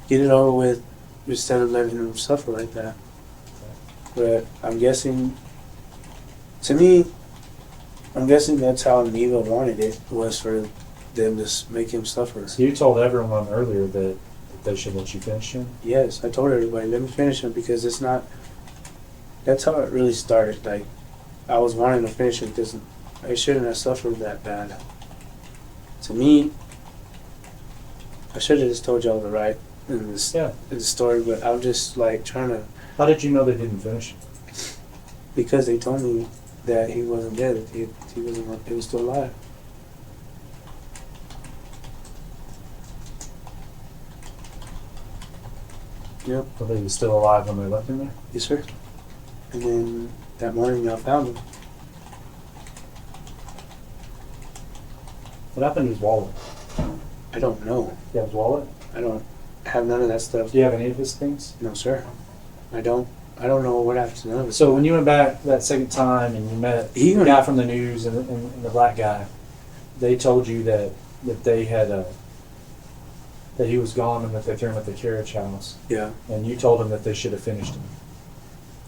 Get it over with. instead of letting him suffer like that. But I'm guessing, to me, I'm guessing that's how Neva wanted it, was for them to make him suffer. So you told everyone earlier that they should let you finish him? Yes, I told everybody, let me finish him, because it's not, that's how it really started. Like, I was wanting to finish it because I shouldn't have suffered that bad. To me, I should have just told y'all the right in this Yeah. in the story, but I'm just like trying to, How did you know they didn't finish him? because they told me that he wasn't dead, that he wasn't, he was still alive. Yep, So he was still alive when they left him there? yes sir. And then that morning y'all found him. What happened to his wallet? I don't know. You have his wallet? I don't have none of that stuff. Do you have any of his things? No sir. I don't know what happened to none of it. So when you went back that second time and you met He the went- guy from the news and the black guy, they told you that they had that he was gone and that they threw him at the carriage house, Yeah. and you told them that they should have finished him.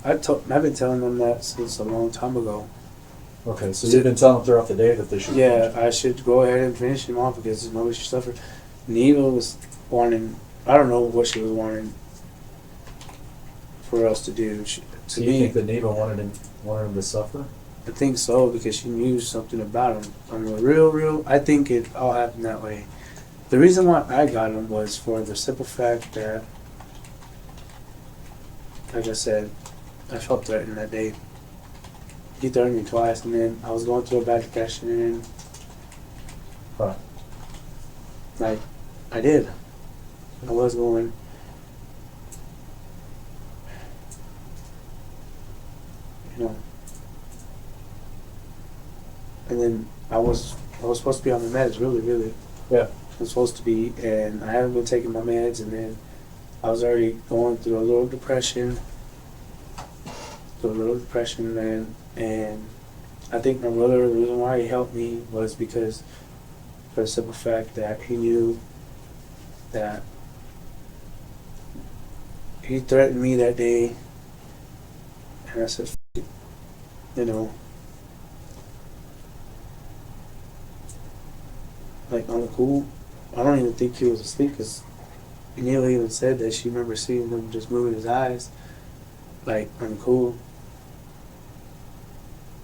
I've been telling them that since a long time ago. Okay, so you've been telling them throughout the day that they should. Yeah, I should go ahead and finish him off because nobody should suffer. Neva was wanting, I don't know what she was wanting for us to do. To Do you me, think that Neva wanted him to suffer? I think so, because she knew something about him. I mean, I think it all happened that way. The reason why I got him was for the simple fact that, like I said, I felt threatened that day. He threatened me twice, and then I was going through a bad depression, and Right. like, I did. I was going. You know. And then I was supposed to be on the meds, really. Yeah. I was supposed to be, and I haven't been taking my meds, and then I was already going through a little depression. Man, and I think my brother, the reason why he helped me was because, for the simple fact that he knew that he threatened me that day, and I said, "F it," you know, like on the cool. I don't even think he was asleep, because Neil even said that she remember seeing him just moving his eyes, like on the cool.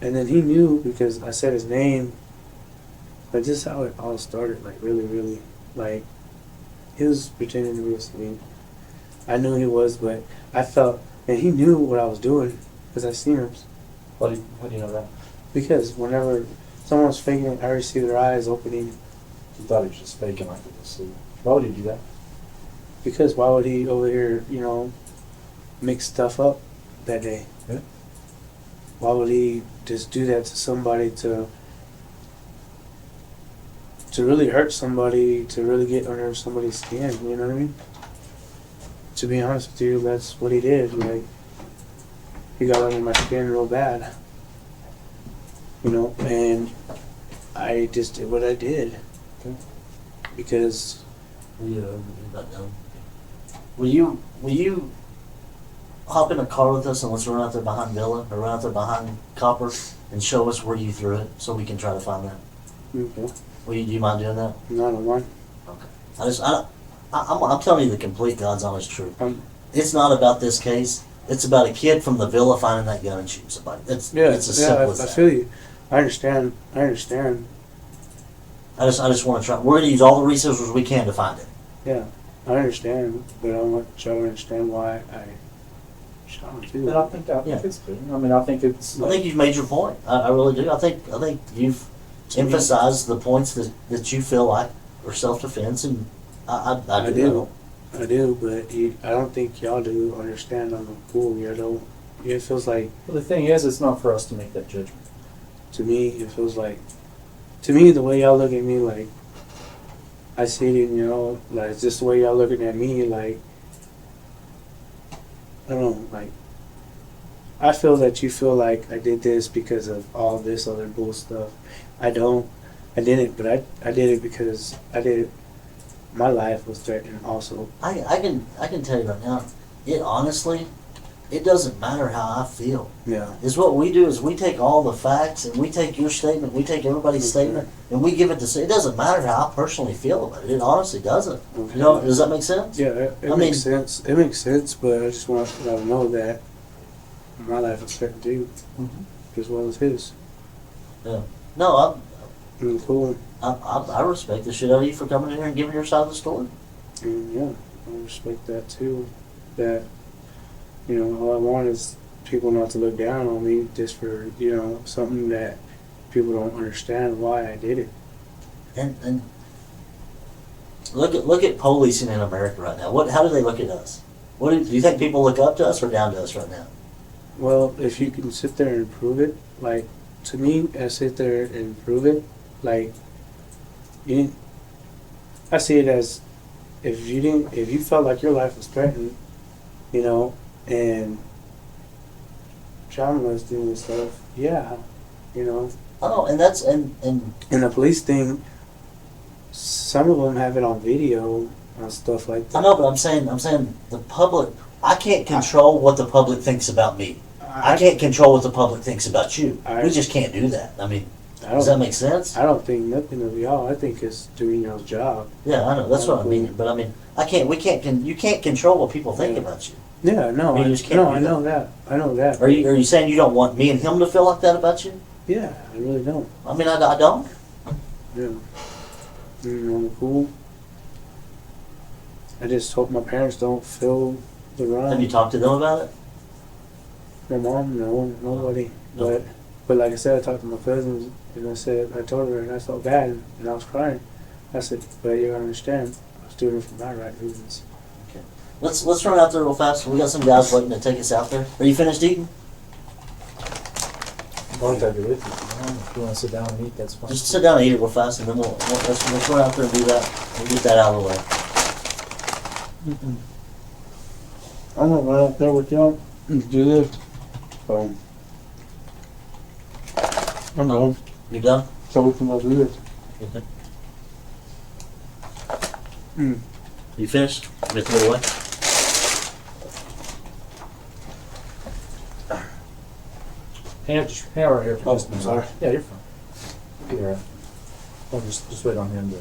And then he knew because I said his name. But just how it all started, like really, like he was pretending to be asleep. I knew he was, but I felt, and he knew what I was doing because I seen him. How do you know that? Because whenever someone's faking it, I already see their eyes opening. You thought he was just faking like he was asleep. Why would he do that? Because why would he over here, mix stuff up that day? Yeah. Why would he just do that to somebody to really hurt somebody, to really get under somebody's skin, you know what I mean? To be honest with you, that's what he did. Like, he got under my skin real bad. And I just did what I did. Okay. Because Will you hop in a car with us and let's run out there behind Villa or run out there behind Copper and show us where you threw it so we can try to find that? okay, Do you mind doing that? not a one. Okay. I'm telling you the complete God's honest truth. Um, It's not about this case. It's about a kid from the Villa finding that gun and shooting somebody. It's as simple as I that. feel you. I understand. I just want to try. We're going to use all the resources we can to find it. Yeah, I understand, but I want y'all to understand why I shot him too. And I think it's good. I mean, I think it's. I think you've made your point. I really do. I think you've emphasized the points that you feel like are self-defense, and I do. I do, but I don't think y'all do understand on the cool. You know, it feels like, Well, the thing is, it's not for us to make that judgment. to me, it feels like, the way y'all look at me, like, I see it, like, it's just the way y'all looking at me, like, I don't know, like, I feel that you feel like I did this because of all this other bull stuff. I don't. I didn't, but I did it because I did it. My life was threatened also. I can tell you right now, it honestly, it doesn't matter how I feel. Yeah. Is what we do is we take all the facts and we take your statement, we take everybody's statement, and we give it to say. It doesn't matter how I personally feel about it. It honestly doesn't. You know, does that make sense? Yeah, it makes sense. It makes sense, but I just want y'all to know that my life is threatened too, as well as his. Yeah. No, Cool. I respect the shit out of you for coming in here and giving your side of the story. And yeah, I respect that too. That, you know, all I want is people not to look down on me just for, you know, something that people don't understand why I did it. And look at policing in America right now. How do they look at us? Do you think people look up to us or down to us right now? Well, if you can sit there and prove it, like, to me, I sit there and prove it, like, I see it as if you felt like your life was threatened, you know, and John was doing stuff, yeah, you know. Oh, and that's and the police thing, some of them have it on video and stuff like that. I know, but I'm saying the public. I can't control what the public thinks about me. I can't control what the public thinks about you. We just can't do that. I mean, does that make sense? I don't think nothing of y'all. I think it's doing y'all's job. Yeah, I know. That's what I mean. But I mean, you can't control what people think about you. Yeah, no, I know that. I know that. Are you saying you don't want me and him to feel like that about you? Yeah, I really don't. I mean, I don't. Yeah. I'm cool. I just hope my parents don't feel the run. Have you talked to them about it? My mom, no, nobody. No. But like I said, I talked to my cousins, and I told her, and I felt bad, and I was crying. I said, but you gotta understand, I was doing it for my right reasons. Okay. Let's run out there real fast. We got some guys waiting to take us out there. Are you finished eating? I'll take it with you. If you want to sit down and eat, that's fine. Just sit down and eat it real fast, and then let's run out there and do that. We'll get that out of the way. I'm gonna run out there with y'all and do this. So, I'm done. You done? So we can go do this. Okay. Mm. You finished? You throw it away? Hang right here for Oh, just a minute. sorry. Yeah, you're fine. Be all right. I'll just wait on him to,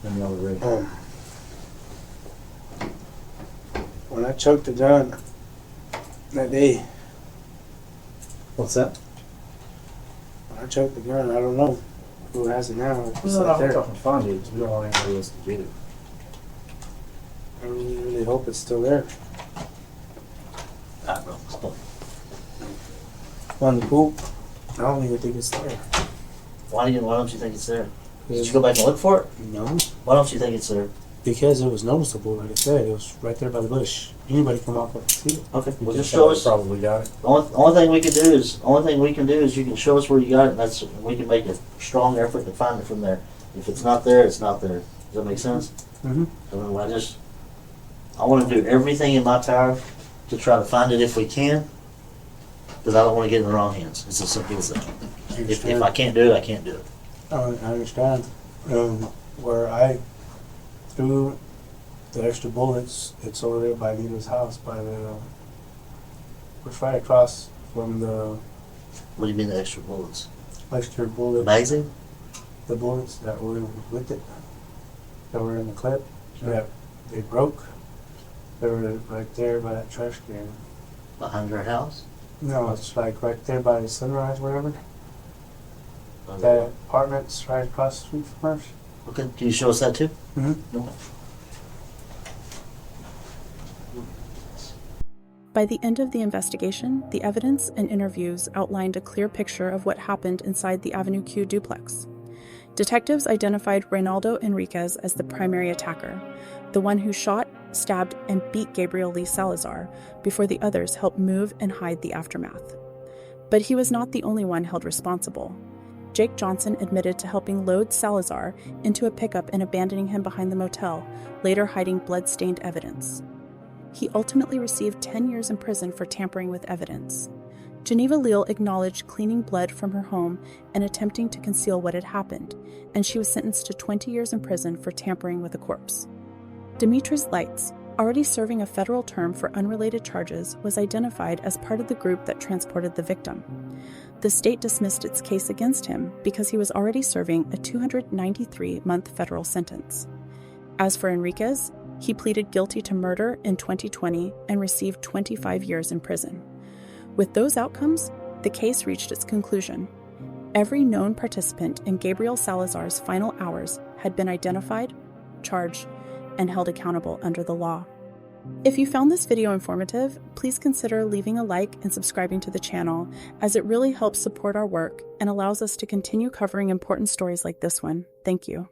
when y'all are ready. When I choked the gun that day, What's that? when I choked the gun, I don't know who has it now. It's No, not we're there. talking find it, 'cause we don't want anybody else to get it. I really hope it's still there. I don't know. On the poop, I don't even think it's there. Why don't you think it's there? Did you go back and look for it? No, Why don't you think it's there? because it was noticeable. Like I said, it was right there by the bush. Anybody come off and see it. Okay, well You just show us. Probably got it. Only thing we can do is you can show us where you got it, and that's we can make a strong effort to find it from there. If it's not there, it's not there. Does that make sense? Mm-hmm. I want to do everything in my power to try to find it if we can, because I don't want to get in the wrong hands. It's as simple as that. If I can't do it, I can't do it. I understand. Where I threw the extra bullets, it's over there by Nita's house, by the. It's right across from the What do you mean the extra bullets? extra bullet. Magazine? The bullets that were with it, that were in the clip, that they broke. They were right there by that trash can. Behind your house? No, it's like right there by the Sunrise, wherever. That apartment's right across the street from us. Okay, can you show us that too? Mm-hmm. Okay. By the end of the investigation, the evidence and interviews outlined a clear picture of what happened inside the Avenue Q duplex. Detectives identified Raynaldo Enriquez as the primary attacker, the one who shot, stabbed, and beat Gabriel Lee Salazar before the others helped move and hide the aftermath. But he was not the only one held responsible. Jake Johnson admitted to helping load Salazar into a pickup and abandoning him behind the motel, later hiding blood-stained evidence. He ultimately received 10 years in prison for tampering with evidence. Geneva Leal acknowledged cleaning blood from her home and attempting to conceal what had happened, and she was sentenced to 20 years in prison for tampering with a corpse. Demetrius Leitz, already serving a federal term for unrelated charges, was identified as part of the group that transported the victim. The state dismissed its case against him because he was already serving a 293-month federal sentence. As for Enriquez, he pleaded guilty to murder in 2020 and received 25 years in prison. With those outcomes, the case reached its conclusion. Every known participant in Gabriel Salazar's final hours had been identified, charged, and held accountable under the law. If you found this video informative, please consider leaving a like and subscribing to the channel, as it really helps support our work and allows us to continue covering important stories like this one. Thank you.